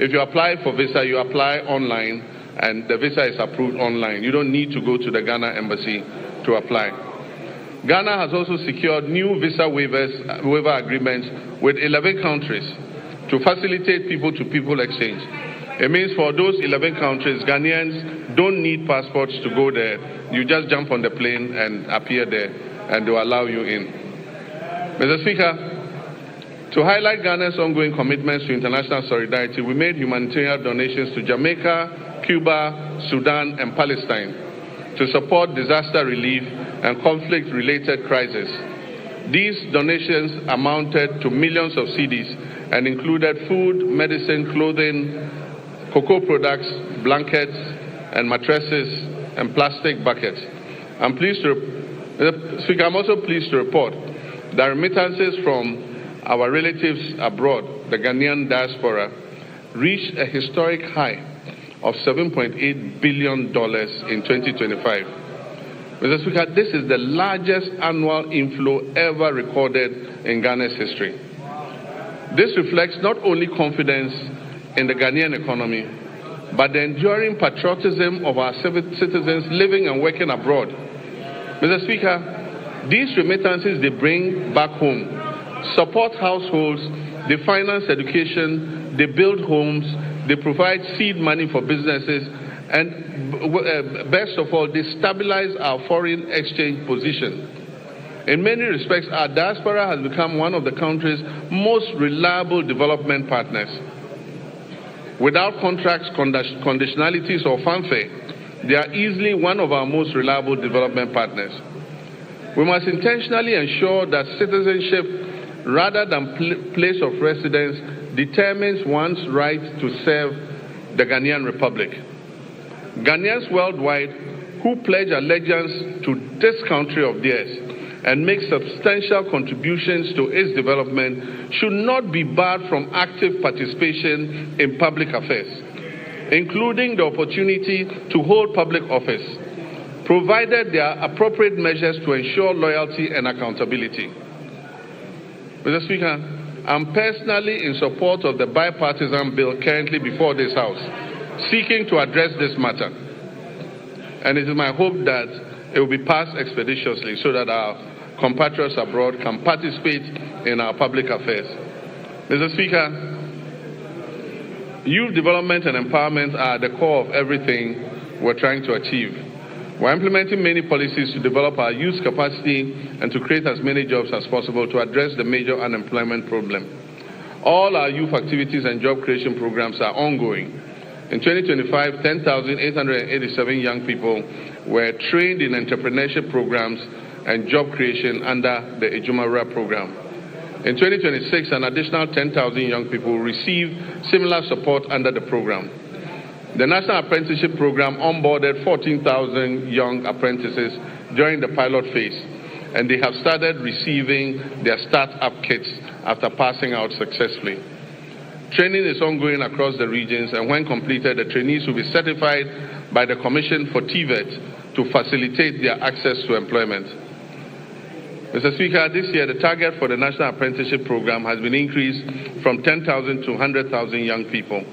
if you apply for visa, you apply online and the visa is approved online. You don't need to go to the Ghana embassy to apply. Ghana has also secured new visa waiver agreements with 11 countries to facilitate people-to-people exchange. It means for those 11 countries, Ghanaians don't need passports to go there. You just jump on the plane and appear there, and they'll allow you in. Mr. Speaker, to highlight Ghana's ongoing commitments to international solidarity, we made humanitarian donations to Jamaica, Cuba, Sudan, and Palestine to support disaster relief and conflict-related crises. These donations amounted to millions of cedis and included food, medicine, clothing, cocoa products, blankets, and mattresses, and plastic buckets. I'm also pleased to report that remittances from our relatives abroad, the Ghanaian diaspora, reached a historic high of $7.8 billion in 2025. Mr. Speaker, this is the largest annual inflow ever recorded in Ghana's history. This reflects not only confidence in the Ghanaian economy, but the enduring patriotism of our citizens living and working abroad. Mr. Speaker, these remittances they bring back home support households, they finance education, they build homes, they provide seed money for businesses, and best of all, they stabilize our foreign exchange position. In many respects, our diaspora has become one of the country's most reliable development partners. Without contracts, conditionalities, or fanfare, they are easily one of our most reliable development partners. We must intentionally ensure that citizenship rather than place of residence determines one's right to serve the Ghanaian Republic. Ghanaians worldwide who pledge allegiance to this country of theirs and make substantial contributions to its development should not be barred from active participation in public affairs, including the opportunity to hold public office, provided there are appropriate measures to ensure loyalty and accountability. Mr. Speaker, I'm personally in support of the bipartisan bill currently before this House, seeking to address this matter. And it is my hope that it will be passed expeditiously so that our compatriots abroad can participate in our public affairs. Mr. Speaker, youth development and empowerment are at the core of everything we're trying to achieve. We're implementing many policies to develop our youth capacity and to create as many jobs as possible to address the major unemployment problem. All our youth activities and job creation programs are ongoing. In 2025, 10,887 young people were trained in entrepreneurship programs and job creation under the GHOne program. In 2026, an additional 10,000 young people will receive similar support under the program. The National Apprenticeship Program onboarded 14,000 young apprentices during the pilot phase, and they have started receiving their start-up kits after passing out successfully. Training is ongoing across the regions, and when completed, the trainees will be certified by the Commission for TVET to facilitate their access to employment. Mr. Speaker, this year the target for the National Apprenticeship Program has been increased from 10,000 to 100,000 young people,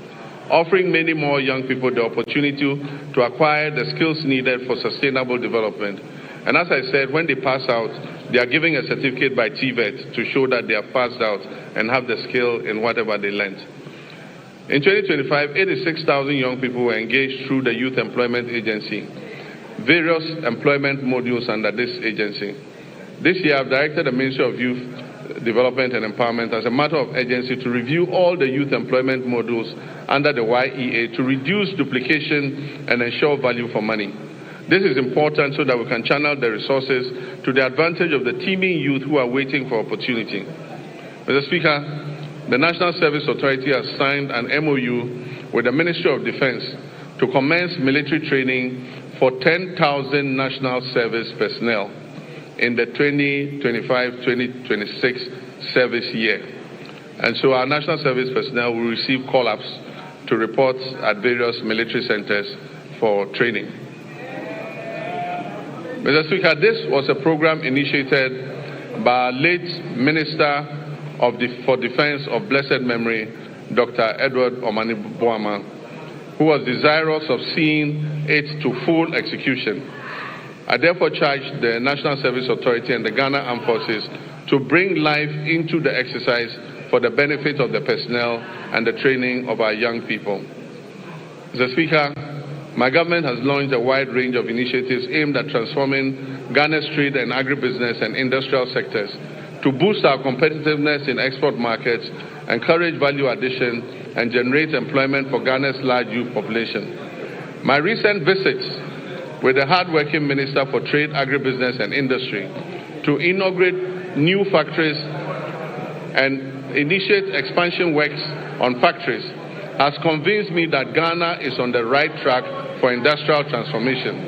offering many more young people the opportunity to acquire the skills needed for sustainable development. And as I said, when they pass out, they are given a certificate by TVET to show that they have passed out and have the skill in whatever they learned. In 2025, 86,000 young people were engaged through the Youth Employment Agency, various employment modules under this agency. This year, I've directed the Ministry of Youth Development and Empowerment as a matter of urgency to review all the youth employment modules under the YEA to reduce duplication and ensure value for money. This is important so that we can channel the resources to the advantage of the teeming youth who are waiting for opportunity. Mr. Speaker, the National Service Authority has signed an MOU with the Ministry of Defense to commence military training for 10,000 national service personnel in the 2025-2026 service year. And so our national service personnel will receive call-ups to report at various military centers for training. Mr. Speaker, this was a program initiated by our late Minister for Defense of blessed memory, Dr. Edward Omani-Boama, who was desirous of seeing it to full execution. I therefore charge the National Service Authority and the Ghana Armed Forces to bring life into the exercise for the benefit of the personnel and the training of our young people. Mr. Speaker, my government has launched a wide range of initiatives aimed at transforming Ghana's trade and agribusiness and industrial sectors to boost our competitiveness in export markets, encourage value addition, and generate employment for Ghana's large youth population. My recent visits with the hard-working Minister for Trade, Agribusiness and Industry to inaugurate new factories and initiate expansion works on factories has convinced me that Ghana is on the right track for industrial transformation.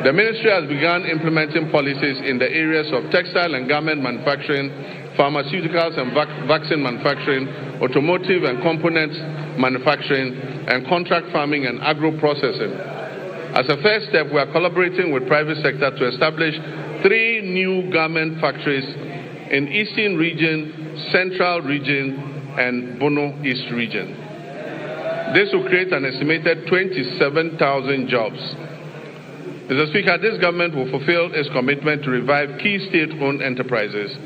The ministry has begun implementing policies in the areas of textile and garment manufacturing, pharmaceuticals and vaccine manufacturing, automotive and components manufacturing, and contract farming and agro-processing. As a first step, we are collaborating with private sector to establish 3 new garment factories in Eastern Region, Central Region, and Bono East Region. This will create an estimated 27,000 jobs. Mr. Speaker, this government will fulfill its commitment to revive key state-owned enterprises.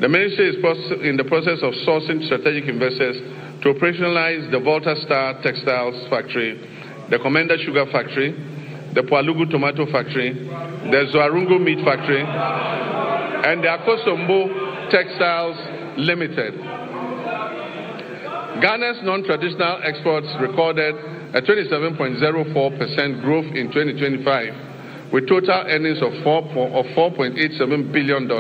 The ministry is in the process of sourcing strategic investors to operationalize the Volta Star Textiles Factory, the Commander Sugar Factory, the Pualugu Tomato Factory, the Zoarungo Meat Factory, and the Akosombo Textiles Limited. Ghana's non-traditional exports recorded a 27.04% growth in 2025, with total earnings of $4.87 billion,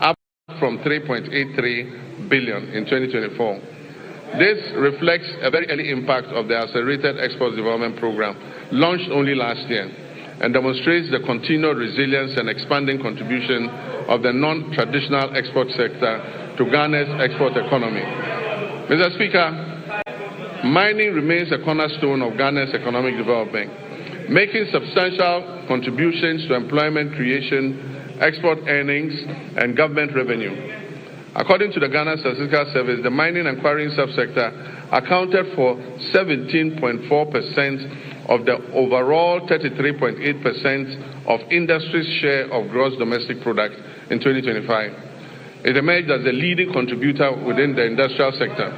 up from $3.83 billion in 2024. This reflects a very early impact of the Accelerated Export Development Program, launched only last year, and demonstrates the continued resilience and expanding contribution of the non-traditional export sector to Ghana's export economy. Mr. Speaker, mining remains a cornerstone of Ghana's economic development. making substantial contributions to employment creation, export earnings, and government revenue. According to the Ghana Statistical Service, the mining and quarrying subsector accounted for 17.4% of the overall 33.8% of industry's share of gross domestic product in 2025. It emerged as the leading contributor within the industrial sector.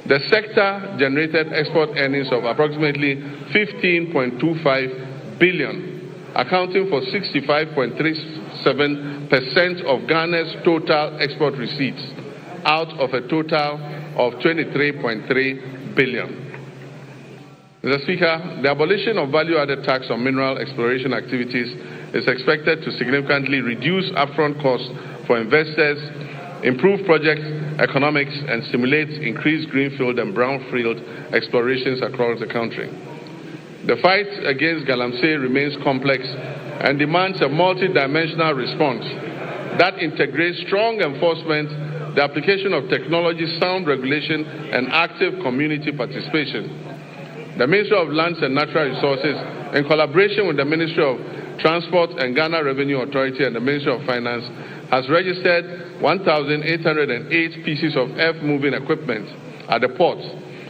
The sector generated export earnings of approximately 15.25 billion, accounting for 65.37% of Ghana's total export receipts, out of a total of 23.3 billion. Mr. Speaker, the abolition of value-added tax on mineral exploration activities is expected to significantly reduce upfront costs for investors, improve project economics, and stimulate increased greenfield and brownfield explorations across the country. The fight against galamsey remains complex and demands a multi-dimensional response that integrates strong enforcement, the application of technology, sound regulation, and active community participation. The Ministry of Lands and Natural Resources, in collaboration with the Ministry of Transport and Ghana Revenue Authority and the Ministry of Finance, has registered 1,808 pieces of earth-moving equipment at the ports,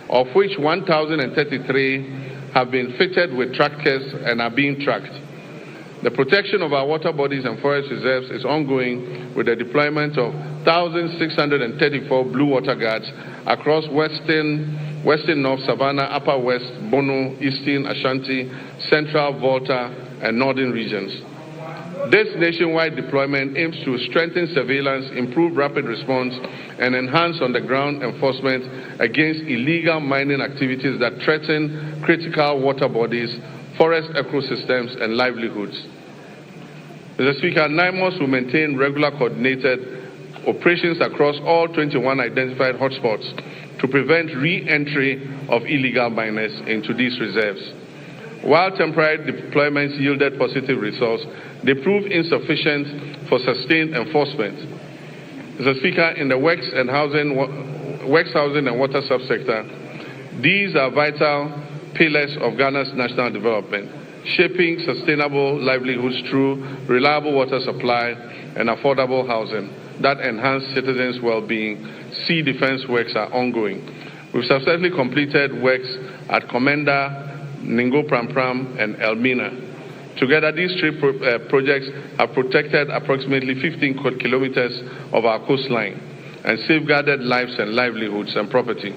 of which 1,033 have been fitted with trackers and are being tracked. The protection of our water bodies and forest reserves is ongoing with the deployment of 1,634 blue water guards across Western North Savannah, Upper West, Bono, Eastern Ashanti, Central Volta, and Northern regions. This nationwide deployment aims to strengthen surveillance, improve rapid response, and enhance on-the-ground enforcement against illegal mining activities that threaten critical water bodies, forest ecosystems, and livelihoods. Mr. Speaker, NIMOS will maintain regular coordinated operations across all 21 identified hotspots to prevent re-entry of illegal miners into these reserves. While temporary deployments yielded positive results, they proved insufficient for sustained enforcement. Mr. Speaker, in the works housing and water subsector, these are vital pillars of Ghana's national development, shaping sustainable livelihoods through reliable water supply and affordable housing that enhance citizens' well-being. Sea defense works are ongoing. We've successfully completed works at Komenda, Ningo Pram, and Elmina. Together, these three projects have protected approximately 15 kilometers of our coastline and safeguarded lives and livelihoods and property.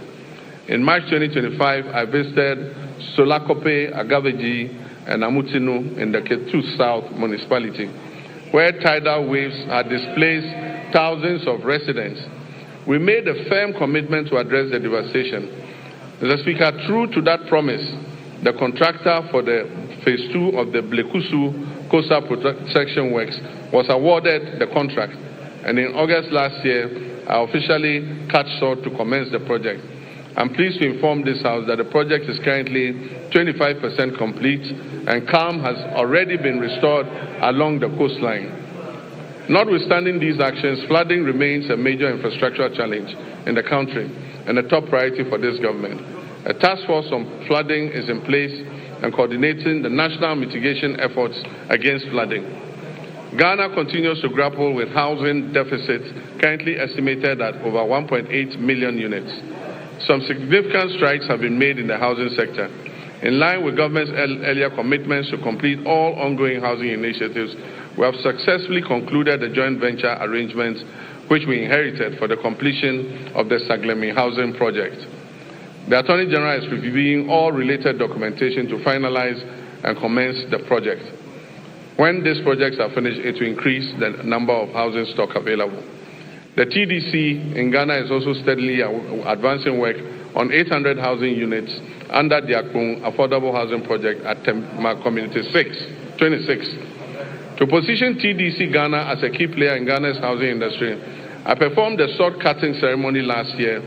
In March 2025, I visited Solakope, Agaveji, and Amutinu in the Ketu South municipality, where tidal waves had displaced thousands of residents. We made a firm commitment to address the devastation. Mr. Speaker, true to that promise, the contractor for the Phase 2 of the Blekusu Coastal Protection Works was awarded the contract, and in August last year, I officially cut short to commence the project. I'm pleased to inform this House that the project is currently 25% complete, and calm has already been restored along the coastline. Notwithstanding these actions, flooding remains a major infrastructural challenge in the country and a top priority for this government. A task force on flooding is in place and coordinating the national mitigation efforts against flooding. Ghana continues to grapple with housing deficits currently estimated at over 1.8 million units. Some significant strides have been made in the housing sector. In line with government's earlier commitments to complete all ongoing housing initiatives, we have successfully concluded the joint venture arrangements which we inherited for the completion of the Saglemi housing project. The Attorney General is reviewing all related documentation to finalize and commence the project. When these projects are finished, it will increase the number of housing stock available. The TDC in Ghana is also steadily advancing work on 800 housing units under the GHOne affordable housing project at Tema Community 26. To position TDC Ghana as a key player in Ghana's housing industry, I performed a sword cutting ceremony last year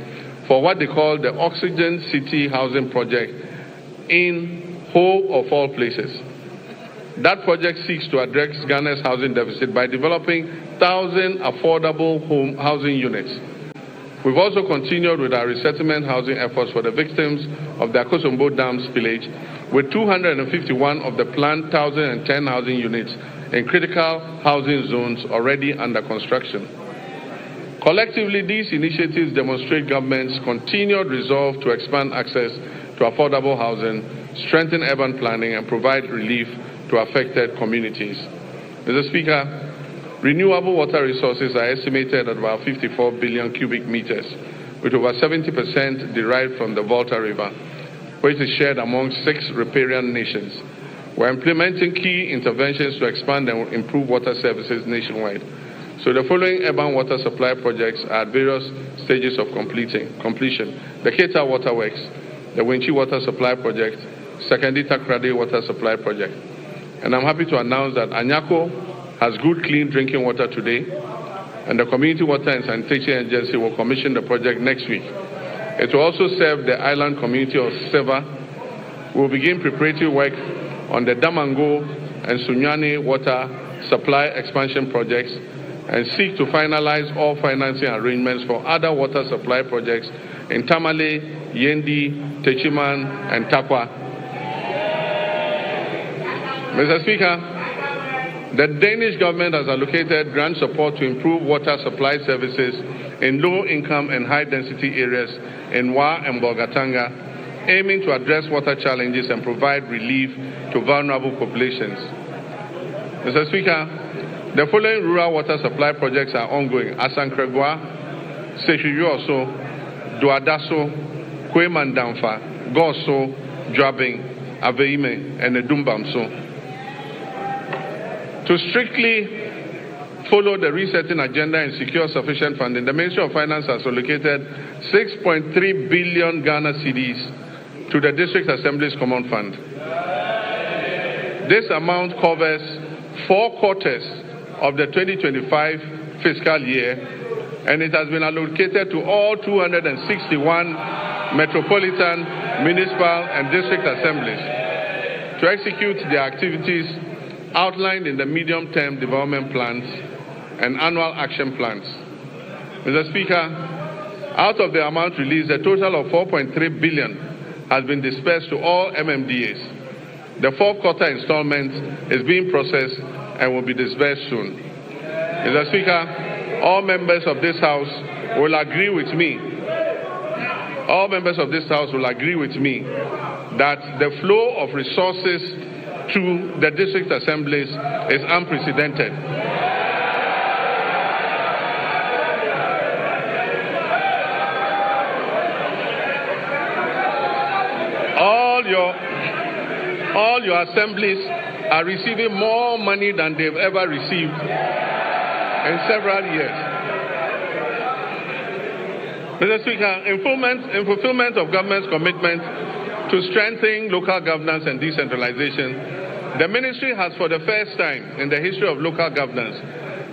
for what they call the Oxygen City Housing Project in Ho of all places. That project seeks to address Ghana's housing deficit by developing 1,000 affordable home housing units. We've also continued with our resettlement housing efforts for the victims of the Akosombo Dam spillage, with 251 of the planned 1,010 housing units in critical housing zones already under construction. Collectively, these initiatives demonstrate government's continued resolve to expand access to affordable housing, strengthen urban planning, and provide relief to affected communities. Mr. Speaker, renewable water resources are estimated at about 54 billion cubic meters, with over 70% derived from the Volta River, which is shared among 6 riparian nations. We're implementing key interventions to expand and improve water services nationwide. So the following urban water supply projects are at various stages of completion. The Keta Waterworks, the Winchi Water Supply Project, Sekendita Krade Water Supply Project. And I'm happy to announce that Anyako has good, clean drinking water today, and the Community Water and Sanitation Agency will commission the project next week. It will also serve the island community of Seva. We will begin preparatory work on the Damango and Sunyani water supply expansion projects and seek to finalize all financing arrangements for other water supply projects in Tamale, Yendi, Techiman, and Takwa. Mr. Speaker, the Danish government has allocated grant support to improve water supply services in low-income and high-density areas in Wa and Bolgatanga, aiming to address water challenges and provide relief to vulnerable populations. Mr. Speaker, the following rural water supply projects are ongoing: Asankregwa, Seshuyuoso, Duadaso, Kwemandamfa, Goso, Dwabing, Aveime, and Edumbamso. To strictly follow the resetting agenda and secure sufficient funding, the Ministry of Finance has allocated 6.3 billion Ghana cedis to the District Assembly's Common Fund. This amount covers 4 quarters of the 2025 fiscal year, and it has been allocated to all 261 metropolitan, municipal, and district assemblies to execute the activities outlined in the medium-term development plans and annual action plans. Mr. Speaker, out of the amount released, a total of 4.3 billion has been dispersed to all MMDAs. The 4th quarter installment is being processed and will be disbursed soon. Mr. Speaker, all members of this House will agree with me. All members of this House will agree with me that the flow of resources to the district assemblies is unprecedented. All your assemblies are receiving more money than they've ever received in several years. Mr. Speaker, in fulfillment of government's commitment to strengthening local governance and decentralization, the ministry has, for the first time in the history of local governance,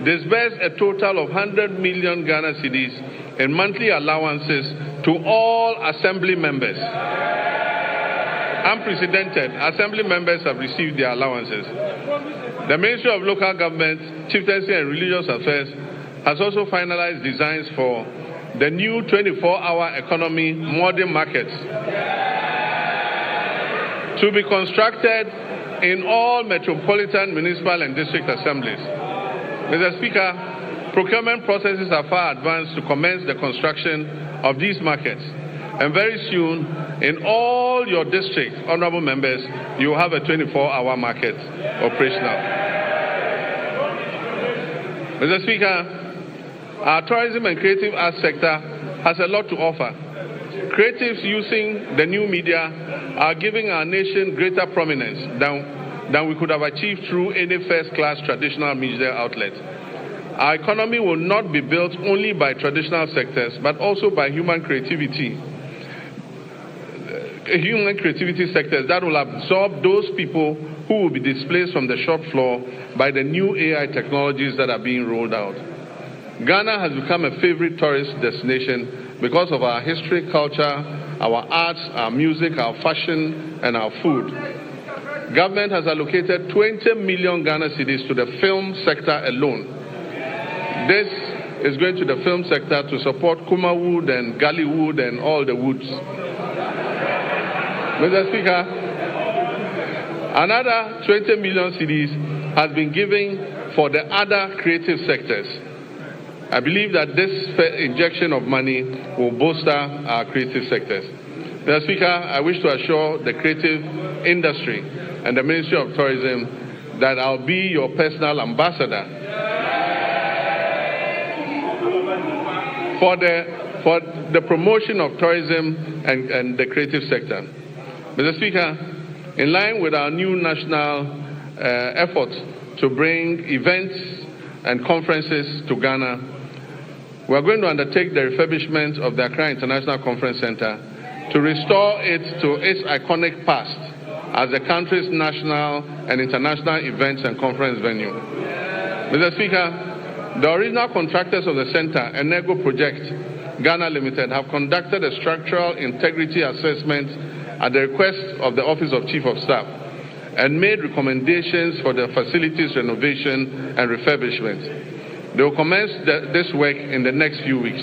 disbursed a total of 100 million Ghana cedis in monthly allowances to all assembly members. Unprecedented. Assembly members have received their allowances. The Ministry of Local Government, Chieftaincy and Religious Affairs has also finalized designs for the new 24-hour economy modern markets to be constructed in all metropolitan, municipal, and district assemblies. Mr. Speaker, procurement processes are far advanced to commence the construction of these markets. And very soon, in all your districts, honorable members, you will have a 24-hour market operational. Mr. Speaker, our tourism and creative arts sector has a lot to offer. Creatives using the new media are giving our nation greater prominence than we could have achieved through any first-class traditional media outlet. Our economy will not be built only by traditional sectors, but also by human creativity sectors that will absorb those people who will be displaced from the shop floor by the new AI technologies that are being rolled out. Ghana has become a favorite tourist destination because of our history, culture, our arts, our music, our fashion, and our food. Government has allocated 20 million Ghana cedis to the film sector alone. This is going to the film sector to support Kuma wood and Galley wood and all the woods. Mr. Speaker, Another 20 million cedis has been given for the other creative sectors. I believe that this injection of money will bolster our creative sectors. Mr. Speaker, I wish to assure the creative industry and the Ministry of Tourism that I'll be your personal ambassador for the promotion of tourism and the creative sector. Mr. Speaker, in line with our new national efforts to bring events and conferences to Ghana, we are going to undertake the refurbishment of the Accra International Conference Center to restore it to its iconic past as the country's national and international events and conference venue. Mr. Speaker, the original contractors of the center, Enego Project Ghana Limited, have conducted a structural integrity assessment at the request of the Office of Chief of Staff and made recommendations for the facilities renovation and refurbishment. They will commence this work in the next few weeks.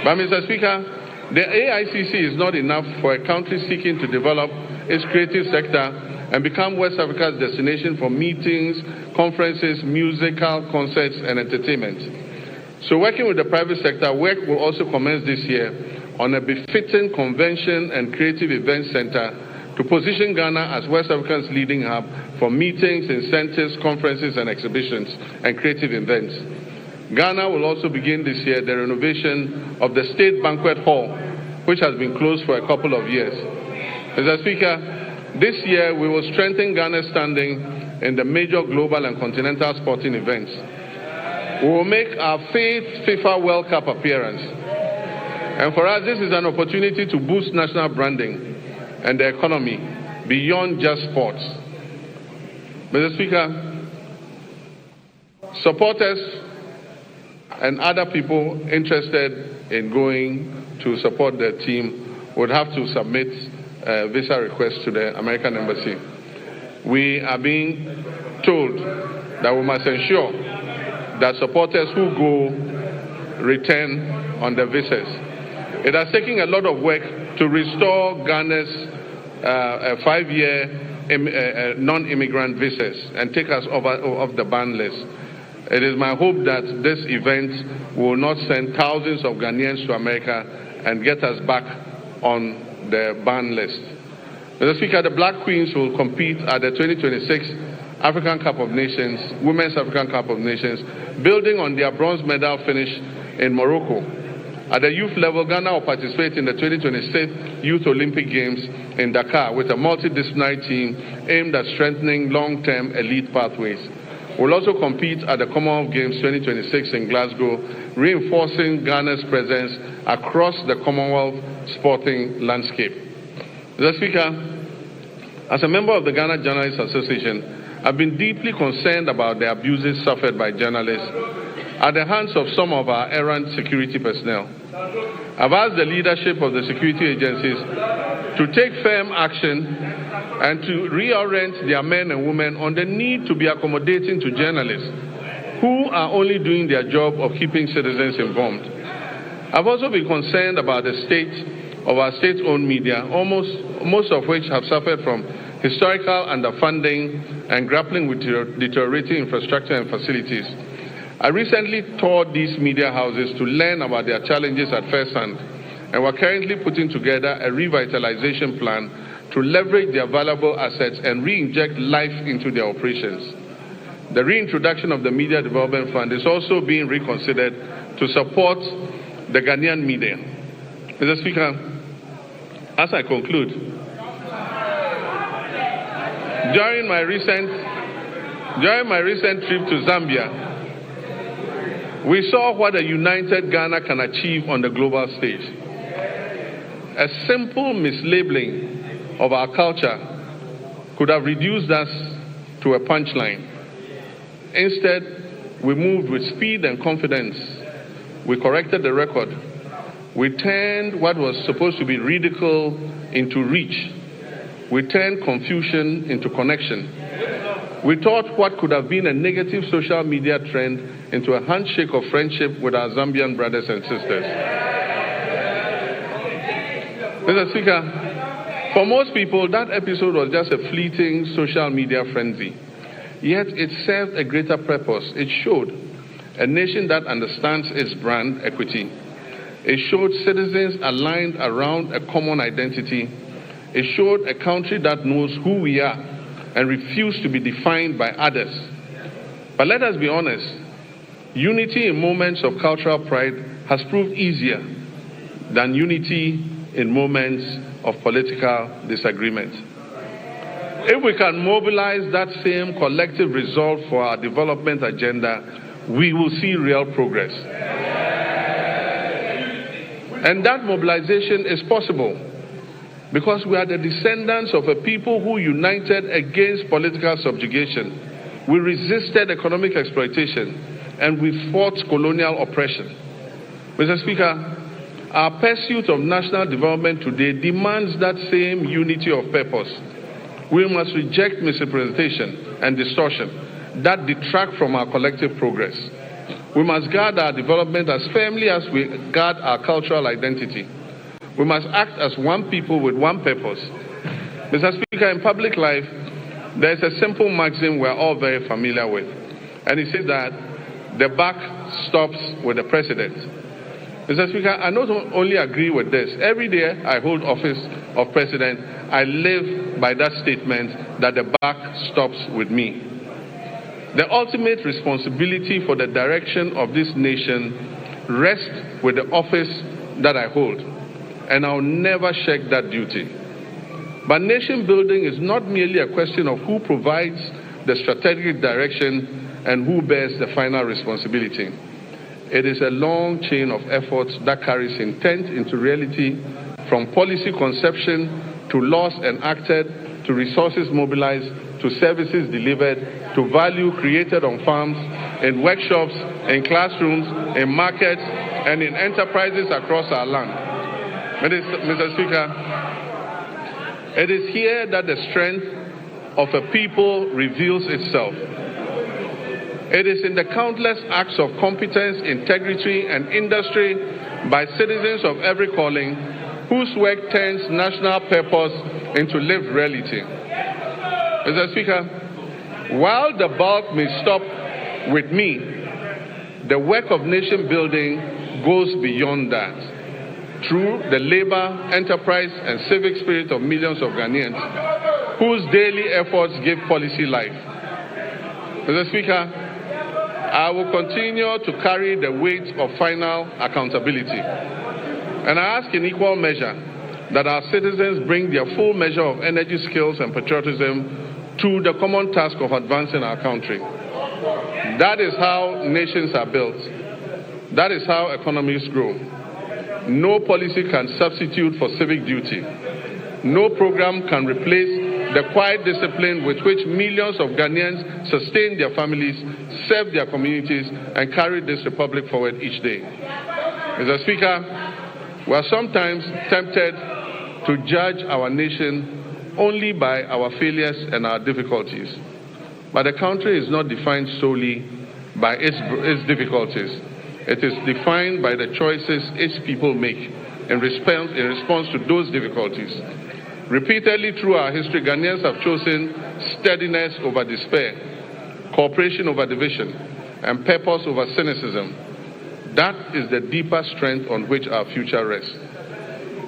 But Mr. Speaker, the AICC is not enough for a country seeking to develop its creative sector and become West Africa's destination for meetings, conferences, musical concerts, and entertainment. So working with the private sector, work will also commence this year on a befitting convention and creative event center to position Ghana as West Africa's leading hub for meetings, incentives, conferences, and exhibitions and creative events. Ghana will also begin this year the renovation of the State Banquet Hall, which has been closed for a couple of years. Mr. Speaker, this year we will strengthen Ghana's standing in the major global and continental sporting events. We will make our 5th FIFA World Cup appearance. And for us, this is an opportunity to boost national branding and the economy beyond just sports. Mr. Speaker, supporters and other people interested in going to support the team would have to submit a visa request to the American Embassy. We are being told that we must ensure that supporters who go return on their visas. It has taken a lot of work to restore Ghana's 5-year non-immigrant visas and take us off the ban list. It is my hope that this event will not send thousands of Ghanaians to America and get us back on the ban list. Mr. Speaker, the Black Queens will compete at the 2026 African Cup of Nations, Women's African Cup of Nations, building on their bronze medal finish in Morocco. At the youth level, Ghana will participate in the 2026 Youth Olympic Games in Dakar with a multidisciplinary team aimed at strengthening long-term elite pathways. We'll also compete at the Commonwealth Games 2026 in Glasgow, reinforcing Ghana's presence across the Commonwealth sporting landscape. Mr. Speaker, as a member of the Ghana Journalists Association, I've been deeply concerned about the abuses suffered by journalists at the hands of some of our errant security personnel. I've asked the leadership of the security agencies to take firm action and to reorient their men and women on the need to be accommodating to journalists who are only doing their job of keeping citizens informed. I've also been concerned about the state of our state-owned media, most of which have suffered from historical underfunding and grappling with deteriorating infrastructure and facilities. I recently toured these media houses to learn about their challenges at first hand, and we're currently putting together a revitalization plan to leverage their valuable assets and re-inject life into their operations. The reintroduction of the Media Development Fund is also being reconsidered to support the Ghanaian media. Mr. Speaker, as I conclude, during my recent trip to Zambia, we saw what a united Ghana can achieve on the global stage. A simple mislabeling of our culture could have reduced us to a punchline. Instead, we moved with speed and confidence. We corrected the record. We turned what was supposed to be ridicule into reach. We turned confusion into connection. We turned what could have been a negative social media trend into a handshake of friendship with our Zambian brothers and sisters. Mr. Speaker, For most people, that episode was just a fleeting social media frenzy. Yet it served a greater purpose. It showed a nation that understands its brand equity. It showed citizens aligned around a common identity. It showed a country that knows who we are and refused to be defined by others. But let us be honest, unity in moments of cultural pride has proved easier than unity in moments of political disagreement. If we can mobilize that same collective resolve for our development agenda, we will see real progress. And that mobilization is possible because we are the descendants of a people who united against political subjugation. We resisted economic exploitation and we fought colonial oppression. Mr. Speaker, our pursuit of national development today demands that same unity of purpose. We must reject misrepresentation and distortion that detract from our collective progress. We must guard our development as firmly as we guard our cultural identity. We must act as one people with one purpose. Mr. Speaker, in public life, there is a simple maxim we're all very familiar with, and it says that the buck stops with the president. Mr. Speaker, I not only agree with this. Every day I hold office of president, I live by that statement that the buck stops with me. The ultimate responsibility for the direction of this nation rests with the office that I hold, and I'll never shirk that duty. But nation building is not merely a question of who provides the strategic direction and who bears the final responsibility. It is a long chain of efforts that carries intent into reality, from policy conception to laws enacted, to resources mobilized, to services delivered, to value created on farms, in workshops, in classrooms, in markets, and in enterprises across our land. Mr. Speaker, it is here that the strength of a people reveals itself. It is in the countless acts of competence, integrity, and industry by citizens of every calling whose work turns national purpose into lived reality. Mr. Speaker, while the bulk may stop with me, the work of nation building goes beyond that. Through the labor, enterprise, and civic spirit of millions of Ghanaians whose daily efforts give policy life. Mr. Speaker, I will continue to carry the weight of final accountability. And I ask in equal measure that our citizens bring their full measure of energy, skills, and patriotism to the common task of advancing our country. That is how nations are built. That is how economies grow. No policy can substitute for civic duty. No program can replace the quiet discipline with which millions of Ghanaians sustain their families, serve their communities, and carry this republic forward each day. Mr. Speaker, we are sometimes tempted to judge our nation only by our failures and our difficulties. But the country is not defined solely by its difficulties. It is defined by the choices its people make in response to those difficulties. Repeatedly through our history, Ghanaians have chosen steadiness over despair, cooperation over division, and purpose over cynicism. That is the deeper strength on which our future rests.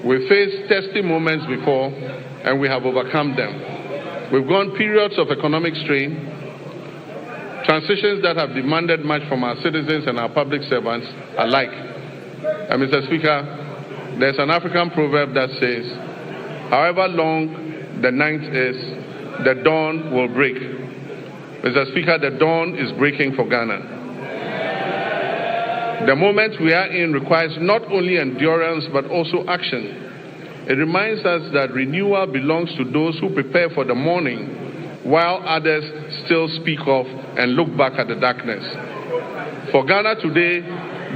We faced testy moments before, and we have overcome them. We've gone periods of economic strain, transitions that have demanded much from our citizens and our public servants alike. And Mr. Speaker, there's an African proverb that says, however long the night is, the dawn will break. Mr. Speaker, the dawn is breaking for Ghana. The moment we are in requires not only endurance but also action. It reminds us that renewal belongs to those who prepare for the morning, while others still speak of and look back at the darkness. For Ghana today,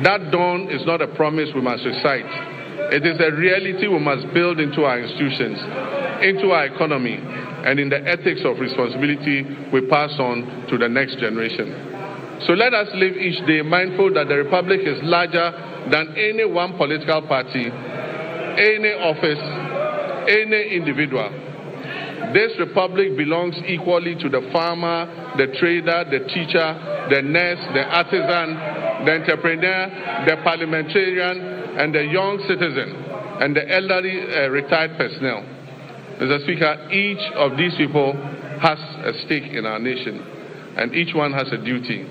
that dawn is not a promise we must recite. It is a reality we must build into our institutions, into our economy, and in the ethics of responsibility we pass on to the next generation. So let us live each day mindful that the Republic is larger than any one political party, any office, any individual. This republic belongs equally to the farmer, the trader, the teacher, the nurse, the artisan, the entrepreneur, the parliamentarian, and the young citizen, and the elderly retired personnel. Mr. Speaker, each of these people has a stake in our nation, and each one has a duty.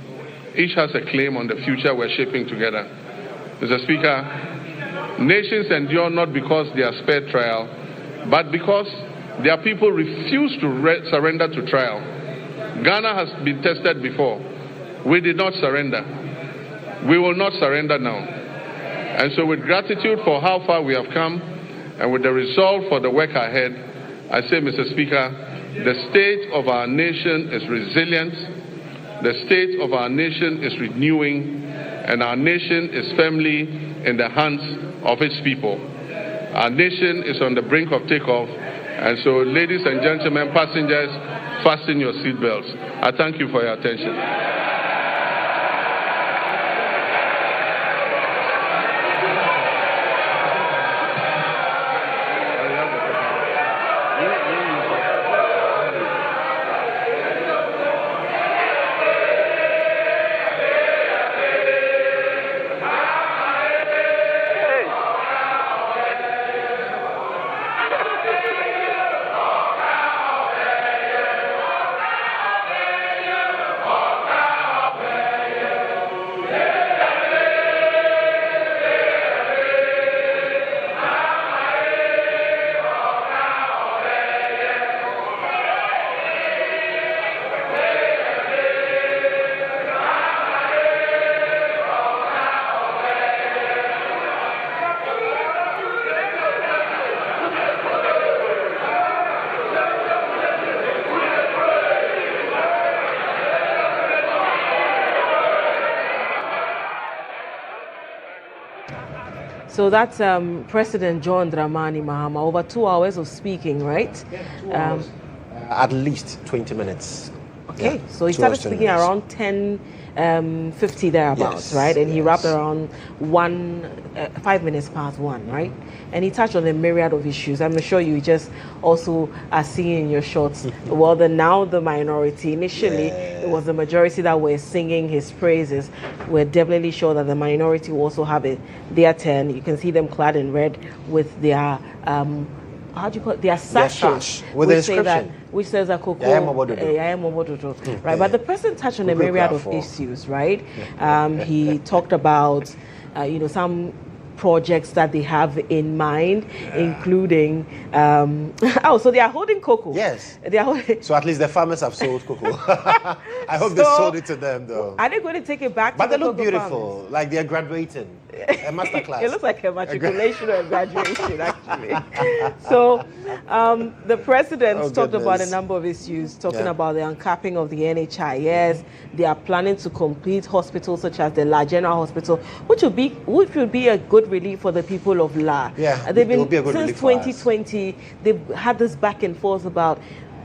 Each has a claim on the future we're shaping together. Mr. Speaker, nations endure not because they are spared trial, but because their people refuse to surrender to trial. Ghana has been tested before. We did not surrender. We will not surrender now. And so with gratitude for how far we have come, and with the resolve for the work ahead, I say, Mr. Speaker, the state of our nation is resilient, the state of our nation is renewing, and our nation is firmly in the hands of its people. Our nation is on the brink of takeoff, and so, ladies and gentlemen, passengers, fasten your seatbelts. I thank you for your attention. So that's President John Dramani Mahama, over 2 hours of speaking, right? Yeah, 2 hours. At least 20 minutes. Okay, yeah, so he started speaking around 10:50 thereabouts, yes, right? And he wrapped around 5 minutes past 1, right? And he touched on a myriad of issues. I'm sure you just also are seeing in your shots. Well, now the minority. Initially, it was the majority that were singing his praises. We're definitely sure that the minority will also have their turn. You can see them clad in red with their how do you call it? Their sashes with the inscription, which says "Akoko," right? But the president touched on a myriad of issues, right? He talked about some projects that they have in mind, including so they are holding cocoa. Yes, they are holding. So at least the farmers have sold cocoa. I hope they sold it to them, though. Are they going to take it back? But to they look beautiful, farmers? Like they're graduating a master class. It looks like a matriculation or a graduation, actually. So the president talked about a number of issues, talking about the uncapping of the NHIS. They are planning to complete hospitals such as the La General Hospital, which would be a good relief for the people of La. Yeah, they've been it will be a good since relief for us. 2020. They've had this back and forth about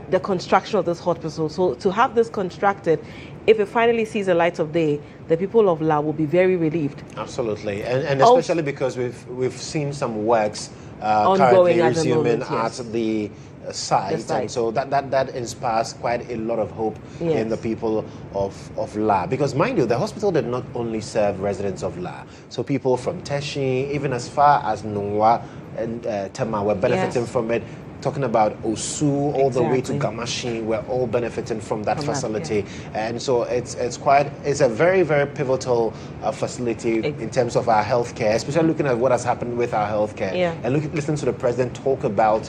the construction of this hospital. So to have this constructed, if it finally sees the light of day, the people of La will be very relieved. Absolutely, and especially because we've seen some works ongoing currently at the resuming moment, at the site, and so that inspires quite a lot of hope in the people of La. Because mind you, the hospital did not only serve residents of La, so people from Teshi, even as far as Nungwa and Tema were benefiting from it. Talking about Osu all the way to Gamashi, we're all benefiting from that facility, and so it's a very, very pivotal facility in terms of our healthcare, especially looking at what has happened with our healthcare, and listen to the president talk about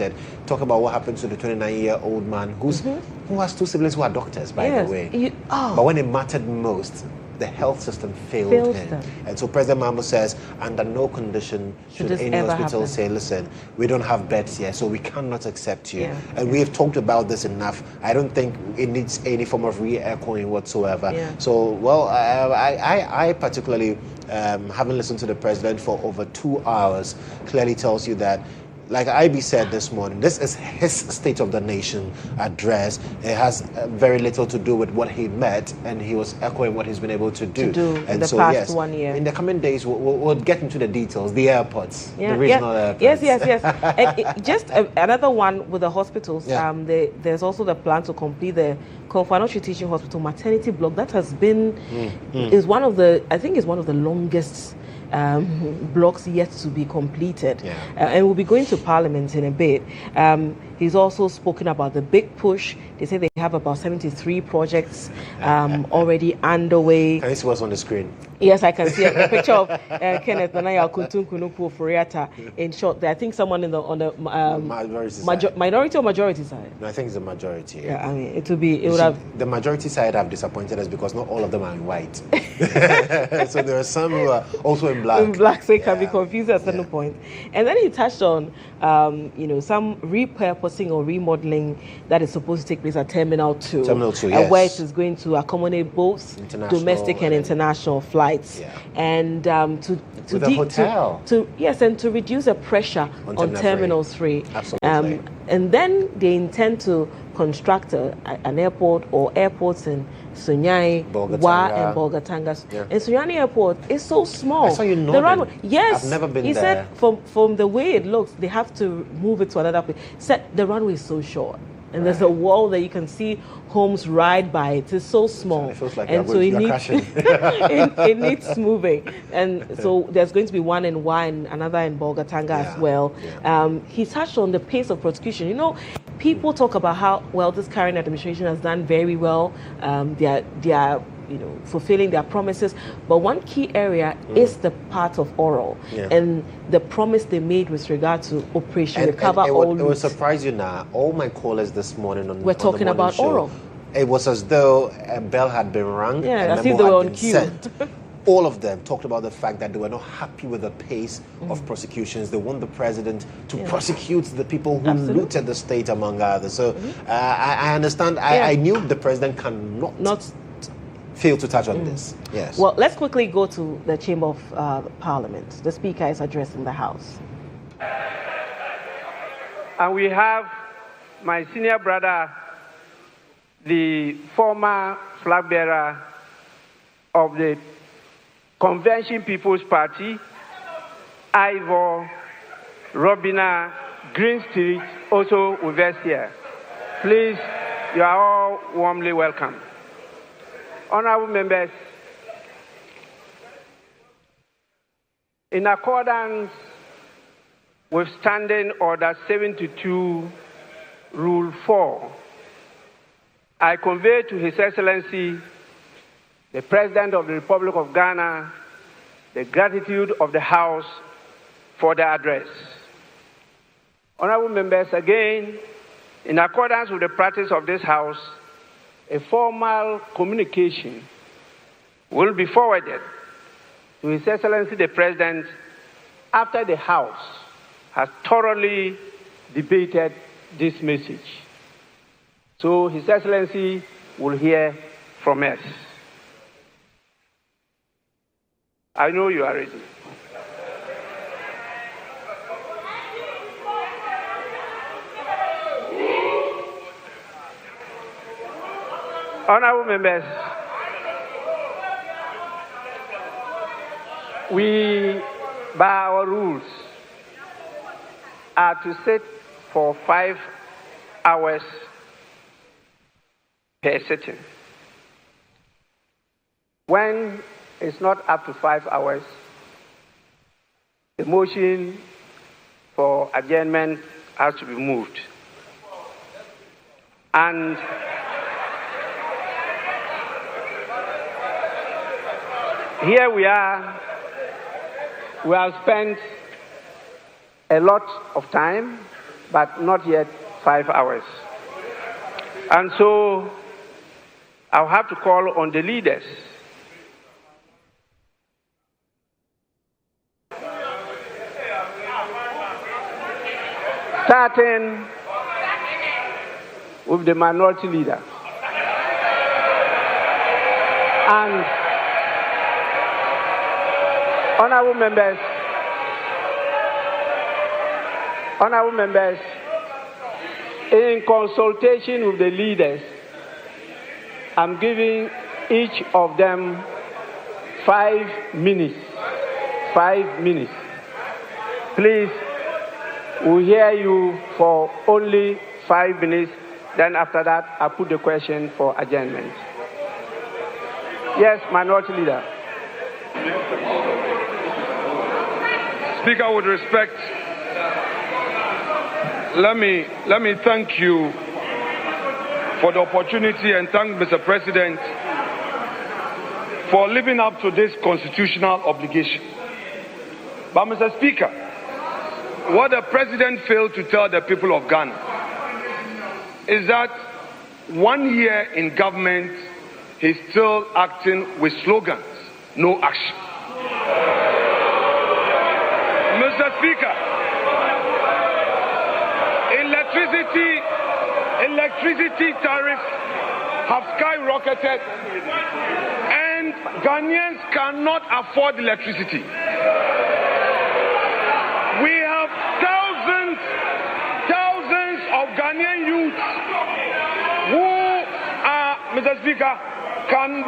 what happened to the 29-year-old man who has 2 siblings who are doctors, by the way. But when it mattered most, the health system failed him. And so President Mahmoud says, under no condition should any hospital say, listen, we don't have beds here, so we cannot accept you. And we have talked about this enough. I don't think it needs any form of re-echoing whatsoever. So, well, I particularly, having listened to the president for over 2 hours, clearly tells you that like IB said this morning, this is his State of the Nation address. It has very little to do with what he met, and he was echoing what he's been able to do. And in the so, past yes, 1 year. In the coming days, we'll get into the details, the airports, Yeah, the regional airports. Yes. And just another one with the hospitals. Yeah. There's also the plan to complete the Konfanochi Teaching Hospital maternity block. That has been, is one of the, I think is one of the longest blocks yet to be completed. Yeah. And we'll be going to Parliament in a bit. He's also spoken about the big push. They say they have about 73 projects already underway. Can you see what's on the screen? Yes, I can see a picture of Kenneth Nanaya Kuntunkunuku Furiata. In short, I think someone on the minority or majority side. No, I think it's the majority. Yeah, I mean, it would have. The majority side have disappointed us because not all of them are in white. So there are some who are also in black. In black, so it can be confused at certain point. And then he touched on, some repurposing or remodeling that is supposed to take place at Terminal 2. Terminal 2, yes. Where it is going to accommodate both domestic and international flights. Yeah. And to hotel. And to reduce the pressure on Terminal 3. Absolutely. And then they intend to construct an airport or airports in Sunyani, Wa, and Bolgatanga. Yeah. And Sunyani Airport is so small. I saw you nodding. The runway, yes. I've never been he there. He said from the way it looks, they have to move it to another place. He said the runway is so short. And there's a wall that you can see homes ride by. It is so small. It feels like and so it needs moving. And so there's going to be one in Wa and another in Bolgatanga as well. Yeah. He touched on the pace of prosecution. You know, people talk about how well this current administration has done very well. They are fulfilling their promises. But one key area is the part of oral and the promise they made with regard to Operation Recover All Loot. It will surprise you now. All my callers this morning we're talking about show, oral. It was as though a bell had been rung. Yeah, and as if they were on cue. All of them talked about the fact that they were not happy with the pace of prosecutions. They want the president to prosecute the people who looted the state, among others. So I understand. I knew the president cannot fail to touch on this. Yes. Well, let's quickly go to the Chamber of Parliament. The Speaker is addressing the House. And we have my senior brother, the former flag bearer of the Convention People's Party, Ivor Robina Greenstreet, also with us here. Please, you are all warmly welcome. Honorable members, in accordance with Standing Order 72, Rule 4, I convey to His Excellency, the President of the Republic of Ghana, the gratitude of the House for the address. Honorable members, again, in accordance with the practice of this House, a formal communication will be forwarded to His Excellency the President after the House has thoroughly debated this message. So His Excellency will hear from us. I know you are ready. Honorable members, we, by our rules, are to sit for 5 hours per sitting. When it's not up to 5 hours, the motion for adjournment has to be moved. And here we are. We have spent a lot of time, but not yet 5 hours. And so I'll have to call on the leaders starting with the minority leader. And honorable members, Honorable members, in consultation with the leaders, I'm giving each of them 5 minutes. 5 minutes. Please, we'll hear you for only 5 minutes. Then after that, I'll put the question for adjournment. Yes, Minority Leader. Speaker, with respect, let me thank you for the opportunity and thank Mr. President for living up to this constitutional obligation. But Mr. Speaker, what the President failed to tell the people of Ghana is that 1 year in government, he's still acting with slogans, no action. Mr. Speaker, electricity tariffs have skyrocketed and Ghanaians cannot afford electricity. We have thousands of Ghanaian youths who are, Mr. Speaker, can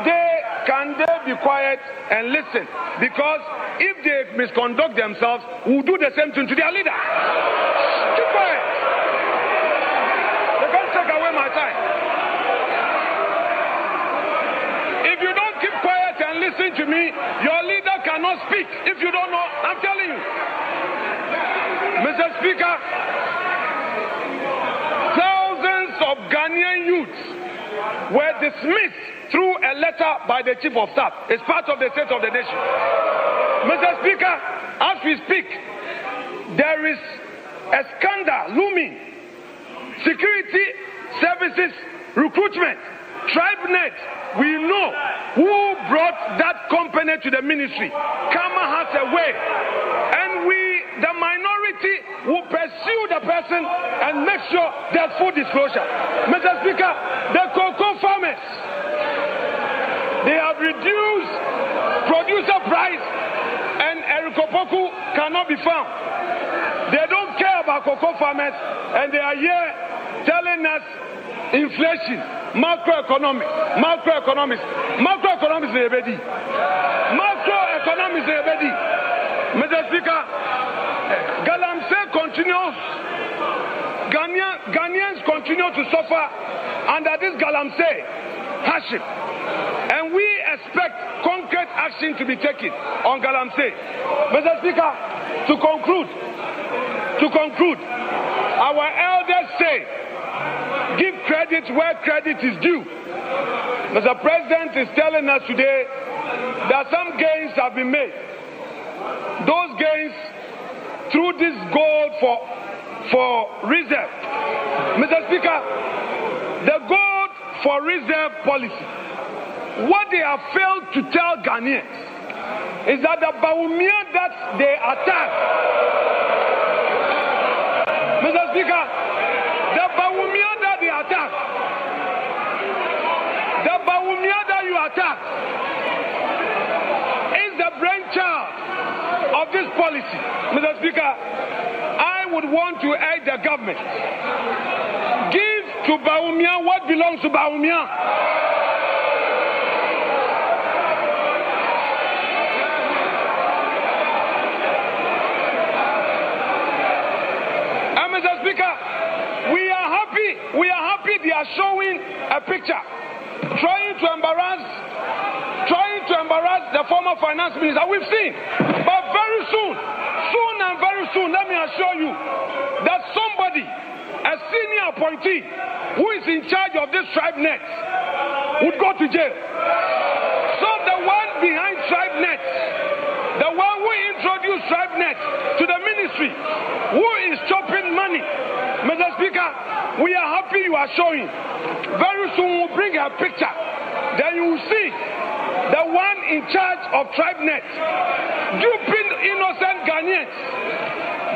they be quiet and listen? Because if they misconduct themselves, we'll do the same thing to their leader. Keep quiet. They can't take away my time. If you don't keep quiet and listen to me, your leader cannot speak. If you don't know, I'm telling you. Mr. Speaker, thousands of Ghanaian youths were dismissed through a letter by the Chief of Staff. It's part of the State of the Nation. Mr. Speaker, as we speak, there is a scandal looming. Security services recruitment, TribeNet, we know who brought that company to the ministry. Kama has a way. And we, the minority, will pursue the person and make sure there's full disclosure. Mr. Speaker, the cocoa farmers, they have reduced producer price and Erikopoku cannot be found. They don't care about cocoa farmers and they are here telling us inflation, macroeconomics is ready. Macroeconomics is ready. Mr. Speaker, Galamsey continues, Ghanaians continue to suffer under this Galamsey hardship. And we expect concrete action to be taken on Galamsey. Mr. Speaker, to conclude, our elders say, give credit where credit is due. Mr. President is telling us today that some gains have been made. Those gains through this gold for reserve. Mr. Speaker, the gold for reserve policy, what they have failed to tell Ghanaians is that the Bawumia that they attack, Mr. Speaker, the Bawumia that they attack, the Bawumia that you attack is the brainchild of this policy. Mr. Speaker, I would want to urge the government, give to Bawumia what belongs to Bawumia. Mr. Speaker, we are happy they are showing a picture, trying to embarrass the former finance minister. We've seen, but very soon, let me assure you that somebody, a senior appointee who is in charge of this TribeNet, would go to jail. So the one behind TribeNet, the one who introduced TribeNet to the ministry, who is chopping money. Mr. Speaker, we are happy you are showing. Very soon we'll bring a picture. Then you will see the one in charge of TribeNet duping innocent Ghanaians,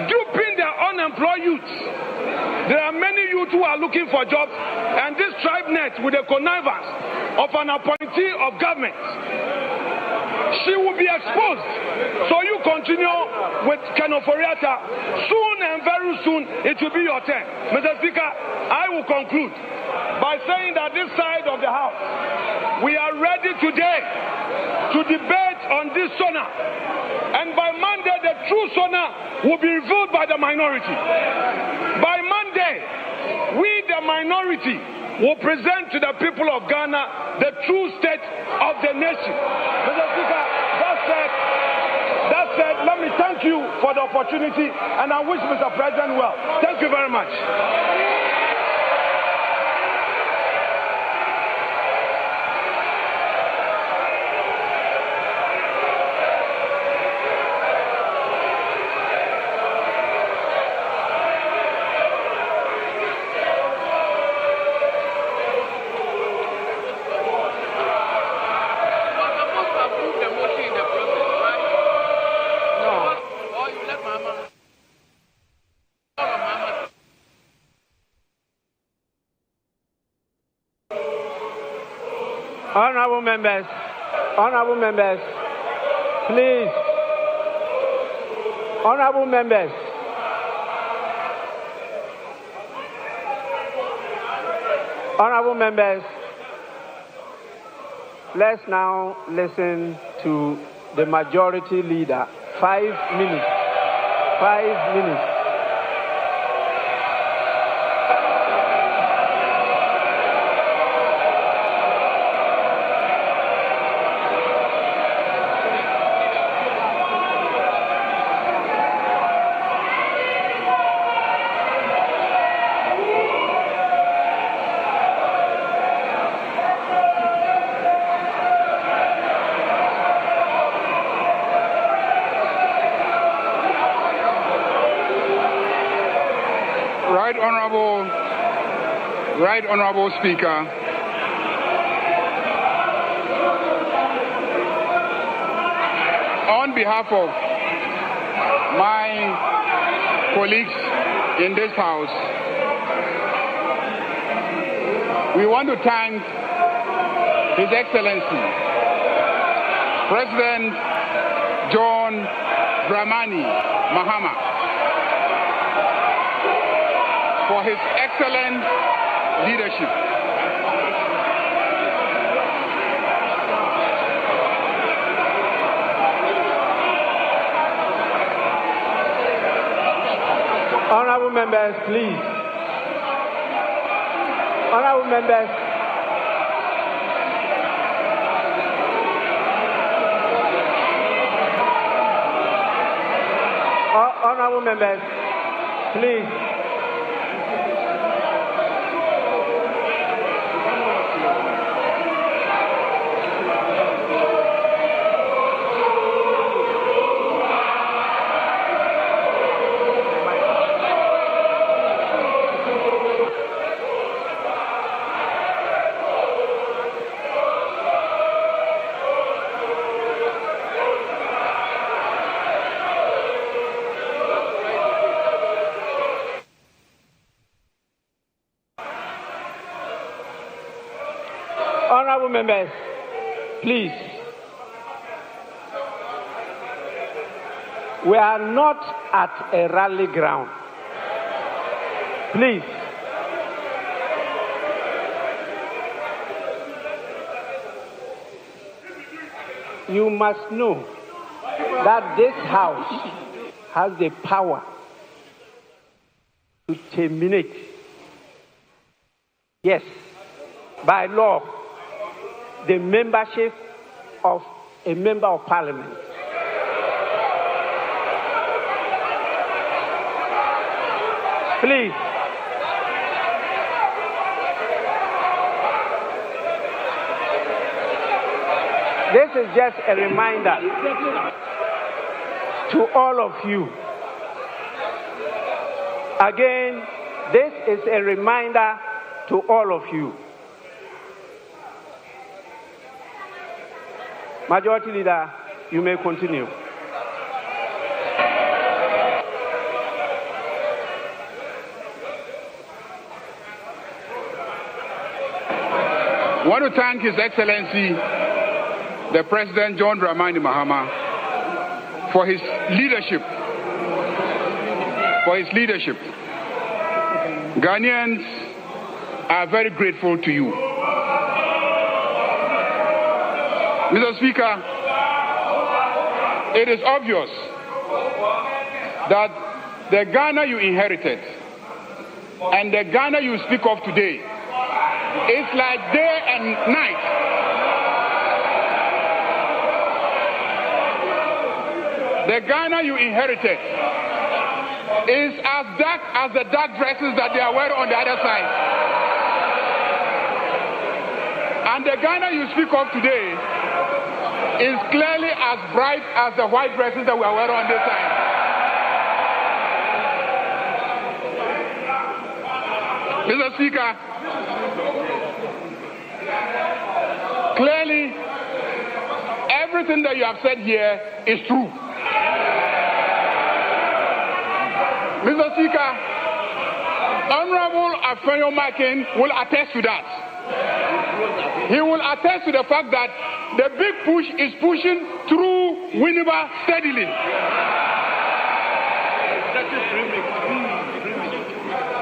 duping their unemployed youths. There are many youth who are looking for jobs, and this TribeNet, with the connivance of an appointee of government, she will be exposed. So you continue with Kenneth Ofori-Atta. Soon and very soon, it will be your turn. Mr. Speaker, I will conclude by saying that this side of the House, we are ready today to debate on this SONA. And by Monday, the true SONA will be revealed by the minority. By Monday, we, the minority, will present to the people of Ghana the true state of the nation. Mr. Speaker, that said, let me thank you for the opportunity, and I wish Mr. President well. Thank you very much. Honorable members, please. Honorable members, let's now listen to the majority leader. 5 minutes. 5 minutes. Right Honorable Speaker, on behalf of my colleagues in this House, we want to thank His Excellency, President John Dramani Mahama, for his excellent leadership. Honorable members, please. Honorable members. Honorable members, please. Honorable members, please. We are not at a rally ground. Please. You must know that this House has the power to terminate, yes, by law, the membership of a member of parliament. Please. This is just a reminder to all of you. Again, this is a reminder to all of you. Majority Leader, you may continue. I want to thank His Excellency, the President John Dramani Mahama for his leadership. Ghanaians are very grateful to you. Mr. Speaker, it is obvious that the Ghana you inherited and the Ghana you speak of today is like day and night. The Ghana you inherited is as dark as the dark dresses that they are wearing on the other side. And the Ghana you speak of today is clearly as bright as the white dresses that we are wearing on this side. Mr. Speaker, clearly everything that you have said here is true. Mr. Speaker, Honorable Afenyo Makin will attest to that. He will attest to the fact that the big push is pushing through Winneba steadily.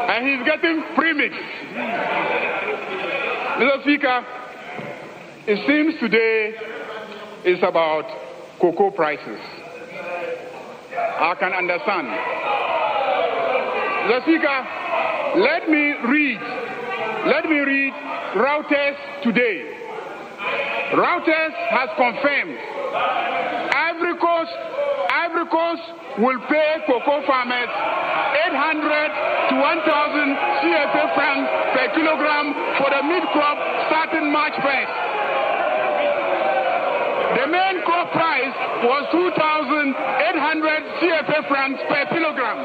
And he's getting premix. Mr. Speaker, it seems today is about cocoa prices. I can understand. Mr. Speaker, let me read Reuters today. Reuters has confirmed Ivory Coast will pay cocoa farmers 800 to 1,000 CFA francs per kilogram for the mid-crop starting March 1st. The main crop price was 2,800 CFA francs per kilogram.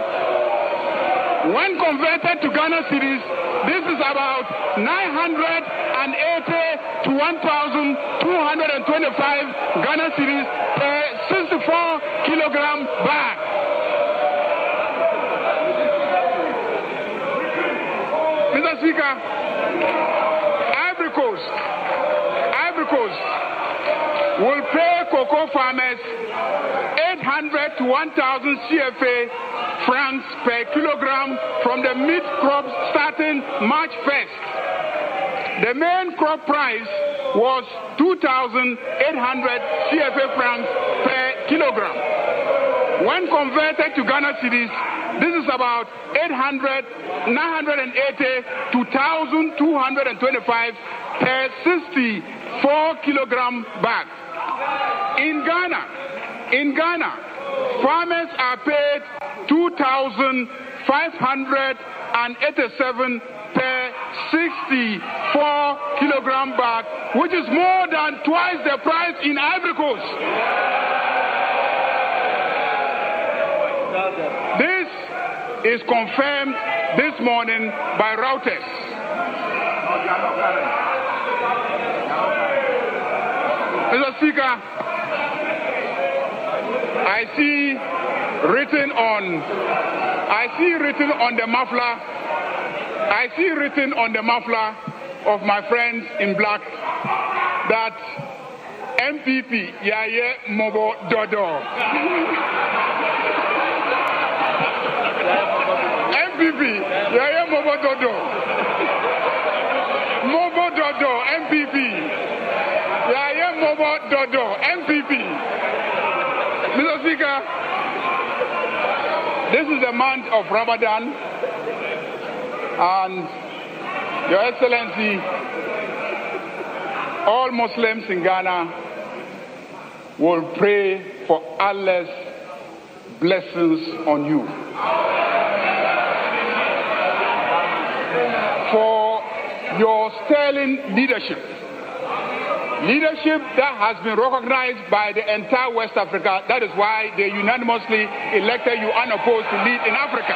When converted to Ghana cedis, this is about 980 to 1,225 Ghana cedis per 64 kilogram bag. Mr. Speaker, Ivory Coast will pay cocoa farmers 800 to 1,000 CFA francs per kilogram from the mid-crop starting March 1st. The main crop price was 2,800 CFA francs per kilogram. When converted to Ghana cedis, this is about 980 to 1,225 per 64 kilogram bag. In Ghana, farmers are paid 2,587 per 64 kilogram bag, which is more than twice the price in Ivory Coast. This is confirmed this morning by Reuters. Mr. Speaker, I see written on the muffler of my friends in black that MPP Yaye Mobo Dodo. MPP Yaye Mobo Dodo. Mobo Dodo MPP. Yaye Mobo Dodo MPP. Mr. Speaker, this is the month of Ramadan, and Your Excellency, all Muslims in Ghana will pray for Allah's blessings on you. For your sterling leadership that has been recognized by the entire West Africa. That is why they unanimously elected you unopposed to lead in Africa.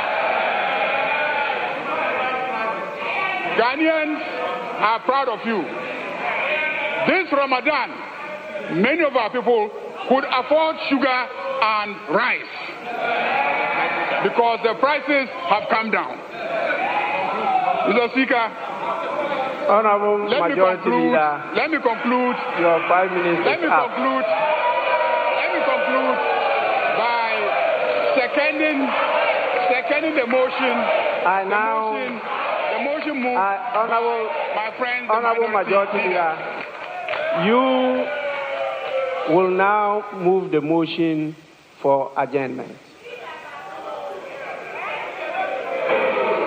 Ghanaians are proud of you. This Ramadan, many of our people could afford sugar and rice because the prices have come down. Mr. Speaker, Honorable Majority Leader. Let me conclude. Your 5 minutes. Let me conclude by seconding the motion. The motion moved. My friends, Honorable Majority Leader, you will now move the motion for adjournment.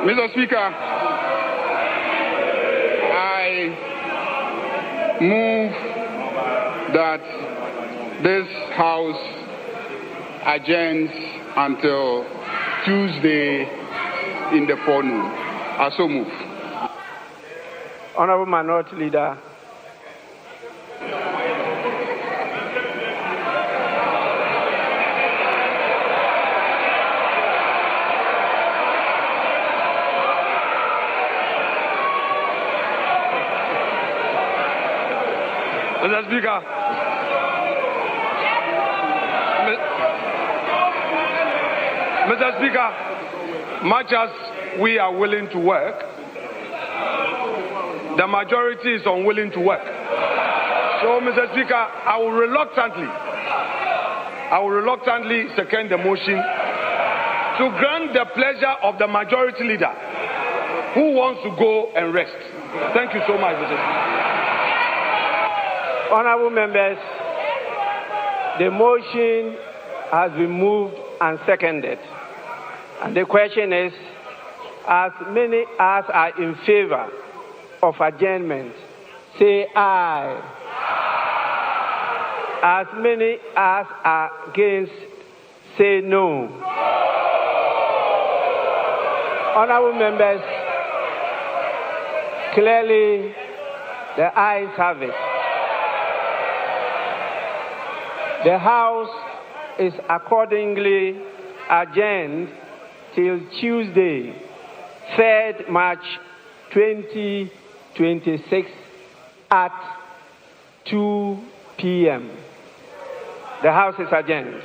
Mr. Speaker, I move that this House adjourns until Tuesday in the forenoon. I so move. Honorable Minority Leader. Mr. Speaker, Mr. Speaker, much as we are willing to work, the majority is unwilling to work. So, Mr. Speaker, I will reluctantly second the motion to grant the pleasure of the majority leader who wants to go and rest. Thank you so much, Mr. Speaker. Honorable members, the motion has been moved and seconded. And the question is, as many as are in favor of adjournment, say aye. As many as are against, say no. Honorable members, clearly the ayes have it. The House is accordingly adjourned till Tuesday, 3rd March 2026 at 2 p.m. The House is adjourned.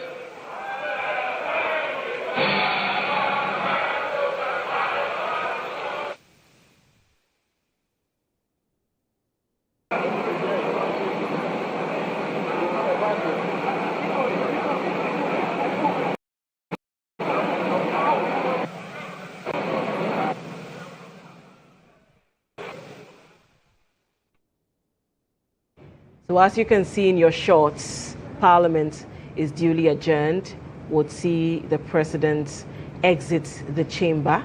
So as you can see in your shorts, Parliament is duly adjourned. We'll see the President exit the chamber.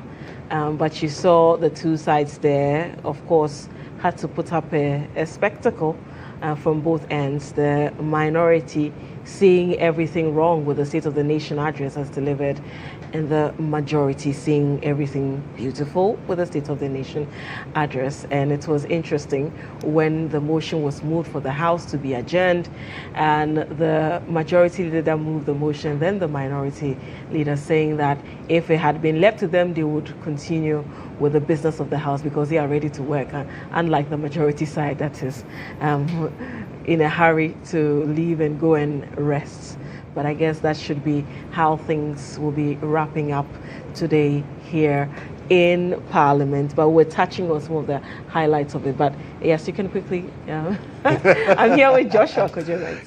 But you saw the two sides there, of course, had to put up a spectacle from both ends. The minority seeing everything wrong with the State of the Nation address as delivered, and the majority seeing everything beautiful with the State of the Nation address. And it was interesting when the motion was moved for the House to be adjourned, and the majority leader moved the motion, then the minority leader saying that if it had been left to them, they would continue with the business of the House because they are ready to work, unlike the majority side that is in a hurry to leave and go and rest. But I guess that should be how things will be wrapping up today here in Parliament. But we're touching on some of the highlights of it. But yes, you can quickly. I'm here with Joshua.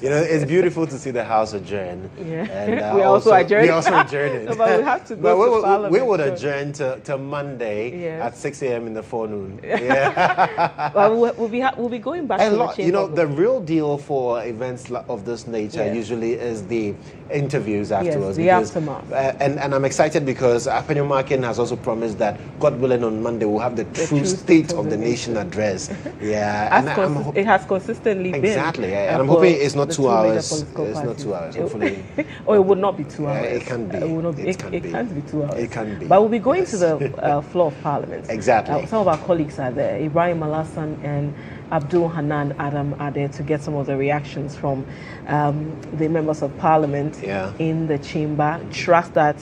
You know, it's beautiful to see the House adjourn. Yeah, and, we also adjourned. We also adjourned. No, but we have to go to Parliament. We would adjourn to Monday at 6 a.m. in the forenoon. Yeah. Well, we'll be going back to the chamber. You know, the real deal for events of this nature usually is the interviews afterwards. Yes, the aftermath. And I'm excited because Apenyo Markin has also promised that, God willing, on Monday we'll have the true State of the Nation address. Yeah. It has consistently been. Exactly. And I'm hoping it's not 2 hours. It's not 2 hours, hopefully. Or it would not be 2 hours. It can be. It can't be 2 hours. It can be. But we'll be going to the floor of Parliament. Exactly. Some of our colleagues are there. Ibrahim Alassan and Abdul Hanan Adam are there to get some of the reactions from the members of Parliament in the chamber. Trust that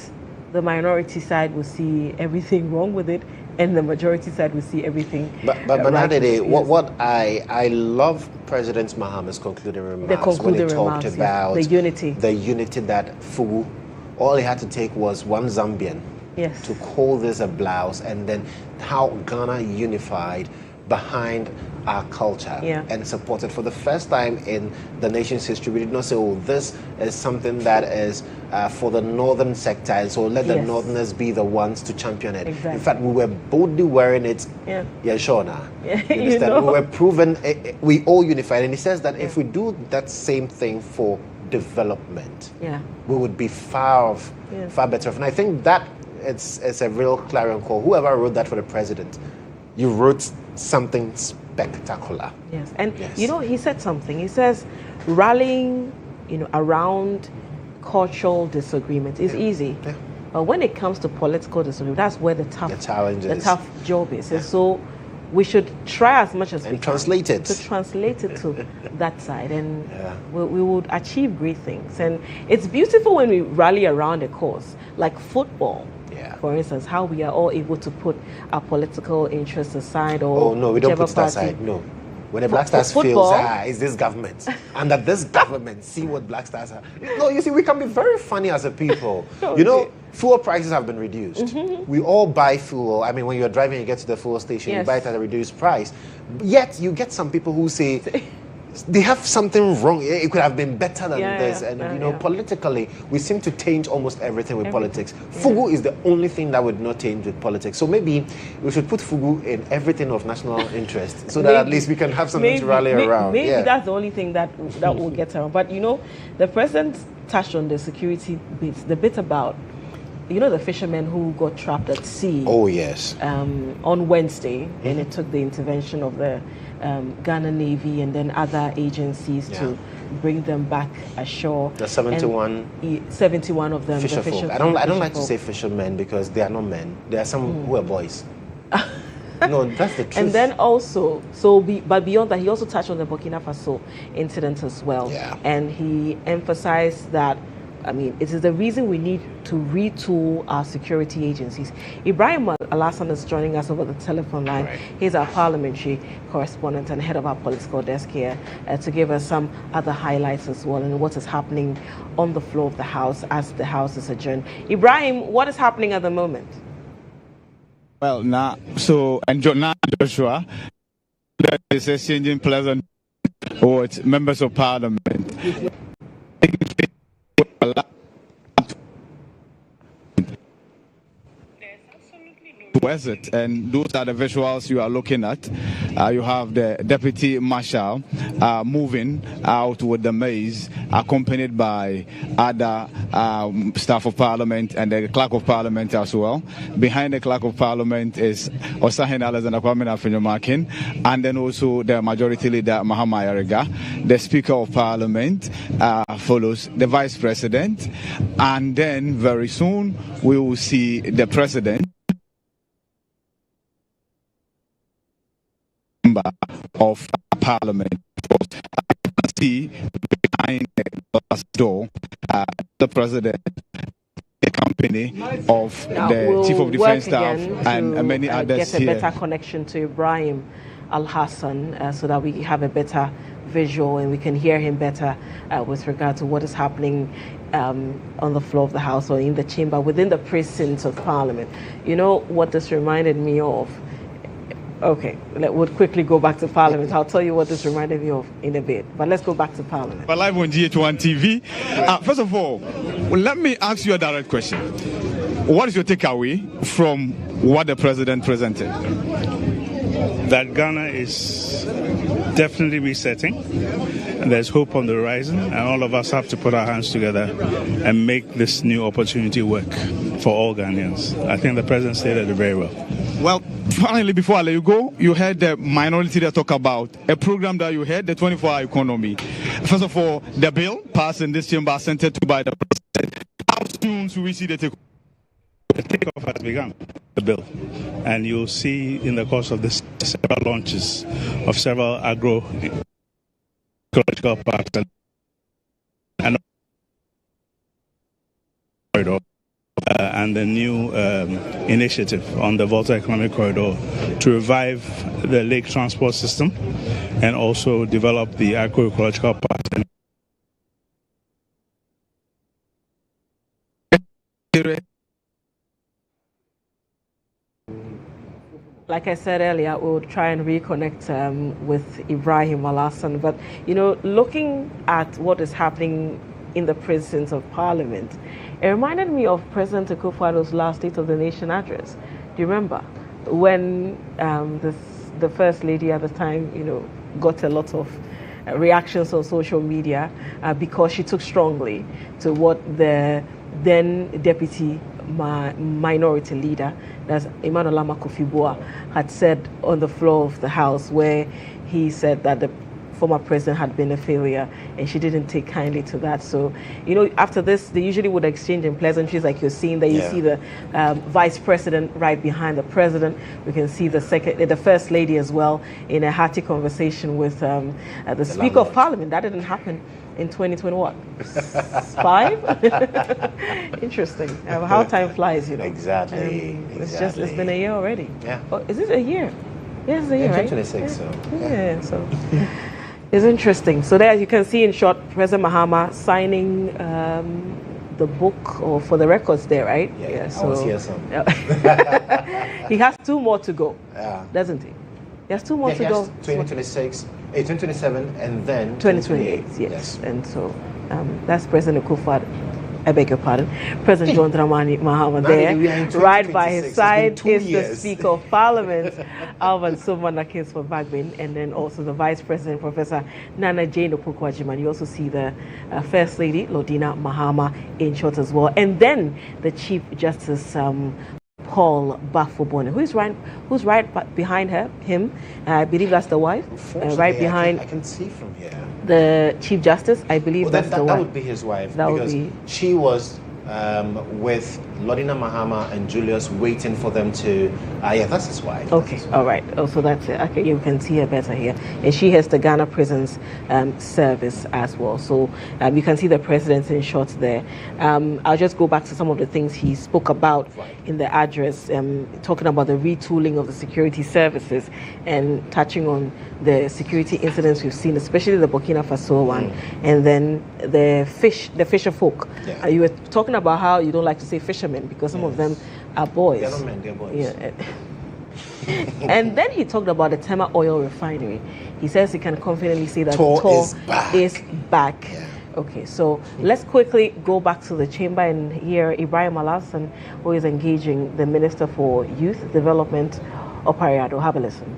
the minority side will see everything wrong with it, and the majority side will see everything. But Bernadette, what I love President Mahama's concluding remarks when he talked about the unity that Fugu, all he had to take was one Zambian to call this a blouse, and then how Ghana unified behind our culture and support it. For the first time in the nation's history, we did not say, oh, this is something that is for the northern sector, and so let the northerners be the ones to champion it. Exactly. In fact, we were boldly wearing it. GHOne. You know? We were proven, we all unified. And he says that if we do that same thing for development, we would be far better off. And I think that it's a real clarion call. Whoever wrote that for the president, you wrote something spectacular. Yes, and you know, he said something. He says rallying, around cultural disagreement is easy. But when it comes to political disagreement, that's where the tough job is. And so we should try as much as we can translate it to translate it to that side, and we would achieve great things. And it's beautiful when we rally around a cause like football. For instance, how we are all able to put our political interests aside, or no, we don't put that aside. No, when the Black Stars fails, it's this government, and that this government see what Black Stars are. No, you see, we can be very funny as a people. You know, fuel prices have been reduced. We all buy fuel. I mean, when you're driving, you get to the fuel station, you buy it at a reduced price. Yet you get some people who say they have something wrong. It could have been better than this. And politically, we seem to taint almost everything with politics. Fugu is the only thing that would not taint with politics. So maybe we should put Fugu in everything of national interest, so that at least we can have something to rally around. Maybe that's the only thing that will get around. But the president touched on the security bits, the bit about the fishermen who got trapped at sea. Oh yes. On Wednesday, and it took the intervention of the Ghana Navy and then other agencies to bring them back ashore. The 71. 71 of them. Fisher folk. I don't like to say fishermen because they are not men. There are some who are boys. No, that's the truth. And then also, but beyond that, he also touched on the Burkina Faso incident as well. And he emphasized that, it is the reason we need to retool our security agencies. Ibrahim Alassan is joining us over the telephone line. He's our parliamentary correspondent and head of our political desk here to give us some other highlights as well and what is happening on the floor of the House as the House is adjourned. Ibrahim, what is happening at the moment? Well, now Joshua, that is exchanging pleasant words, members of parliament. Where's it? And those are the visuals you are looking at. You have the deputy marshal moving out with the maize, accompanied by other staff of parliament and the clerk of parliament as well. Behind the clerk of parliament is Osahin Alexander Kwame Afenyomakin, and then also the majority leader Mahama Yarega. The speaker of parliament follows the vice president, and then very soon we will see the president of parliament. You can see behind the glass door the president, the company of the chief of defense staff and many others get a here. Better connection to Ibrahim Al-Hassan so that we have a better visual and we can hear him better with regard to what is happening on the floor of the House or in the chamber within the precincts of Parliament. You know what this reminded me of? Okay, we'll quickly go back to Parliament. I'll tell you what this reminded me of in a bit. But let's go back to Parliament. We're live on GHOne TV. First of all, let me ask you a direct question. What is your takeaway from what the president presented? That Ghana is definitely resetting. And there's hope on the horizon, and all of us have to put our hands together and make this new opportunity work for all Ghanaians. I think the president stated it very well. Well, finally, before I let you go, you heard the minority that talk about a program that you had, the 24-hour economy. First of all, the bill passed in this chamber, sent to by the president. How soon should we see the takeoff? The takeoff has begun, the bill. And you'll see in the course of this several launches of several agro-ecological parks and corridor. And the new initiative on the Volta Economic Corridor to revive the lake transport system and also develop the agroecological part. like I said earlier, we'll try and reconnect with Ibrahim Alassane. But, looking at what is happening in the precincts of Parliament, it reminded me of President Akufo-Addo's last State of the Nation address. Do you remember? When the First Lady at the time, got a lot of reactions on social media because she took strongly to what the then Deputy Minority Leader, that's Emmanuel Kofi-Boa, had said on the floor of the House, where he said that the former president had been a failure, and she didn't take kindly to that. So, after this, they usually would exchange in pleasantries, like you're seeing there. You see the vice president right behind the president. We can see the first lady as well in a hearty conversation with the Speaker of Parliament. That didn't happen in 2025. Interesting how time flies, Exactly. It's been a year already. Yeah. Oh, is it a year? Yeah, it's a year, right? 2026. Yeah. So it's interesting. So there you can see in short President Mahama signing the book, or for the records there, right? Yeah. So I was here some. He has 2 more to go, doesn't he? He has 2 more to go. 2026, 2027, and then 2028. Yes. And so that's President Akufo-Addo. I beg your pardon. President John Dramani Mahama there. Right by his side is the Speaker of Parliament, Alvan Sumana for Bagbin, and then also the Vice President, Professor Nana Jane Opoku-Agyeman. You also see the First Lady, Lordina Mahama, in short as well. And then the Chief Justice, Paul Bafobone, who's right behind him. I believe that's the wife. Right behind. I can see from here. The Chief Justice, I believe that's the wife. That would be his wife, because she was with Lordina Mahama and Julius waiting for them to. That's his wife. Okay, all right. Oh, so that's it. Okay, you can see her better here, and she has the Ghana Prisons Service as well. So you can see the president in short there. I'll just go back to some of the things he spoke about in the address, talking about the retooling of the security services and touching on the security incidents we've seen, especially the Burkina Faso one, and then the fisher folk. Yeah. You were talking about how you don't like to say fishermen because some of them are boys. They're not men, they're boys. Yeah. And then he talked about the Tema oil refinery. He says he can confidently say that Tor is back. Yeah. Okay, so let's quickly go back to the chamber and hear Ibrahim Alassane, who is engaging the Minister for Youth Development, Opare Addo. Have a listen.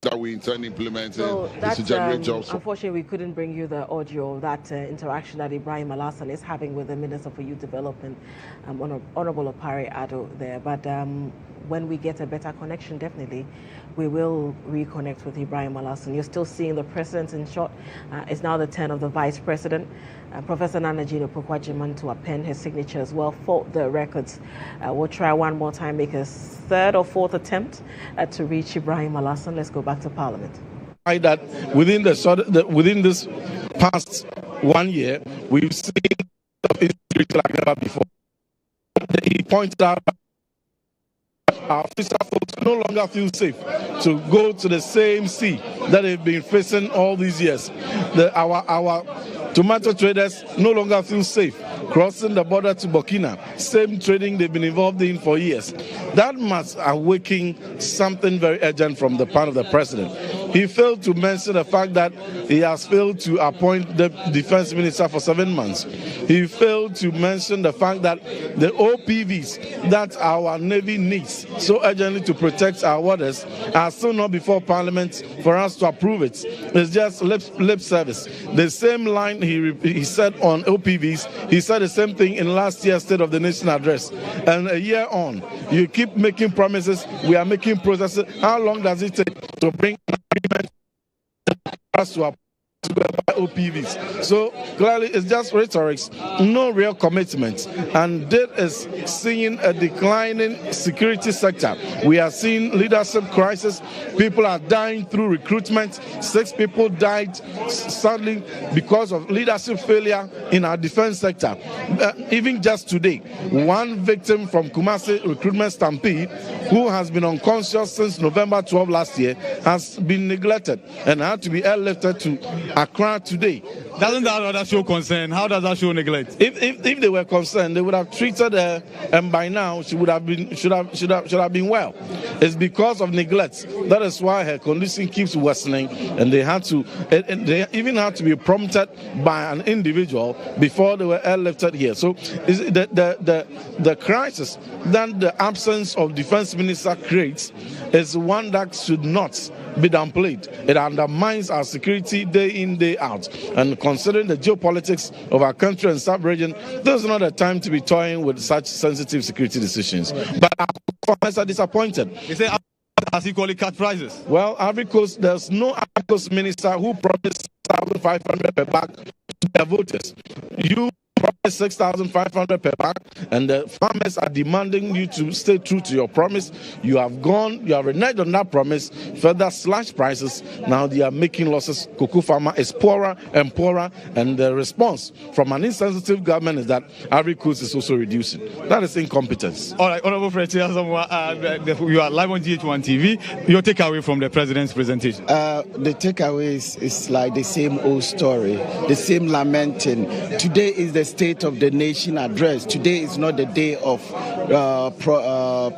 That we intend implementing so to generate jobs. Unfortunately, we couldn't bring you the audio of that interaction that Ibrahim Alassane is having with the Minister for Youth Development, Honorable Opare Addo there. But when we get a better connection, definitely we will reconnect with Ibrahim Alassane. You're still seeing the president in short. It's now the turn of the vice president, Professor Nana Jane Opoku-Agyeman, to append his signature as well for the records. We'll try one more time, make a third or fourth attempt to reach Ibrahim Alassane. Let's go back to Parliament. That within this past 1 year, we've seen insecurity like never before. He pointed out our fisher folks no longer feel safe to go to the same sea that they've been facing all these years. Our tomato traders no longer feel safe crossing the border to Burkina, same trading they've been involved in for years. That must awaken something very urgent from the part of the president. He failed to mention the fact that he has failed to appoint the defense minister for 7 months. He failed to mention the fact that the OPVs that our Navy needs so urgently to protect our waters are still not before Parliament for us to approve it. It's just lip service. The same line he said on OPVs, he said the same thing in last year's State of the Nation address. And a year on, you keep making promises, we are making processes. How long does it take to bring an agreement for us to OPVs? So clearly it's just rhetoric, no real commitment, and that is seeing a declining security sector. We are seeing leadership crisis. People are dying through recruitment. 6 people died sadly because of leadership failure in our defense sector. Even just today, 1 victim from Kumasi recruitment stampede, who has been unconscious since November 12 last year, has been neglected and had to be airlifted to Accra today. Doesn't that show concern? How does that show neglect? If they were concerned, they would have treated her, and by now she would have been should have been well. It's because of neglect. That is why her condition keeps worsening, and they they even had to be prompted by an individual before they were airlifted here. So the crisis that the absence of defense minister creates is one that should not be downplayed. It undermines our security day in, day out. And considering the geopolitics of our country and sub-region, this is not a time to be toying with such sensitive security decisions. But our farmers are disappointed. They say, has equally cut prices? Well, Ivory Coast, there's no Ivory Coast minister who promised 6,500 per bag to their voters. You promised 6,500 per bag, and the farmers are demanding you to stay true to your promise. You have reneged on that promise, further slashed prices. Now they are making losses. Cocoa farmer is poorer and poorer, and the response from an insensitive government is that Ivory Coast is also reducing. That is incompetence. All right, Honorable Fred, you are live on GHOne TV. Your takeaway from the president's presentation? The takeaway is like the same old story, the same lamenting. Today is the State of the Nation address. Today is not the day of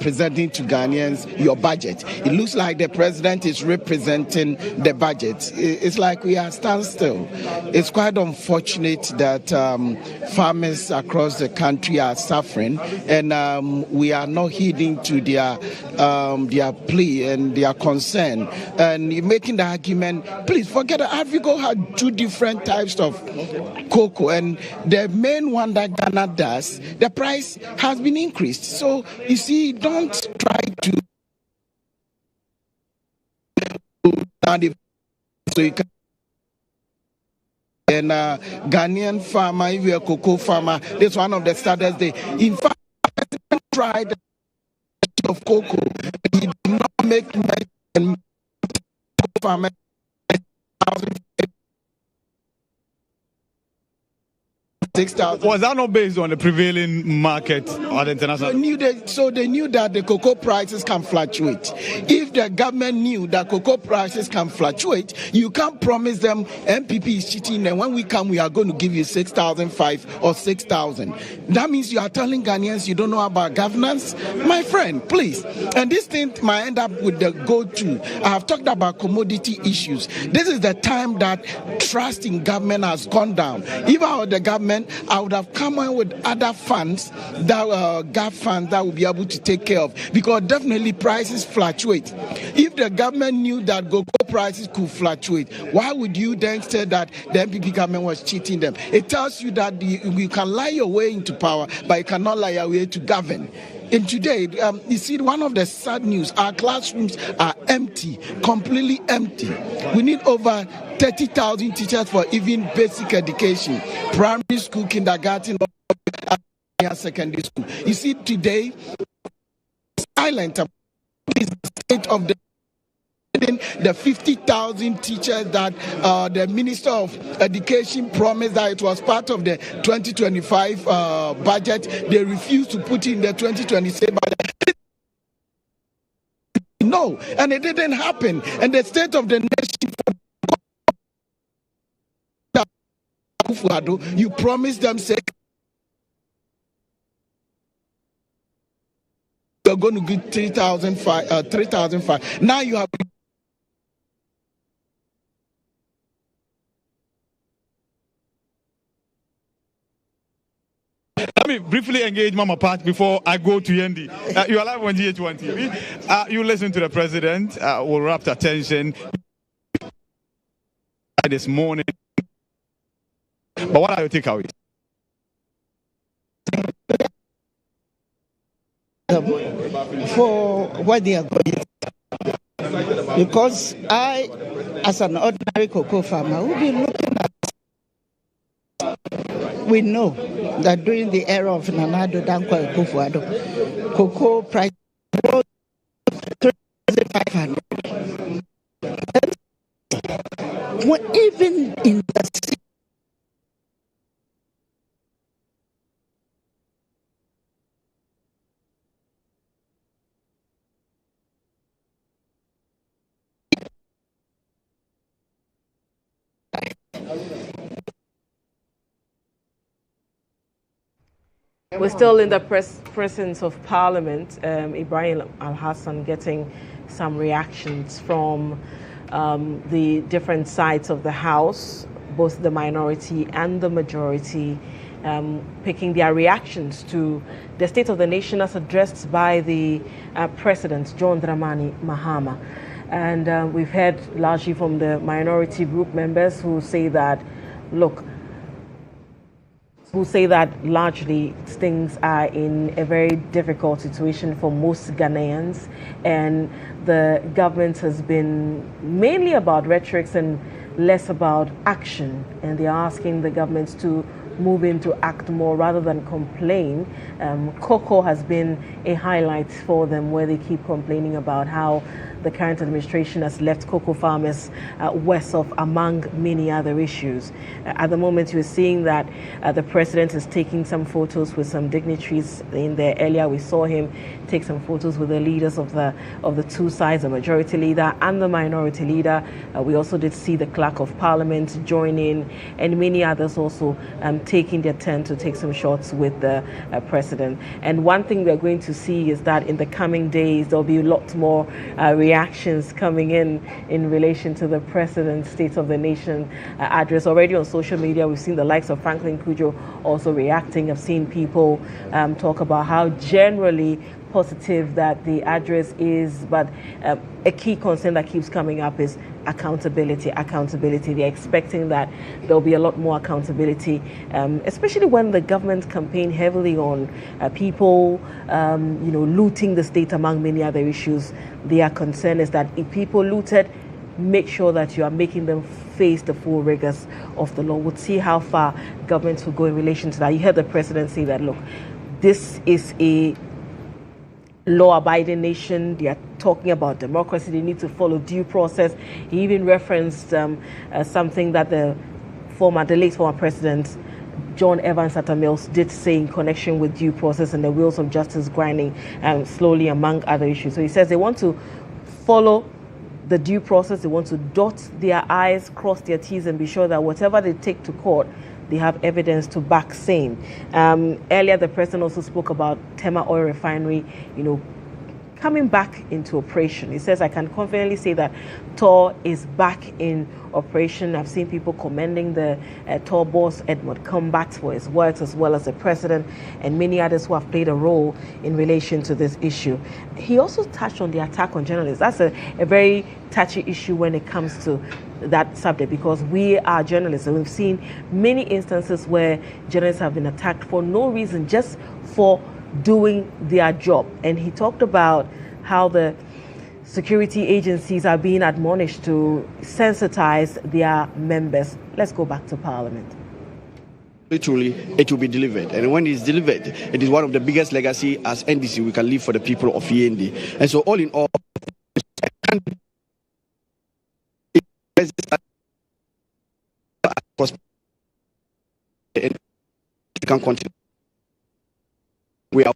presenting to Ghanaians your budget. It looks like the president is representing the budget. It's like we are standstill. It's quite unfortunate that farmers across the country are suffering, and we are not heeding to their plea and their concern. And making the argument, please forget that Africa had 2 different types of cocoa, and the main one that Ghana does, the price has been increased. So you see, don't try to so you can. And Ghanaian farmer, if you're a cocoa farmer, that's one of the saddest days. In fact, I tried of cocoa, he did not make money farmer. Was that not based on the prevailing market or the international? They knew that the cocoa prices can fluctuate. If the government knew that cocoa prices can fluctuate, you can't promise them MPP is cheating, and when we come, we are going to give you 6,500 or 6,000. That means you are telling Ghanaians you don't know about governance? My friend, please. And this thing might end up with the go-to. I have talked about commodity issues. This is the time that trust in government has gone down. If I were the government, I would have come on with other funds, that GAF funds that will be able to take care of, because definitely prices fluctuate. If the government knew that cocoa prices could fluctuate, why would you then say that the MPP government was cheating them? It tells you that you can lie your way into power, but you cannot lie your way to govern. And today, you see, one of the sad news, our classrooms are empty, completely empty. We need over 30,000 teachers for even basic education, primary school, kindergarten, or secondary school. You see, today, silent about the state of the 50,000 teachers that the Minister of Education promised that it was part of the 2025 budget. They refused to put in the 2026 budget. No, and it didn't happen. And the State of the Nation, you promised them, say, you're going to give 3,500. Now you have Let me briefly engage Mama Pat before I go to Yendi. You are live on GH1 TV. You listen to the president. Will rapt attention this morning. But what are your takeaways? For what they are going, because I, as an ordinary cocoa farmer, will be looking at. We know that during the era of Nana-Addo Dankwa Akufo-Addo, cocoa price rose 3,500. Even in the We're still in the presence of Parliament. Ibrahim Al-Hassan getting some reactions from the different sides of the House, both the minority and the majority, picking their reactions to the State of the Nation as addressed by the President, John Dramani Mahama. And we've heard largely from the minority group members who say that, look, largely things are in a very difficult situation for most Ghanaians, and the government has been mainly about rhetorics and less about action, and they're asking the government to move into act more rather than complain. Cocoa has been a highlight for them, where they keep complaining about how the current administration has left cocoa farmers worse off, among many other issues. At the moment, you're seeing that the president is taking some photos with some dignitaries in there. Earlier, we saw him take some photos with the leaders of the two sides, the majority leader and the minority leader. We also did see the clerk of parliament join in, and many others also taking their turn to take some shots with the president. And one thing we're going to see is that in the coming days, there'll be a lot more reactions coming in relation to the president's State of the Nation address. Already on social media, we've seen the likes of Franklin Kujo also reacting. I've seen people talk about how generally positive that the address is, but a key concern that keeps coming up is accountability. They're expecting that there'll be a lot more accountability, especially when the government campaign heavily on people, looting the state, among many other issues. Their concern is that if people looted, make sure that you are making them face the full rigors of the law. We'll see how far governments will go in relation to that. You heard the president say that, look, this is a law-abiding nation. They are talking about democracy. They need to follow due process. He even referenced something that the late former president John Evans Atta Mills did say in connection with due process and the wheels of justice grinding slowly, among other issues. So he says they want to follow the due process. They want to dot their I's, cross their T's, and be sure that whatever they take to court, they have evidence to back same. Earlier, the president also spoke about Tema Oil Refinery, coming back into operation. He says, I can confidently say that TOR is back in operation. I've seen people commending the TOR boss, Edmund Combat, for his works, as well as the president and many others who have played a role in relation to this issue. He also touched on the attack on journalists. That's a very touchy issue when it comes to that subject, because we are journalists and we've seen many instances where journalists have been attacked for no reason, just for doing their job. And he talked about how the security agencies are being admonished to sensitize their members. Let's go back to Parliament. Literally, it will be delivered. And when it's delivered, it is one of the biggest legacy as NDC we can leave for the people of Yendi. And so all in all, we can continue. We are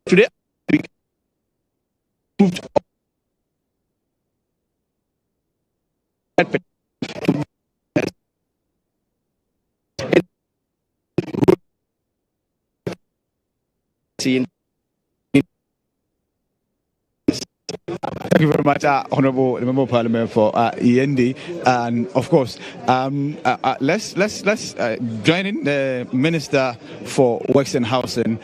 today we moved seeing. Thank you very much, Honourable Member of Parliament for END, and of course, let's join in the Minister for Works and Housing.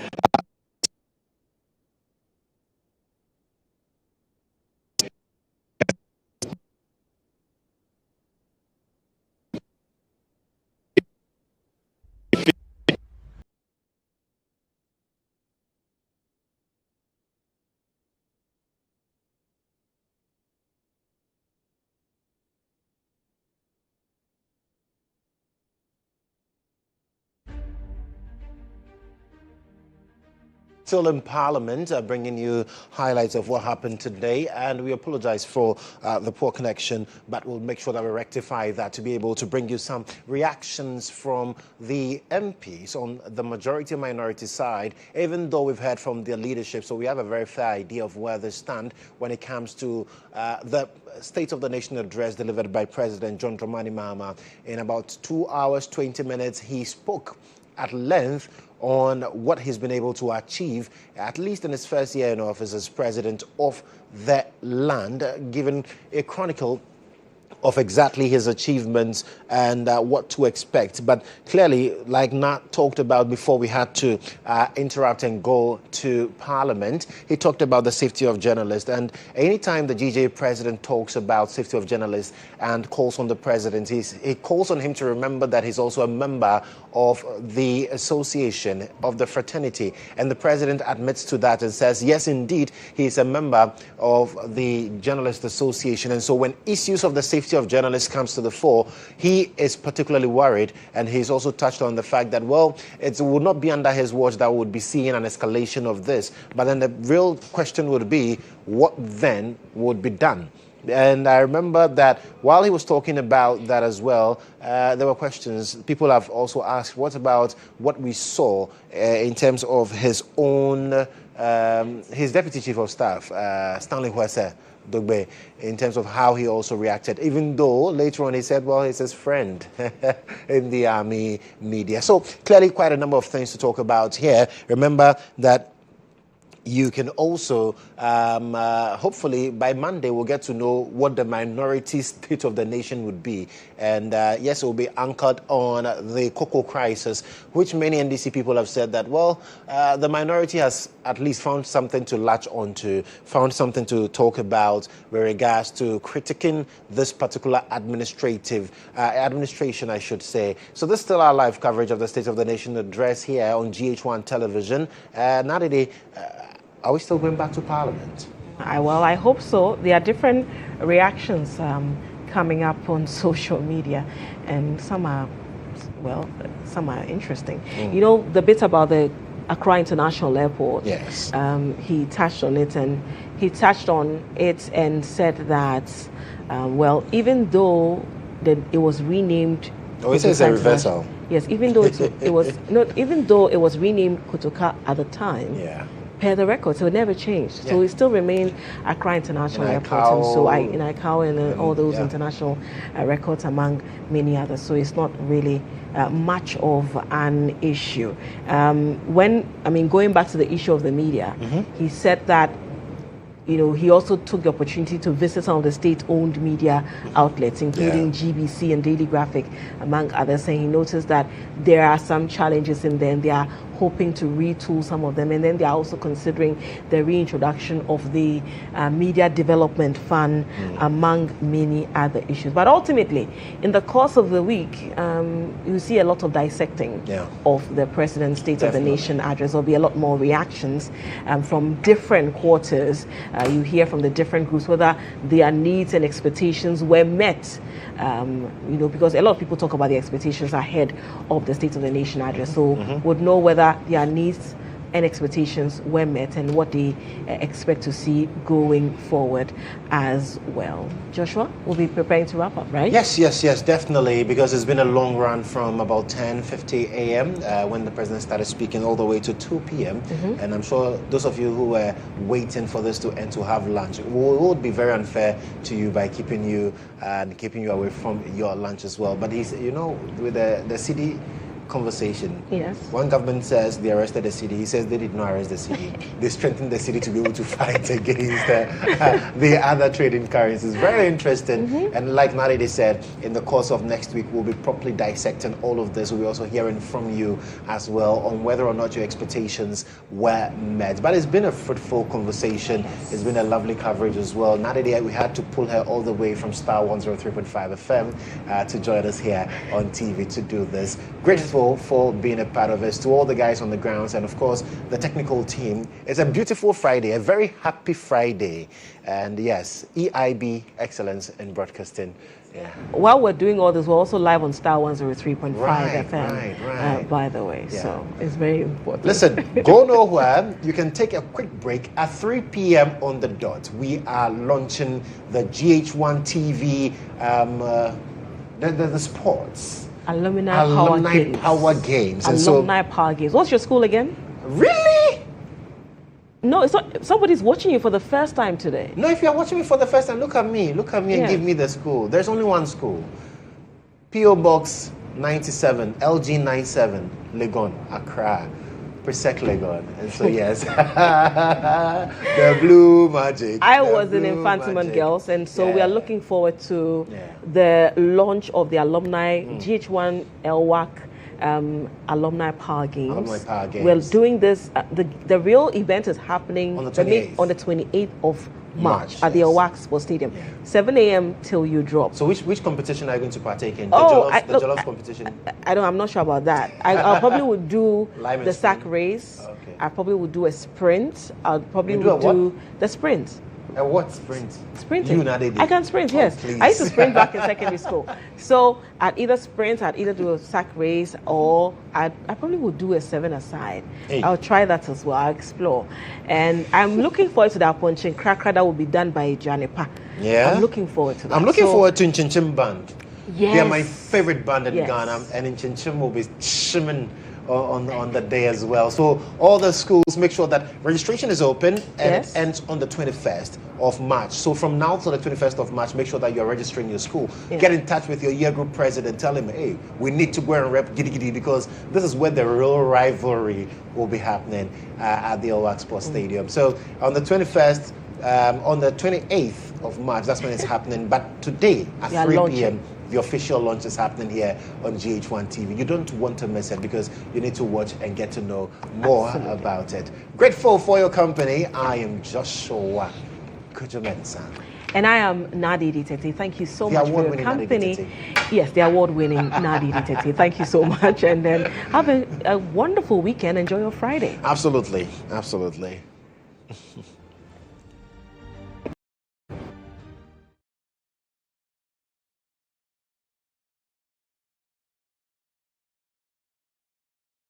Still in Parliament, bringing you highlights of what happened today, and we apologize for the poor connection, but we'll make sure that we rectify that to be able to bring you some reactions from the MPs on the majority and minority side, even though we've heard from their leadership, so we have a very fair idea of where they stand when it comes to the State of the Nation address delivered by President John Dramani Mahama. In about 2 hours, 20 minutes, he spoke at length on what he's been able to achieve, at least in his first year in office as president of the land, given a chronicle of exactly his achievements and what to expect. But clearly, like Nat talked about before we had to interrupt and go to Parliament, he talked about the safety of journalists. And anytime the GJ president talks about safety of journalists and calls on the president, he calls on him to remember that he's also a member of the association, of the fraternity. And the president admits to that and says, yes, indeed, he is a member of the Journalist Association. And so when issues of the safety of journalists comes to the fore, he is particularly worried, and he's also touched on the fact that, well, it would not be under his watch that we would be seeing an escalation of this, but then the real question would be, what then would be done? And I remember that while he was talking about that as well, there were questions. People have also asked, what about what we saw in terms of his own, his deputy chief of staff, Stanley Huese Dogbe, in terms of how he also reacted, even though later on he said, well, he's his friend in the army media. So clearly quite a number of things to talk about here. Remember that you can also, hopefully by Monday, we'll get to know what the minority state of the nation would be. And yes, it will be anchored on the cocoa crisis, which many NDC people have said that, well, the minority has at least found something to latch onto, found something to talk about with regards to critiquing this particular administration, I should say. So this is still our live coverage of the State of the Nation address here on GHOne television. Nadide, are we still going back to Parliament? Well, I hope so. There are different reactions coming up on social media, and some are, well, some are interesting. You know, the bit about the Accra International Airport, yes. He touched on it, and said that, well, even though it was renamed, oh, it says a reversal. Yes, even though it was not, even though it was renamed Kotoka at the time. Yeah. Per the record, so it never changed. Yeah. So it still remained Accra International Airport, and so in ICAO and all those international records, among many others. So it's not really much of an issue. Going back to the issue of the media, he said that, you know, he also took the opportunity to visit some of the state-owned media outlets, including GBC and Daily Graphic, among others, and he noticed that there are some challenges in there, and they are hoping to retool some of them, and then they are also considering the reintroduction of the Media Development Fund, among many other issues. But ultimately, in the course of the week, you see a lot of dissecting of the President's State of the Nation address. There'll be a lot more reactions from different quarters. You hear from the different groups whether their needs and expectations were met. You know, because a lot of people talk about the expectations ahead of the State of the Nation address, so would know whether their needs and expectations were met and what they expect to see going forward as well. Joshua, we'll be preparing to wrap up, right? Yes, definitely, because it's been a long run from about 10:50 a.m. When the president started speaking all the way to 2 p.m. And I'm sure those of you who were waiting for this to end to have lunch, we would be very unfair to you by keeping you away from your lunch as well. But he's, you know, with the CD conversation. Yes. One government says they arrested the city. He says they did not arrest the city. They strengthened the city to be able to fight against the other trading currencies. Very interesting. And like Nadede said, in the course of next week, we'll be properly dissecting all of this. We'll be also hearing from you as well on whether or not your expectations were met. But it's been a fruitful conversation. It's been a lovely coverage as well. Nadede, we had to pull her all the way from Star 103.5 FM to join us here on TV to do this. Grateful for being a part of it. To all the guys on the grounds and of course the technical team. It's a beautiful Friday, a very happy Friday. And yes, EIB excellence in broadcasting. Yeah. While we're doing all this, we're also live on Star 103.5 Right, FM, by the way. Yeah. So it's very important. Listen, go nowhere. You can take a quick break. At 3 p.m. on the dot, we are launching the GHOne TV, the sports. Alumni Power Games. And Alumni Power Games. What's your school again? Really? No, it's not. Somebody's watching you for the first time today. No, if you're watching me for the first time, look at me. Look at me and Yeah. give me the school. There's only one school. P.O. Box 97, LG 97, Legon, Accra. Presec Legon. And so, yes, the Blue Magic. I was in Infantimon Girls, and so we are looking forward to the launch of the alumni GHOne LWAC Alumni Power Games. Alumni Power Games. We're doing this. The real event is happening On the 28th. on the 28th of March at the yes. LWAC Sports Stadium, 7 a.m. till you drop. So which competition are you going to partake in? The Oh, Jollof competition? I'm not sure about that. I probably would do Lime and the sack spoon. race. Okay. I probably would do a sprint. I probably You do a would what? do the sprint. And what sprint? Sprinting. You, Nadede. I can sprint, Oh, yes. please. I used to sprint back in secondary school. So I'd either sprint, I'd either do a sack race, or I probably would do a 7-a-side. Hey. I'll try that as well. I'll explore. And I'm looking forward to that punching cracker that will be done by Janepa. Yeah? I'm looking forward to that. I'm looking forward to Inchinchim Band. Yes. They are my favorite band in Yes. Ghana, and Inchinchim will be shimming on the day as well. So all the schools, make sure that registration is open and Yes. it ends on the 21st of March. So from now to the 21st of March, make sure that you're registering your school. Yeah. Get in touch with your year group president. Tell him, hey, we need to go and rep Giddy Giddy because this is where the real rivalry will be happening at the LWAC Sports Stadium. So on the 21st, on the 28th of March, that's when it's happening. But today at We are 3 launching. p.m., the official launch is happening here on GHOne TV. You don't want to miss it because you need to watch and get to know more about it. Grateful for your company. I am Joshua Kujumensa. And I am Nadede Tete. Thank you so The much for your award-winning company. Nadede Yes, the award-winning Nadede Tete. Thank you so much. And then have a wonderful weekend. Enjoy your Friday. Absolutely. Absolutely.